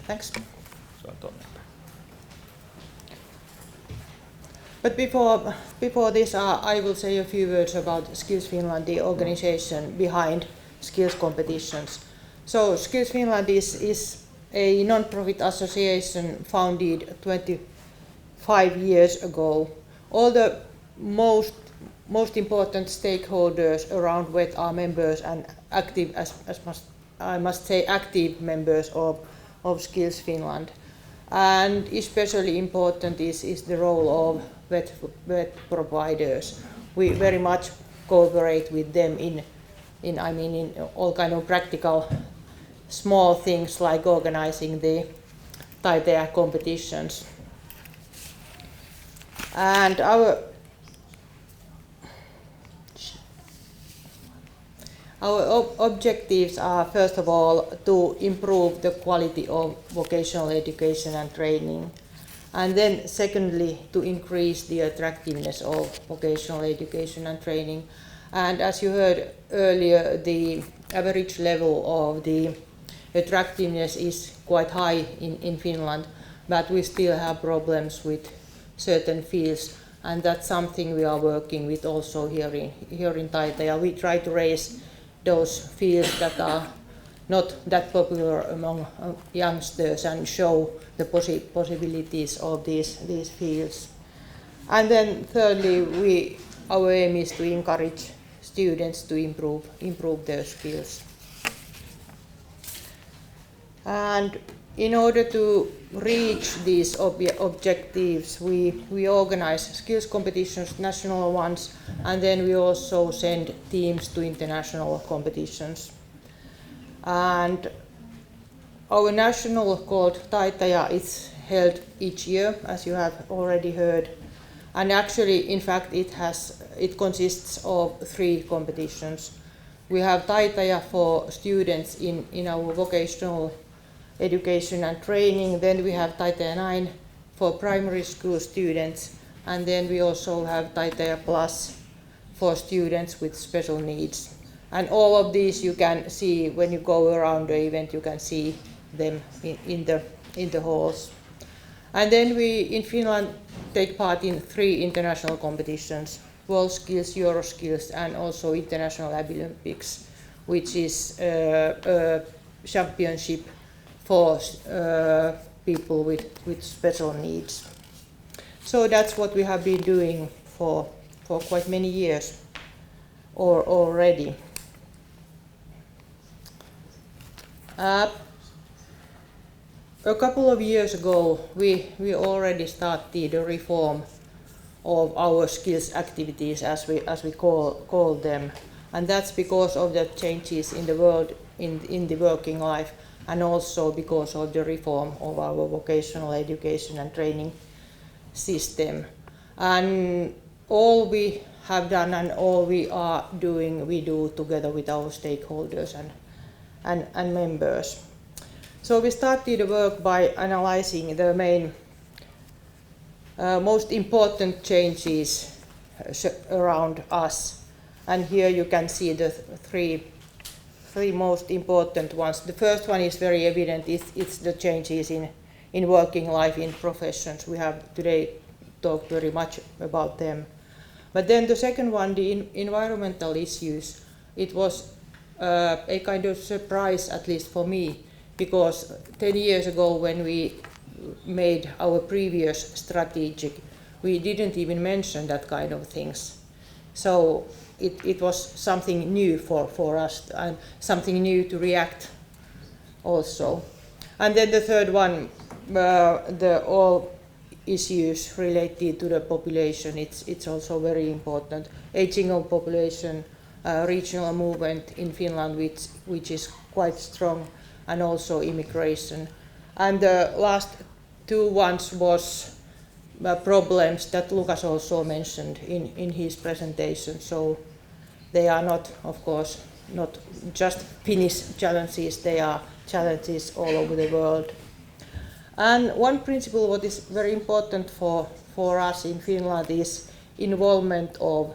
Thanks. But before this, I will say a few words about Skills Finland, the organization behind skills competitions. So Skills Finland is a non-profit association founded 25 years ago. All the most important stakeholders around WET are members and active, I must say, active members of Skills Finland. And especially important is the role of WET providers. We very much cooperate with them in all kind of practical small things like organizing the Taitaja competitions. And our objectives are, first of all, to improve the quality of vocational education and training. And then secondly, to increase the attractiveness of vocational education and training. And as you heard earlier, the average level of the attractiveness is quite high in Finland, but we still have problems with certain fields, and that's something we are working with also here in Taitaja. We try to raise those fields that are not that popular among youngsters and show the possibilities of these fields. And then thirdly, our aim is to encourage students to improve their skills. And in order to reach these objectives, we organize skills competitions, national ones, and then we also send teams to international competitions. And our national called Taitaja is held each year, as you have already heard. And actually, in fact, it consists of 3 competitions. We have Taitaja for students in our vocational education and training. Then we have Taitaja 9 for primary school students. And then we also have Taitaja Plus for students with special needs. And all of these you can see when you go around the event, you can see them in the halls. And then we in Finland take part in 3 international competitions: World Skills, Euro Skills, and also International Olympics, which is a championship for people with special needs. So that's what we have been doing for quite many years already. A couple of years ago, we already started a reform of our skills activities, as we call them, and that's because of the changes in the world, in the working life, and also because of the reform of our vocational education and training system. And all we have done and all we are doing, we do together with our stakeholders and members. So we started the work by analyzing the main, most important changes around us. And here you can see the three most important ones. The first one is very evident. It's the changes in working life, in professions. We have today talked very much about them. But then the second one, the environmental issues, it was a kind of surprise, at least for me, because 10 years ago when we made our previous strategic, we didn't even mention that kind of things. So it was something new for us and something new to react also. And then the third one, all issues related to the population, it's also very important. Aging of population, regional movement in Finland, which is quite strong, and also immigration. And the last 2 ones was problems that Lukas also mentioned in his presentation. So they are not, of course, not just Finnish challenges, they are challenges all over the world. And one principle what is very important for us in Finland is involvement of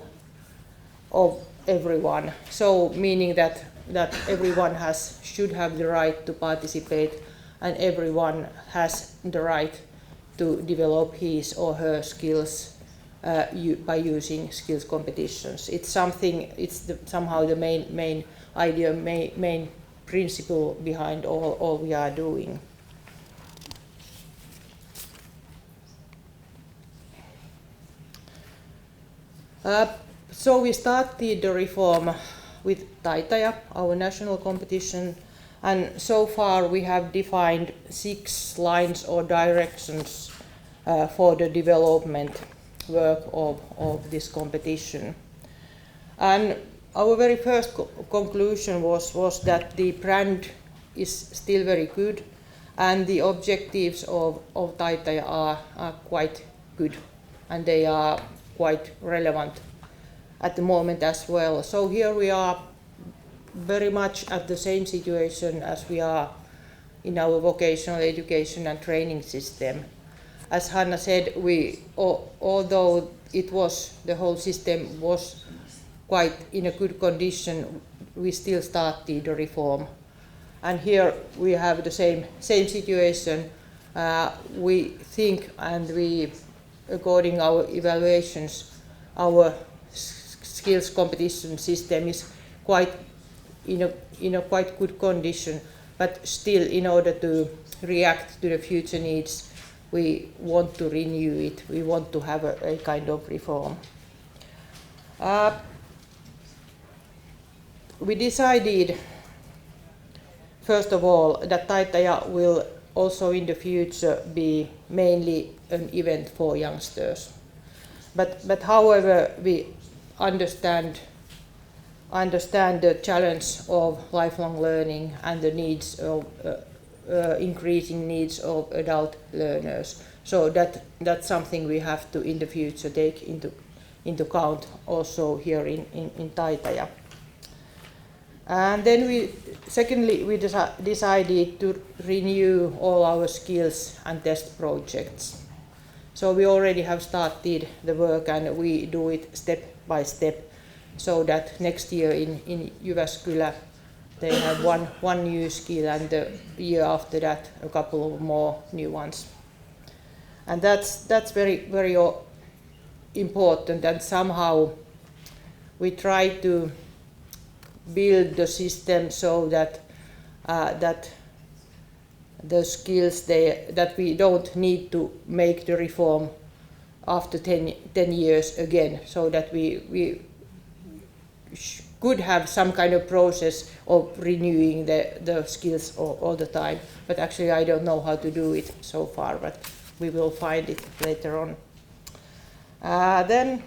everyone. So meaning that everyone should have the right to participate, and everyone has the right to develop his or her skills by using skills competitions. It's somehow the main idea, main principle behind all we are doing. So we started the reform with Taitaja, our national competition, and so far we have defined 6 lines or directions for the development work of this competition. And our very first conclusion was that the brand is still very good, and the objectives of Taitaja are quite good, and they are quite relevant at the moment as well. So here we are very much at the same situation as we are in our vocational education and training system. As Hanna said, although the whole system was quite in a good condition, we still started the reform. And here we have the same situation. We think, and we, according our evaluations, our skills competition system is quite in a quite good condition, but still, in order to react to the future needs, we want to renew it. We want to have a kind of reform. We decided, first of all, that Taitaja will also in the future be mainly an event for youngsters. But however, we understand the challenge of lifelong learning and the needs of increasing needs of adult learners. So that's something we have to in the future take into account also here in Taitaja. And then secondly we decided to renew all our skills and test projects. So we already have started the work, and we do it step by step, so that next year in Jyväskylä they have one new skill, and the year after that a couple of more new ones. And that's very, very important, and somehow we try to build the system so that the skills that we don't need to make the reform after 10 years again, so that we could have some kind of process of renewing the skills all the time. But actually I don't know how to do it so far, but we will find it later on. Then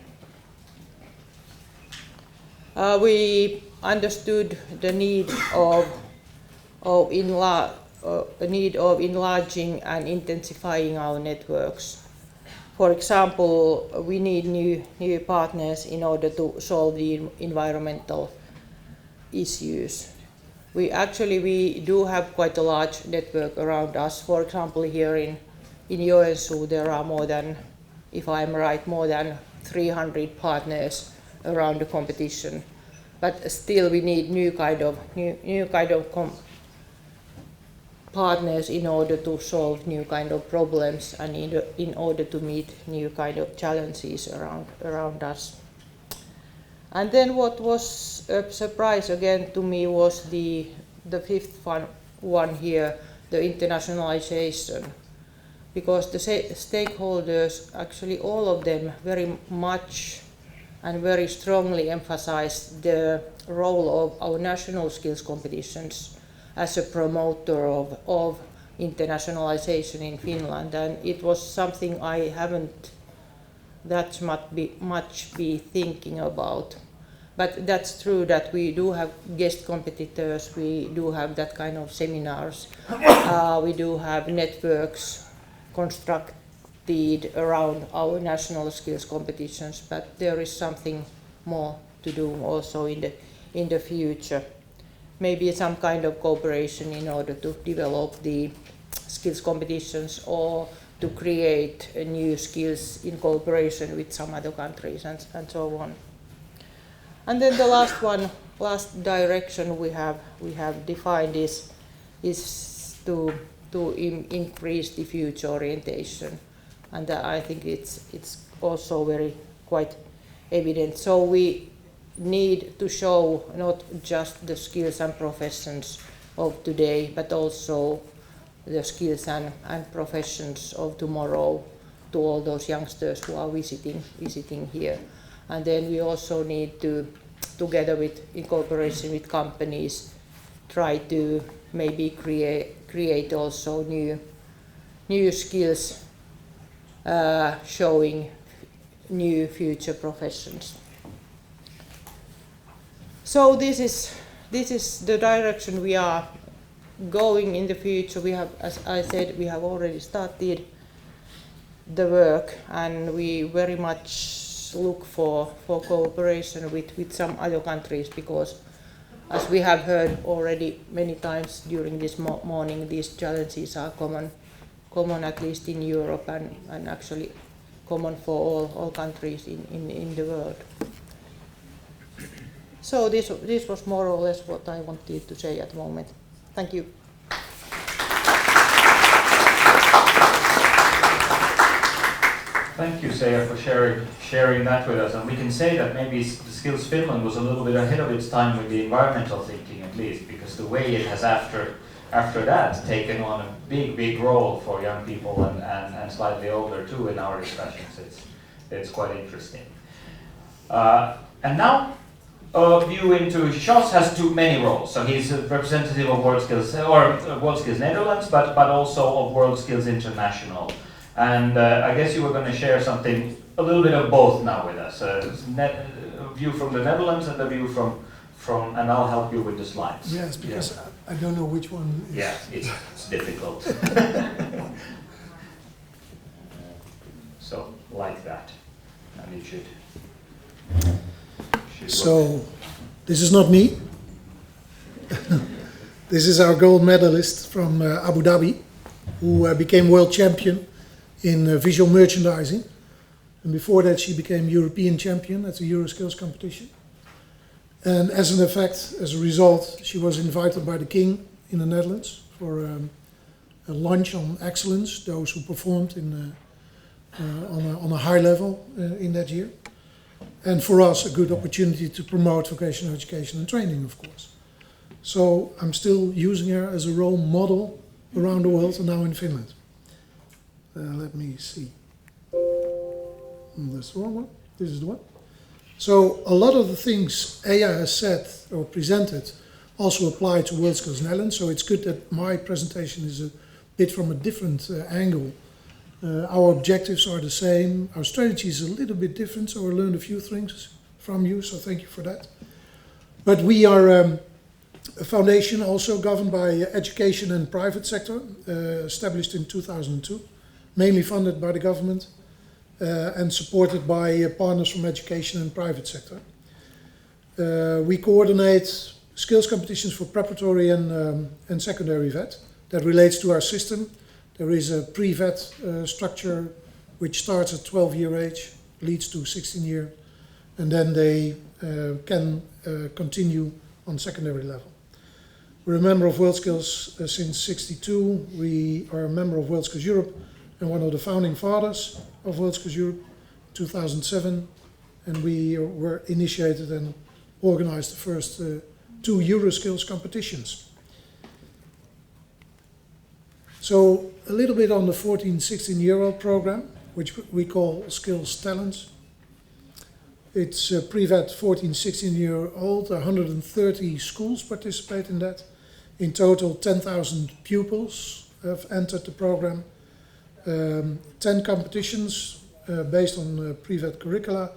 we understood the need of enlarging and intensifying our networks. For example, we need new partners in order to solve the environmental issues. We do have quite a large network around us. For example, here in Joensuu there are more than, if I'm right, more than 300 partners around the competition. But still we need new kind of partners in order to solve new kind of problems and in order to meet new kind of challenges around us. And then what was a surprise again to me was the fifth one here, the internationalization. Because the stakeholders, actually all of them, very much and very strongly emphasized the role of our national skills competitions as a promoter of internationalization in Finland, and it was something I haven't that much be thinking about. But that's true that we do have guest competitors, we do have that kind of seminars, we do have networks constructed around our national skills competitions, but there is something more to do also in the future. Maybe some kind of cooperation in order to develop the skills competitions or to create new skills in cooperation with some other countries and so on. And then the last direction we have defined is to increase the future orientation, and I think it's also quite evident. So we need to show not just the skills and professions of today, but also the skills and professions of tomorrow to all those youngsters who are visiting here. And then we also need to, together in cooperation with companies, try to maybe create also new skills showing new future professions. So this is the direction we are going in the future, we have, as I said, we have already started the work, and we very much look for cooperation with some other countries, because as we have heard already many times during this morning, these challenges are common at least in Europe, and actually common for all countries in the world. So this was more or less what I wanted to say at the moment. Thank you. Thank you, Seija, for sharing that with us. And we can say that maybe the Skills Finland was a little bit ahead of its time with the environmental thinking, at least, because the way it has after that taken on a big role for young people and slightly older too in our discussions. It's quite interesting. And now a view into Jos has too many roles. So he's a representative of WorldSkills Netherlands, but also of WorldSkills International. And I guess you were going to share something, a little bit of both now with us. A view from the Netherlands and a view from, and I'll help you with the slides. Yes, because I don't know which one is. Yeah, it's difficult. So, like that. And it should so, this is not me. This is our gold medalist from Abu Dhabi, who became world champion in visual merchandising. And before that, she became European champion at the Euroskills competition. And as a result, she was invited by the king in the Netherlands for a lunch on excellence, those who performed on a high level in that year. And for us, a good opportunity to promote vocational education and training, of course. So I'm still using her as a role model around the world, and now in Finland. Let me see. That's the wrong one. This is the one. So a lot of the things Eija has said or presented also apply to WorldSkills Netherlands. So it's good that my presentation is a bit from a different angle. Our objectives are the same. Our strategy is a little bit different, so I learned a few things from you, so thank you for that. But we are a foundation also governed by education and private sector, established in 2002, mainly funded by the government and supported by partners from education and private sector. We coordinate skills competitions for preparatory and secondary VET. That relates to our system. There is a pre-VET structure which starts at 12-year age, leads to 16-year, and then they can continue on secondary level. We're a member of WorldSkills since '62. We are a member of WorldSkills Europe and one of the founding fathers of WorldSkills Europe, 2007, and we were initiated and organized the first 2 Euroskills competitions. So a little bit on the 14-16-year-old program, which we call Skills Talents. It's pre-vet 14-16-year-old, 130 schools participate in that. In total, 10,000 pupils have entered the program. 10 competitions based on pre-vet curricula.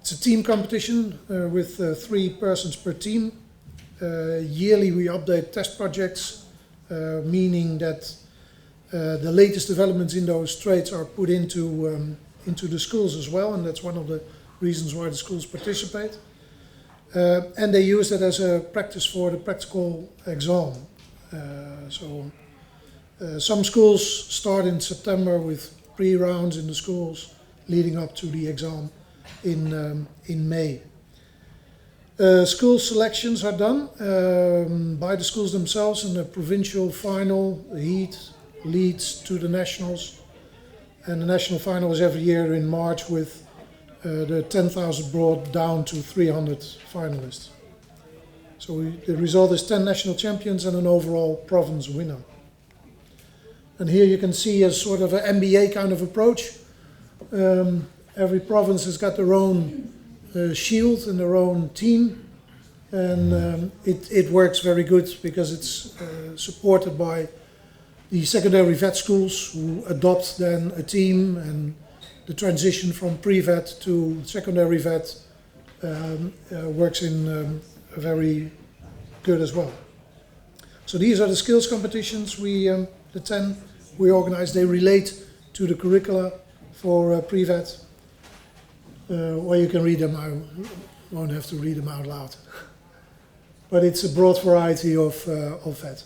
It's a team competition with 3 persons per team. Yearly we update test projects, meaning that the latest developments in those traits are put into the schools as well, and that's one of the reasons why the schools participate. And they use that as a practice for the practical exam. Some schools start in September with pre-rounds in the schools leading up to the exam in May. School selections are done by the schools themselves, and the provincial final, the heat, leads to the nationals. And the national final is every year in March with the 10,000 brought down to 300 finalists. So the result is 10 national champions and an overall province winner. And here you can see a sort of an MBA kind of approach. Every province has got their own shield and their own team, and it works very good because it's supported by the secondary vet schools who adopt then a team, and the transition from pre-vet to secondary vet works in very good as well. So these are the skills competitions, the 10 we organize. They relate to the curricula for pre-vet. Or you can read them, I won't have to read them out loud. But it's a broad variety of vet.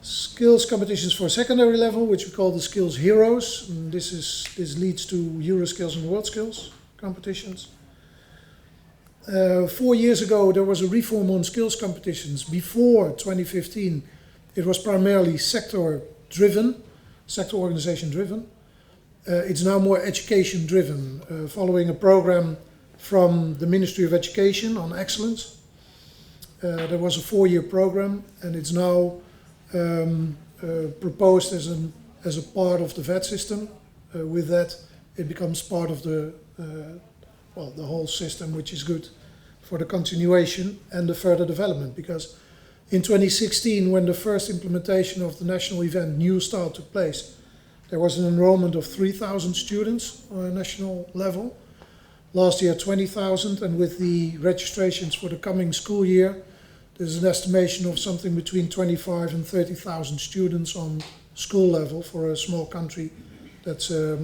Skills competitions for secondary level, which we call the Skills Heroes. And this leads to Euroskills and WorldSkills competitions. 4 years ago, there was a reform on skills competitions. Before 2015, it was primarily sector-driven, sector organization-driven. It's now more education-driven, following a program from the Ministry of Education on excellence. There was a 4-year program, and it's now proposed as a part of the VET system. With that, it becomes part of the whole system, which is good for the continuation and the further development. Because in 2016, when the first implementation of the national event New Start took place, there was an enrollment of 3,000 students on a national level. Last year, 20,000, and with the registrations for the coming school year, there's an estimation of something between 25 and 30,000 students on school level. For a small country, that's a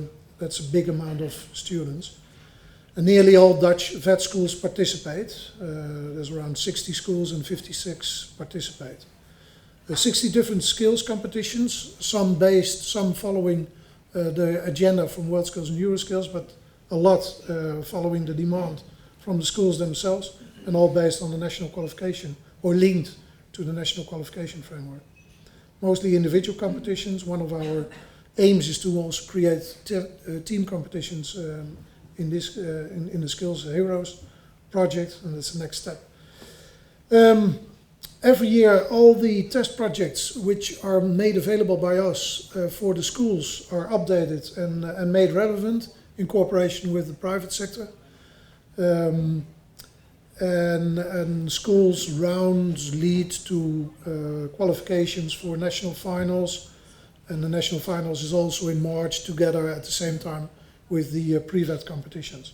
big amount of students. And nearly all Dutch vet schools participate. There's around 60 schools and 56 participate. There's 60 different skills competitions, some following the agenda from WorldSkills and Euroskills, but a lot following the demand from the schools themselves, and all based on the national qualification, or linked to the national qualification framework. Mostly individual competitions. One of our aims is to also create team competitions in the Skills Heroes project, and that's the next step. Every year, all the test projects which are made available by us for the schools are updated and made relevant in cooperation with the private sector. And schools' rounds lead to qualifications for national finals, and the national finals is also in March, together at the same time with the pre-vet competitions.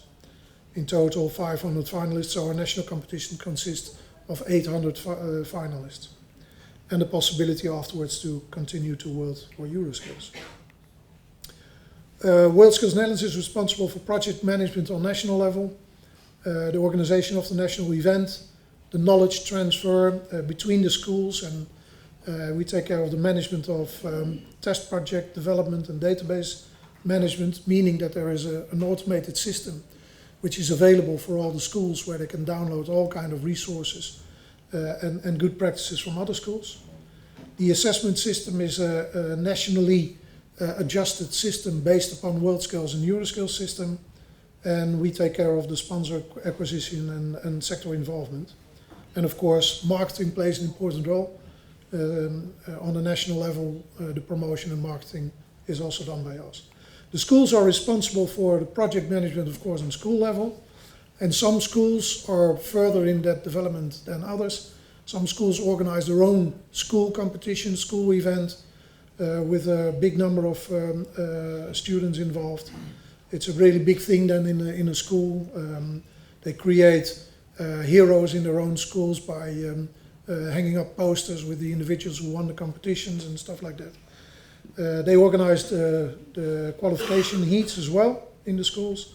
In total, 500 finalists, so our national competition consists of 800 finalists, and the possibility afterwards to continue to World or Euroskills. WorldSkills Netherlands is responsible for project management on national level, the organization of the national event, the knowledge transfer between the schools, and we take care of the management of test project development and database management, meaning that there is an automated system which is available for all the schools, where they can download all kind of resources and good practices from other schools. The assessment system is a nationally adjusted system based upon WorldSkills and Euroskills system, and we take care of the sponsor acquisition and sector involvement. And of course, marketing plays an important role. On the national level, the promotion and marketing is also done by us. The schools are responsible for the project management, of course, on school level, and some schools are further in that development than others. Some schools organize their own school competition, school event, with a big number of students involved. It's a really big thing then in a school. They create heroes in their own schools by hanging up posters with the individuals who won the competitions and stuff like that. They organized the qualification heats as well in the schools,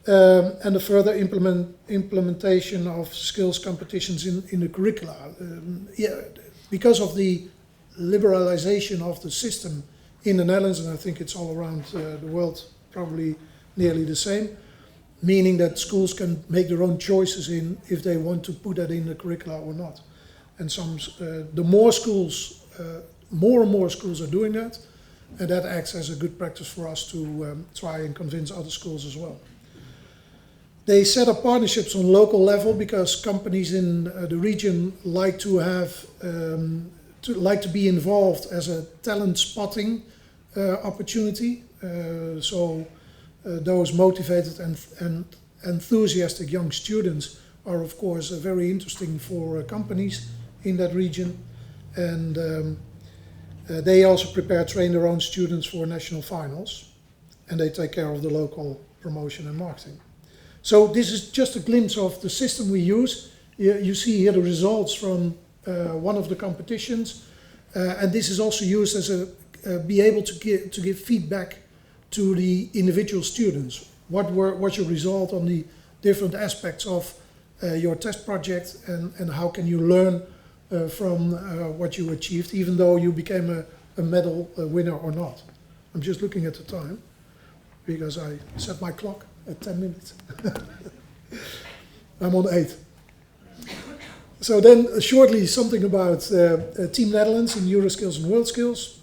and the further implementation of skills competitions in the curricula. Because of the liberalization of the system in the Netherlands, and I think it's all around the world probably nearly the same, meaning that schools can make their own choices in if they want to put that in the curricula or not. And more and more schools are doing that, and that acts as a good practice for us to try and convince other schools as well. They set up partnerships on local level because companies in the region like to be involved as a talent spotting opportunity. So those motivated and enthusiastic young students are of course very interesting for companies in that region, and they also train their own students for national finals, and they take care of the local promotion and marketing. So this is just a glimpse of the system we use. You see here the results from one of the competitions, and this is also used as be able to give feedback to the individual students. What's your result on the different aspects of your test project, and how can you learn from what you achieved, even though you became a medal winner or not. I'm just looking at the time, because I set my clock at 10 minutes. I'm on 8. So then shortly something about Team Netherlands in Euroskills and WorldSkills.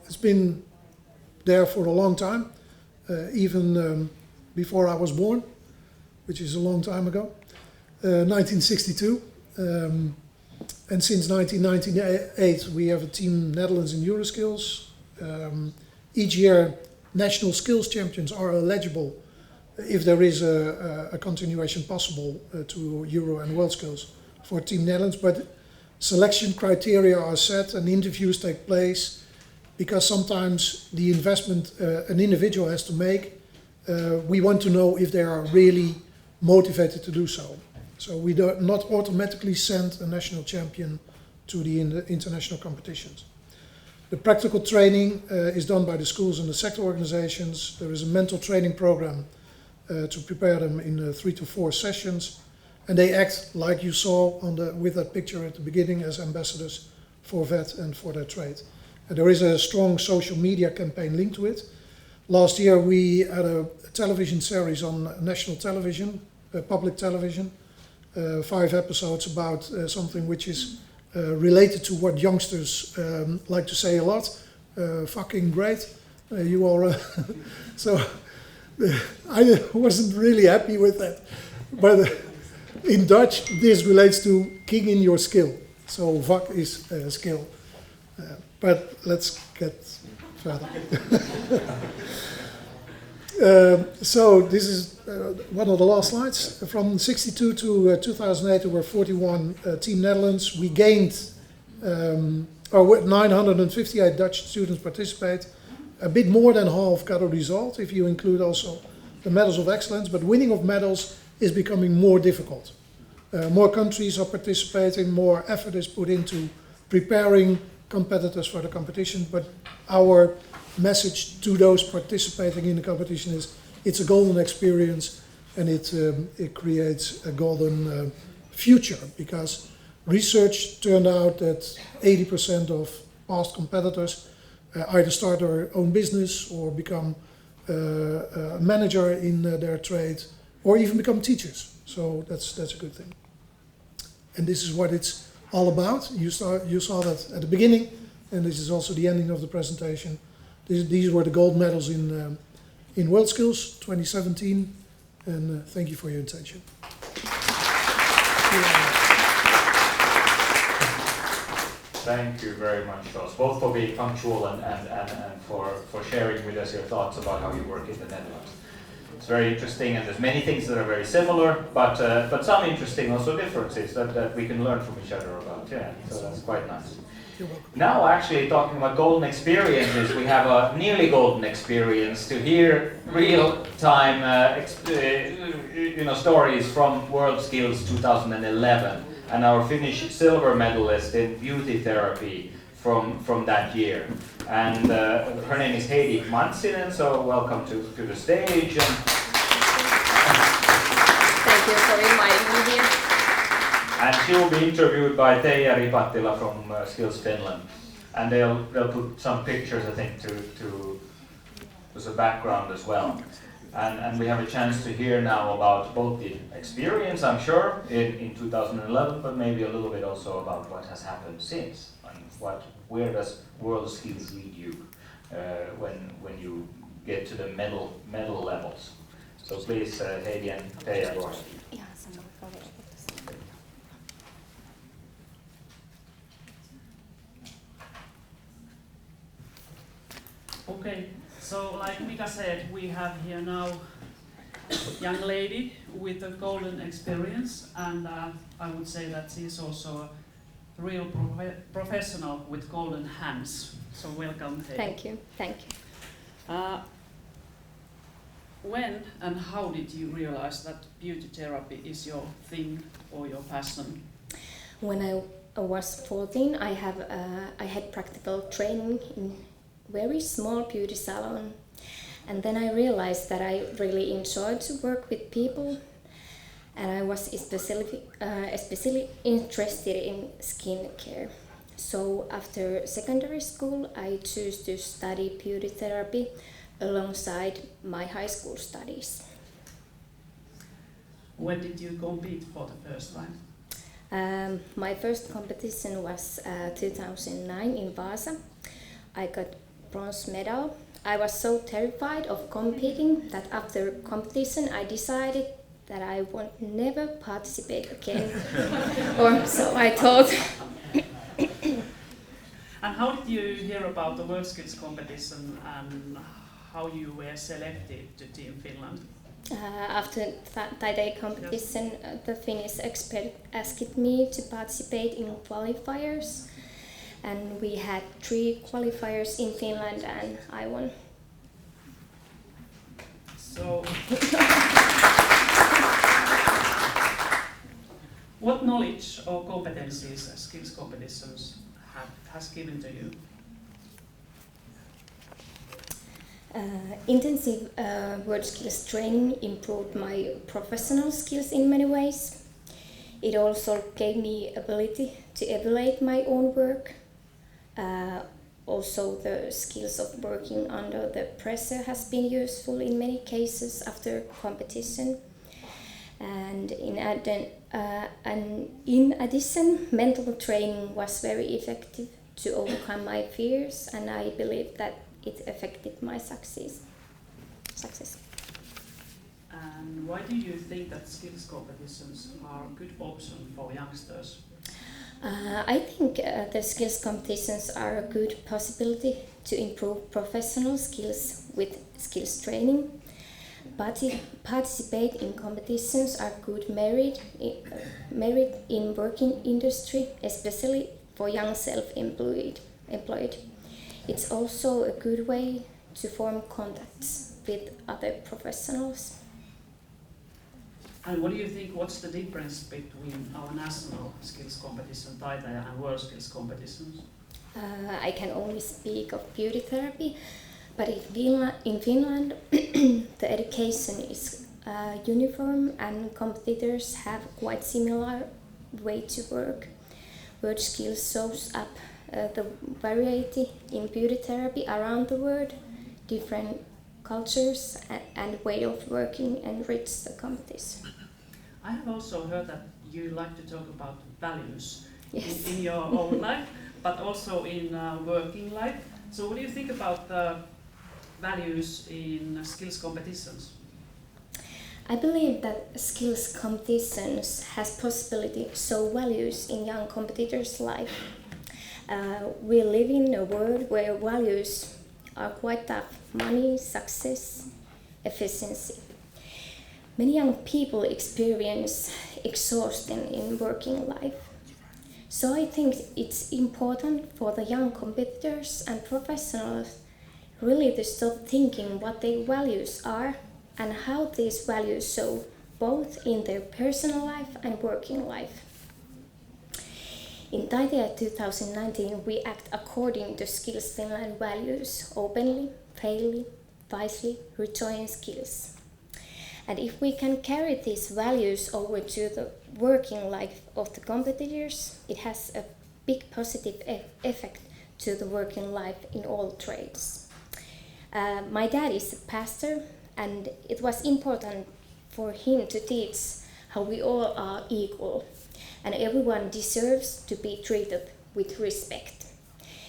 It's been there for a long time, even before I was born, which is a long time ago, 1962. And since 1998 we have a Team Netherlands in Euroskills. Each year national skills champions are eligible if there is a continuation possible to Euro and WorldSkills for Team Netherlands, but selection criteria are set and interviews take place, because sometimes the investment an individual has to make, we want to know if they are really motivated to do so. So we do not automatically send a national champion to the international competitions. The practical training is done by the schools and the sector organizations. There is a mental training program to prepare them in 3 to 4 sessions, and they act, like you saw with that picture at the beginning, as ambassadors for VET and for their trade. And there is a strong social media campaign linked to it. Last year we had a television series on national television, public television, 5 episodes about something which is related to what youngsters like to say a lot, fucking great. You all, so I wasn't really happy with that. But in Dutch, this relates to king in your skill. So vak is skill. But let's get further. So this is one of the last slides. From 62 to 2008, there were 41 Team Netherlands. We gained 958 Dutch students participate. A bit more than half got a result, if you include also the medals of excellence. But winning of medals is becoming more difficult. More countries are participating, more effort is put into preparing competitors for the competition. But our message to those participating in the competition is it's a golden experience, and it creates a golden future, because research turned out that 80% of past competitors either start their own business or become a manager in their trade, or even become teachers. So that's a good thing. And this is what it's all about. You saw that at the beginning, and this is also the ending of the presentation. These were the gold medals in WorldSkills 2017, and thank you for your attention. Thank you very much, Charles, both for being punctual and for sharing with us your thoughts about how you work in the Netherlands. It's very interesting, and there's many things that are very similar, but some interesting also differences that we can learn from each other about. Yeah, so that's quite nice. Now, actually, talking about golden experiences, we have a nearly golden experience to hear real-time stories from WorldSkills 2011, and our Finnish silver medalist in beauty therapy from that year. And her name is Heidi Mantsinen, so welcome to the stage. Thank you for inviting me here. And she will be interviewed by Teija Ripattila from Skills Finland, and they'll put some pictures, I think, to as a background as well. And we have a chance to hear now about both the experience, I'm sure, in 2011, but maybe a little bit also about what has happened since, and where does WorldSkills lead you when you get to the medal levels. So please, Heidi and Teija, go ahead. Okay, so like Mika said, we have here now a young lady with a golden experience, and I would say that she's also a real professional with golden hands. So welcome, Heidi. Thank you, thank you. when and how did you realize that beauty therapy is your thing or your passion? When I was 14, I had practical training in very small beauty salon, and then I realized that I really enjoyed to work with people, and I was especially interested in skincare. So after secondary school, I chose to study beauty therapy alongside my high school studies. When did you compete for the first time? My first competition was 2009 in Vaasa. I got bronze medal. I was so terrified of competing that after competition I decided that I would never participate again. Or so I thought. And how did you hear about the World Skills competition and how you were selected to Team Finland? After Taitaja competition, the Finnish expert asked me to participate in qualifiers, and we had 3 qualifiers in Finland, and I won. So, what knowledge or competencies skills competitions has given to you? Intensive word skills training improved my professional skills in many ways. It also gave me ability to evaluate my own work. Also, the skills of working under the pressure has been useful in many cases after competition. And in addition, mental training was very effective to overcome my fears, and I believe that it affected my success. And why do you think that skills competitions are a good option for youngsters? I think the skills competitions are a good possibility to improve professional skills with skills training. Participate in competitions are good merit in working industry, especially for young self-employed. It's also a good way to form contacts with other professionals. And what do you think, what's the difference between our national skills competition, Taitaja, and world skills competitions? I can only speak of beauty therapy, but in Finland the education is uniform and competitors have quite similar way to work. Word skills shows up the variety in beauty therapy around the world, different cultures and way of working enrich the competition. I have also heard that you like to talk about values yes. in your own life, but also in working life. So what do you think about the values in skills competitions? I believe that skills competitions has possibility to show values in young competitors' life. We live in a world where values are quite tough: money, success, efficiency. Many young people experience exhaustion in working life. So I think it's important for the young competitors and professionals really to stop thinking what their values are and how these values show both in their personal life and working life. In Taitaja 2019, we act according to Skills Finland values: openly, fairly, wisely, rejoin skills. And if we can carry these values over to the working life of the competitors, it has a big positive effect to the working life in all trades. My dad is a pastor, and it was important for him to teach how we all are equal and everyone deserves to be treated with respect.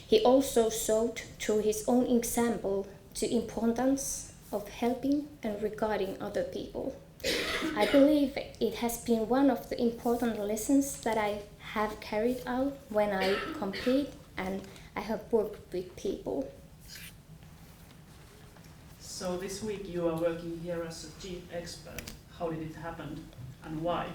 He also showed through his own example the importance of helping and regarding other people. I believe it has been one of the important lessons that I have carried out when I compete and I have worked with people. So this week you are working here as a chief expert. How did it happen and why?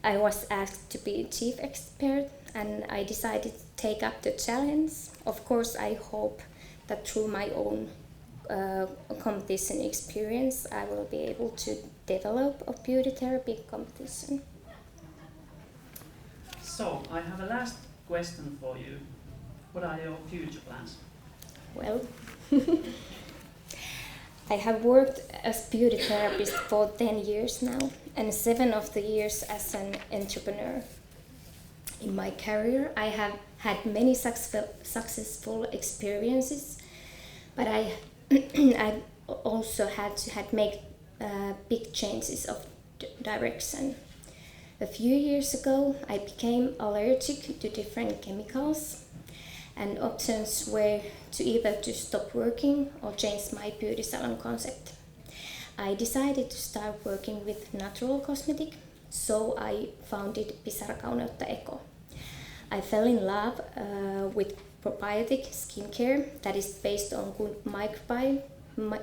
I was asked to be chief expert and I decided to take up the challenge. Of course, I hope that through my own competition experience, I will be able to develop a beauty therapy competition. So, I have a last question for you. What are your future plans? Well, I have worked as beauty therapist for 10 years now, and 7 of the years as an entrepreneur. In my career, I have had many successful experiences, but I also had to make big changes of direction. A few years ago, I became allergic to different chemicals, and options were to either to stop working or change my beauty salon concept. I decided to start working with natural cosmetic, so I founded Pisarakaunetta Eco. I fell in love with probiotic skincare that is based on good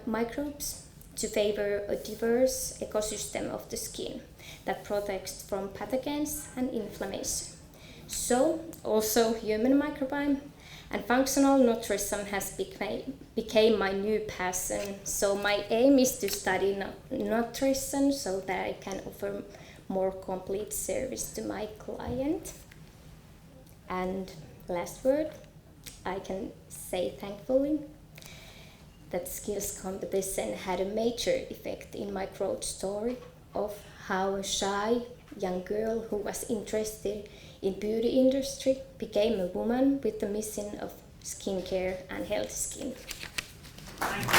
microbes to favor a diverse ecosystem of the skin that protects from pathogens and inflammation. So, also human microbiome and functional nutrition has became my new passion. So my aim is to study nutrition so that I can offer more complete service to my client. And last word, I can say thankfully that skills competition had a major effect in my growth story of how a shy young girl who was interested in beauty industry became a woman with the mission of skincare and healthy skin. Thank you.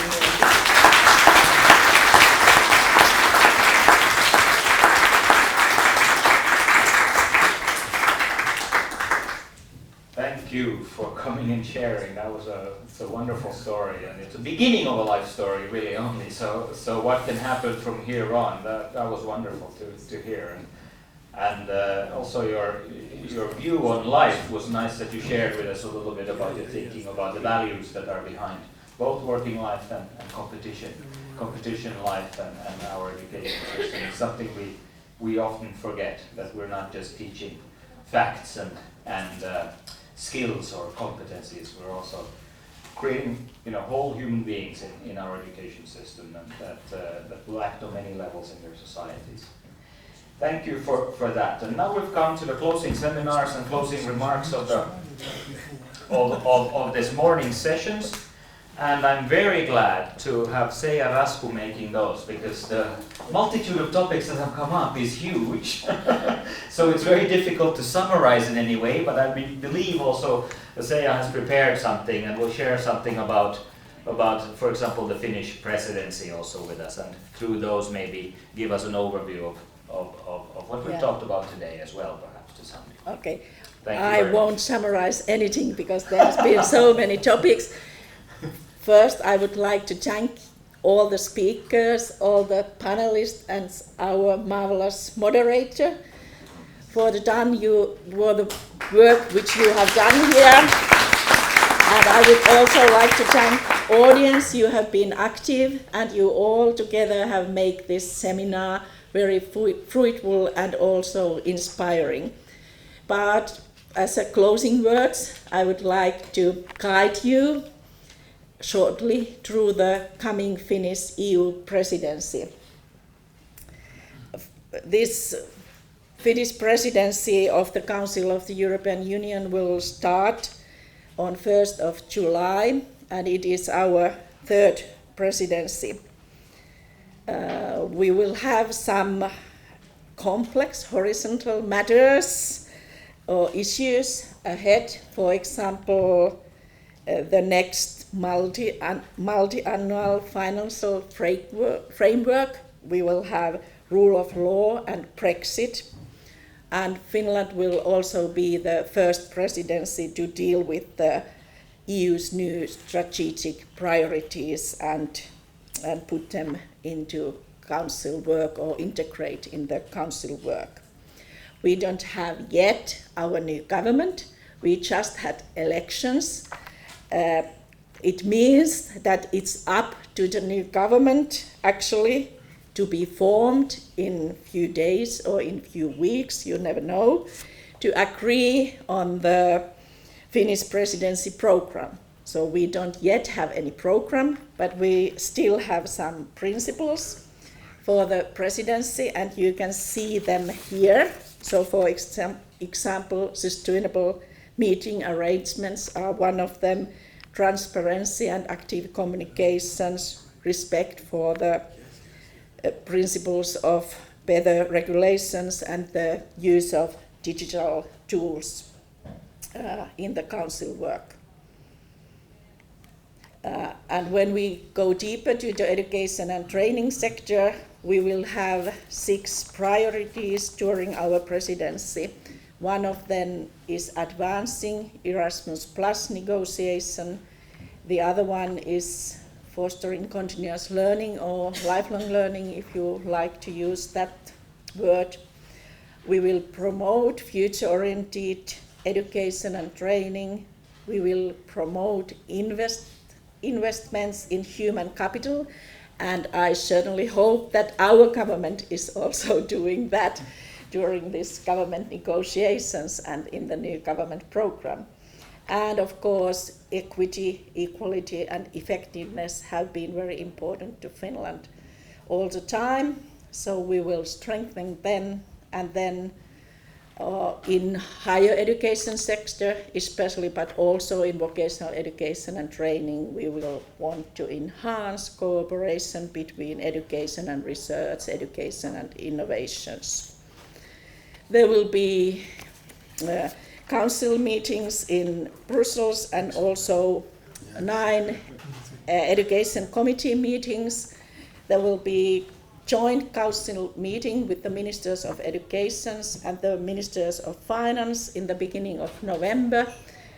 Thank you for coming and sharing. That was it's a wonderful story, and it's the beginning of a life story, really only. So what can happen from here on? That was wonderful to hear, and also your view on life was nice that you shared with us a little bit about your thinking about the values that are behind both working life and competition life and our education system. It's something we often forget, that we're not just teaching facts and skills or competencies. We're also creating, whole human beings in our education system that will act on many levels in their societies. Thank you for that. And now we've come to the closing seminars and closing remarks of this morning's sessions. And I'm very glad to have Seija Rasku making those, because the multitude of topics that have come up is huge. So it's very difficult to summarize in any way, but I believe also that Seija has prepared something and will share something about, for example, the Finnish presidency also with us, and through those maybe give us an overview of what we've talked about today as well, perhaps to some degree. Okay. Thank you I won't much. Summarize anything because there has been so many topics. First, I would like to thank all the speakers, all the panelists, and our marvelous moderator for the work which you have done here. And I would also like to thank audience. You have been active, and you all together have made this seminar very fruitful and also inspiring. But as a closing words, I would like to guide you shortly through the coming Finnish EU presidency. This Finnish presidency of the Council of the European Union will start on 1st of July, and it is our third presidency. We will have some complex horizontal matters or issues ahead. For example, the next multi-annual financial framework. We will have rule of law and Brexit. And Finland will also be the first presidency to deal with the EU's new strategic priorities and put them into council work or integrate in the council work. We don't have yet our new government. We just had elections. It means that it's up to the new government actually to be formed in a few days or in a few weeks, you never know, to agree on the Finnish presidency program. So we don't yet have any program, but we still have some principles for the presidency, and you can see them here. So for example, sustainable meeting arrangements are one of them, transparency and active communications, respect for the principles of better regulations, and the use of digital tools in the council work. And when we go deeper to the education and training sector, we will have 6 priorities during our presidency. One of them is advancing Erasmus Plus negotiation. The other one is fostering continuous learning or lifelong learning, if you like to use that word. We will promote future-oriented education and training. We will promote investments in human capital, and I certainly hope that our government is also doing that during these government negotiations and in the new government program. And of course, equity, equality, and effectiveness have been very important to Finland all the time, so we will strengthen them. And then in higher education sector especially, but also in vocational education and training, we will want to enhance cooperation between education and research, education and innovations. There will be council meetings in Brussels and also 9 education committee meetings. There will be joint council meeting with the Ministers of Education and the Ministers of Finance in the beginning of November,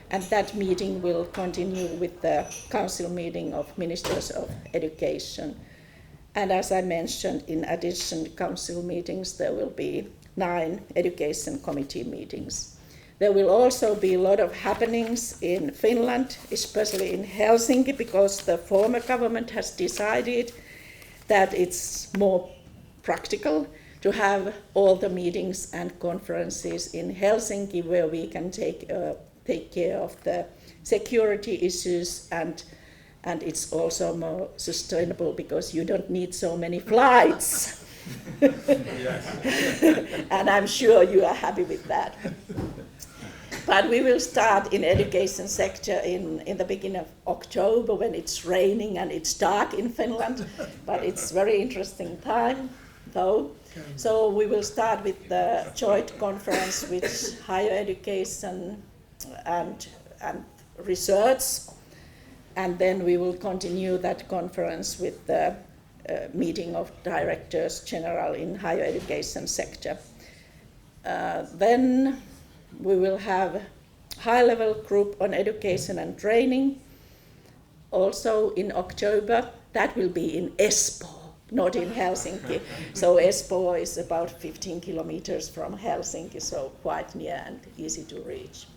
and that meeting will continue with the council meeting of Ministers of Education. And as I mentioned, in addition to council meetings, there will be 9 education committee meetings. There will also be a lot of happenings in Finland, especially in Helsinki, because the former government has decided that it's more practical to have all the meetings and conferences in Helsinki, where we can take care of the security issues, and it's also more sustainable because you don't need so many flights. And I'm sure you are happy with that. But we will start in education sector in the beginning of October, when it's raining and it's dark in Finland, but it's very interesting time though. So we will start with the joint conference with higher education and research, and then we will continue that conference with the meeting of directors general in higher education sector. Then we will have high-level group on education and training, also in October. That will be in Espoo, not in Helsinki. So Espoo is about 15 kilometers from Helsinki, so quite near and easy to reach.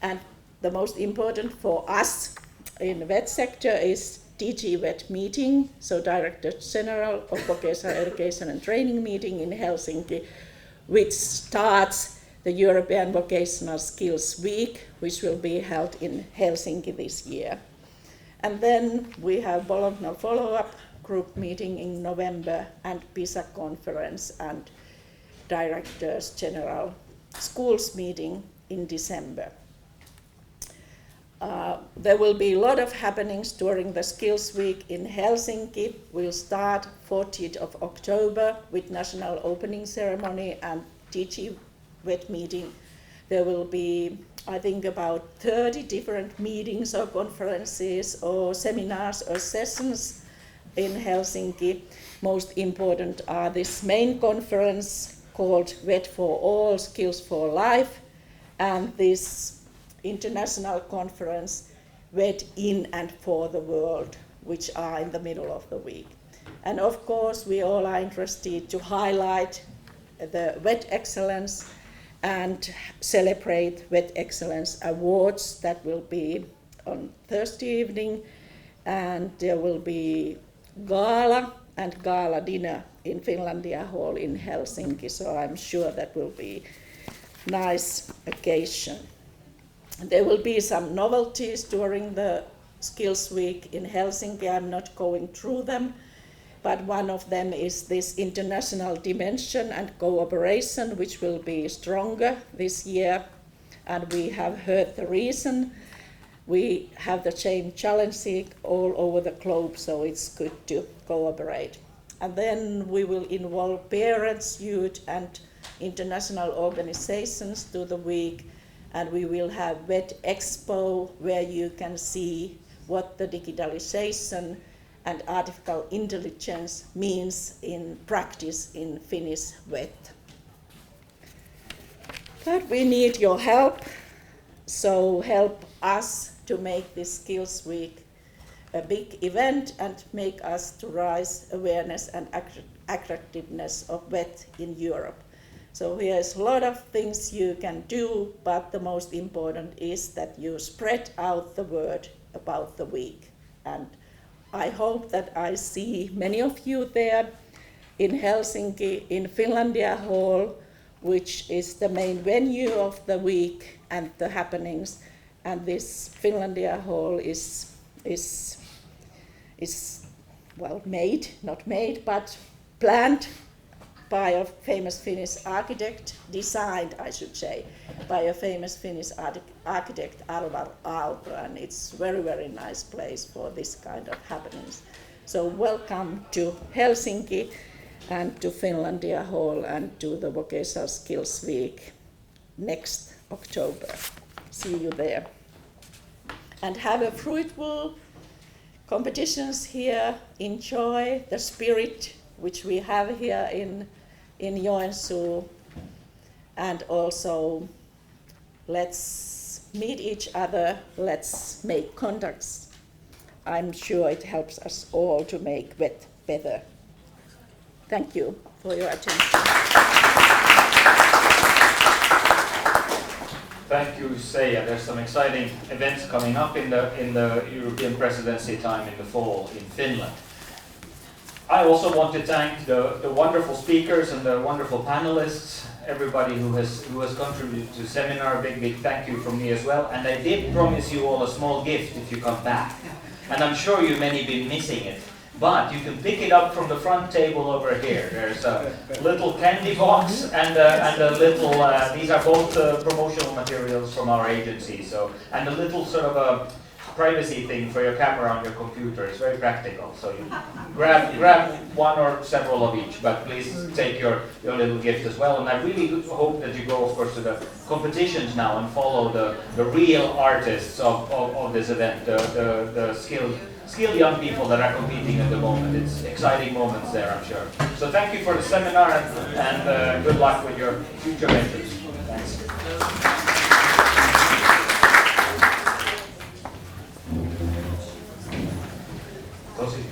And the most important for us in the VET sector is DG VET meeting, so Director General of Vocational Education and Training meeting in Helsinki, which starts the European Vocational Skills Week, which will be held in Helsinki this year. And then we have Bologna follow-up group meeting in November, and PISA conference and Directors General Schools meeting in December. There will be a lot of happenings during the Skills Week in Helsinki. We'll start 14th of October with national opening ceremony and DG VET meeting. There will be, I think, about 30 different meetings or conferences or seminars or sessions in Helsinki. Most important are this main conference called VET for All, Skills for Life, and this international conference VET in and for the world, which are in the middle of the week. And of course, we all are interested to highlight the VET excellence and celebrate VET Excellence Awards. That will be on Thursday evening, and there will be gala and gala dinner in Finlandia Hall in Helsinki, so I'm sure that will be nice occasion. There will be some novelties during the Skills Week in Helsinki. I'm not going through them, but one of them is this international dimension and cooperation, which will be stronger this year. And we have heard the reason. We have the same challenges all over the globe, so it's good to cooperate. And then we will involve parents, youth, and international organizations to the week. And we will have VET Expo, where you can see what the digitalization and artificial intelligence means in practice in Finnish VET. But we need your help, so help us to make this Skills Week a big event and make us to raise awareness and attractiveness of VET in Europe. So here's a lot of things you can do, but the most important is that you spread out the word about the week. And I hope that I see many of you there in Helsinki, in Finlandia Hall, which is the main venue of the week and the happenings. And this Finlandia Hall is well, not made, but planned by a famous Finnish architect, designed, I should say, by a famous Finnish architect, Alvar Aalto, and it's very, very nice place for this kind of happenings. So welcome to Helsinki and to Finlandia Hall and to the Vocational Skills Week next October. See you there. And have a fruitful competitions here. Enjoy the spirit which we have here in Joensuu, and also let's meet each other, let's make contacts. I'm sure it helps us all to make VET better. Thank you for your attention. Thank you, Seija. There's some exciting events coming up in the European presidency time in the fall in Finland. I also want to thank the wonderful speakers and the wonderful panelists, everybody who has contributed to the seminar. A big thank you from me as well. And I did promise you all a small gift if you come back. And I'm sure you many been missing it. But you can pick it up from the front table over here. There's a little candy box and a little, these are both promotional materials from our agency. So, and a little sort of a privacy thing for your camera on your computer. It's very practical. So you grab one or several of each, but please take your little gift as well. And I really hope that you go, of course, to the competitions now and follow the real artists of this event, the skilled young people that are competing at the moment. It's exciting moments there, I'm sure. So thank you for the seminar and good luck with your future ventures. Thanks. Tosi.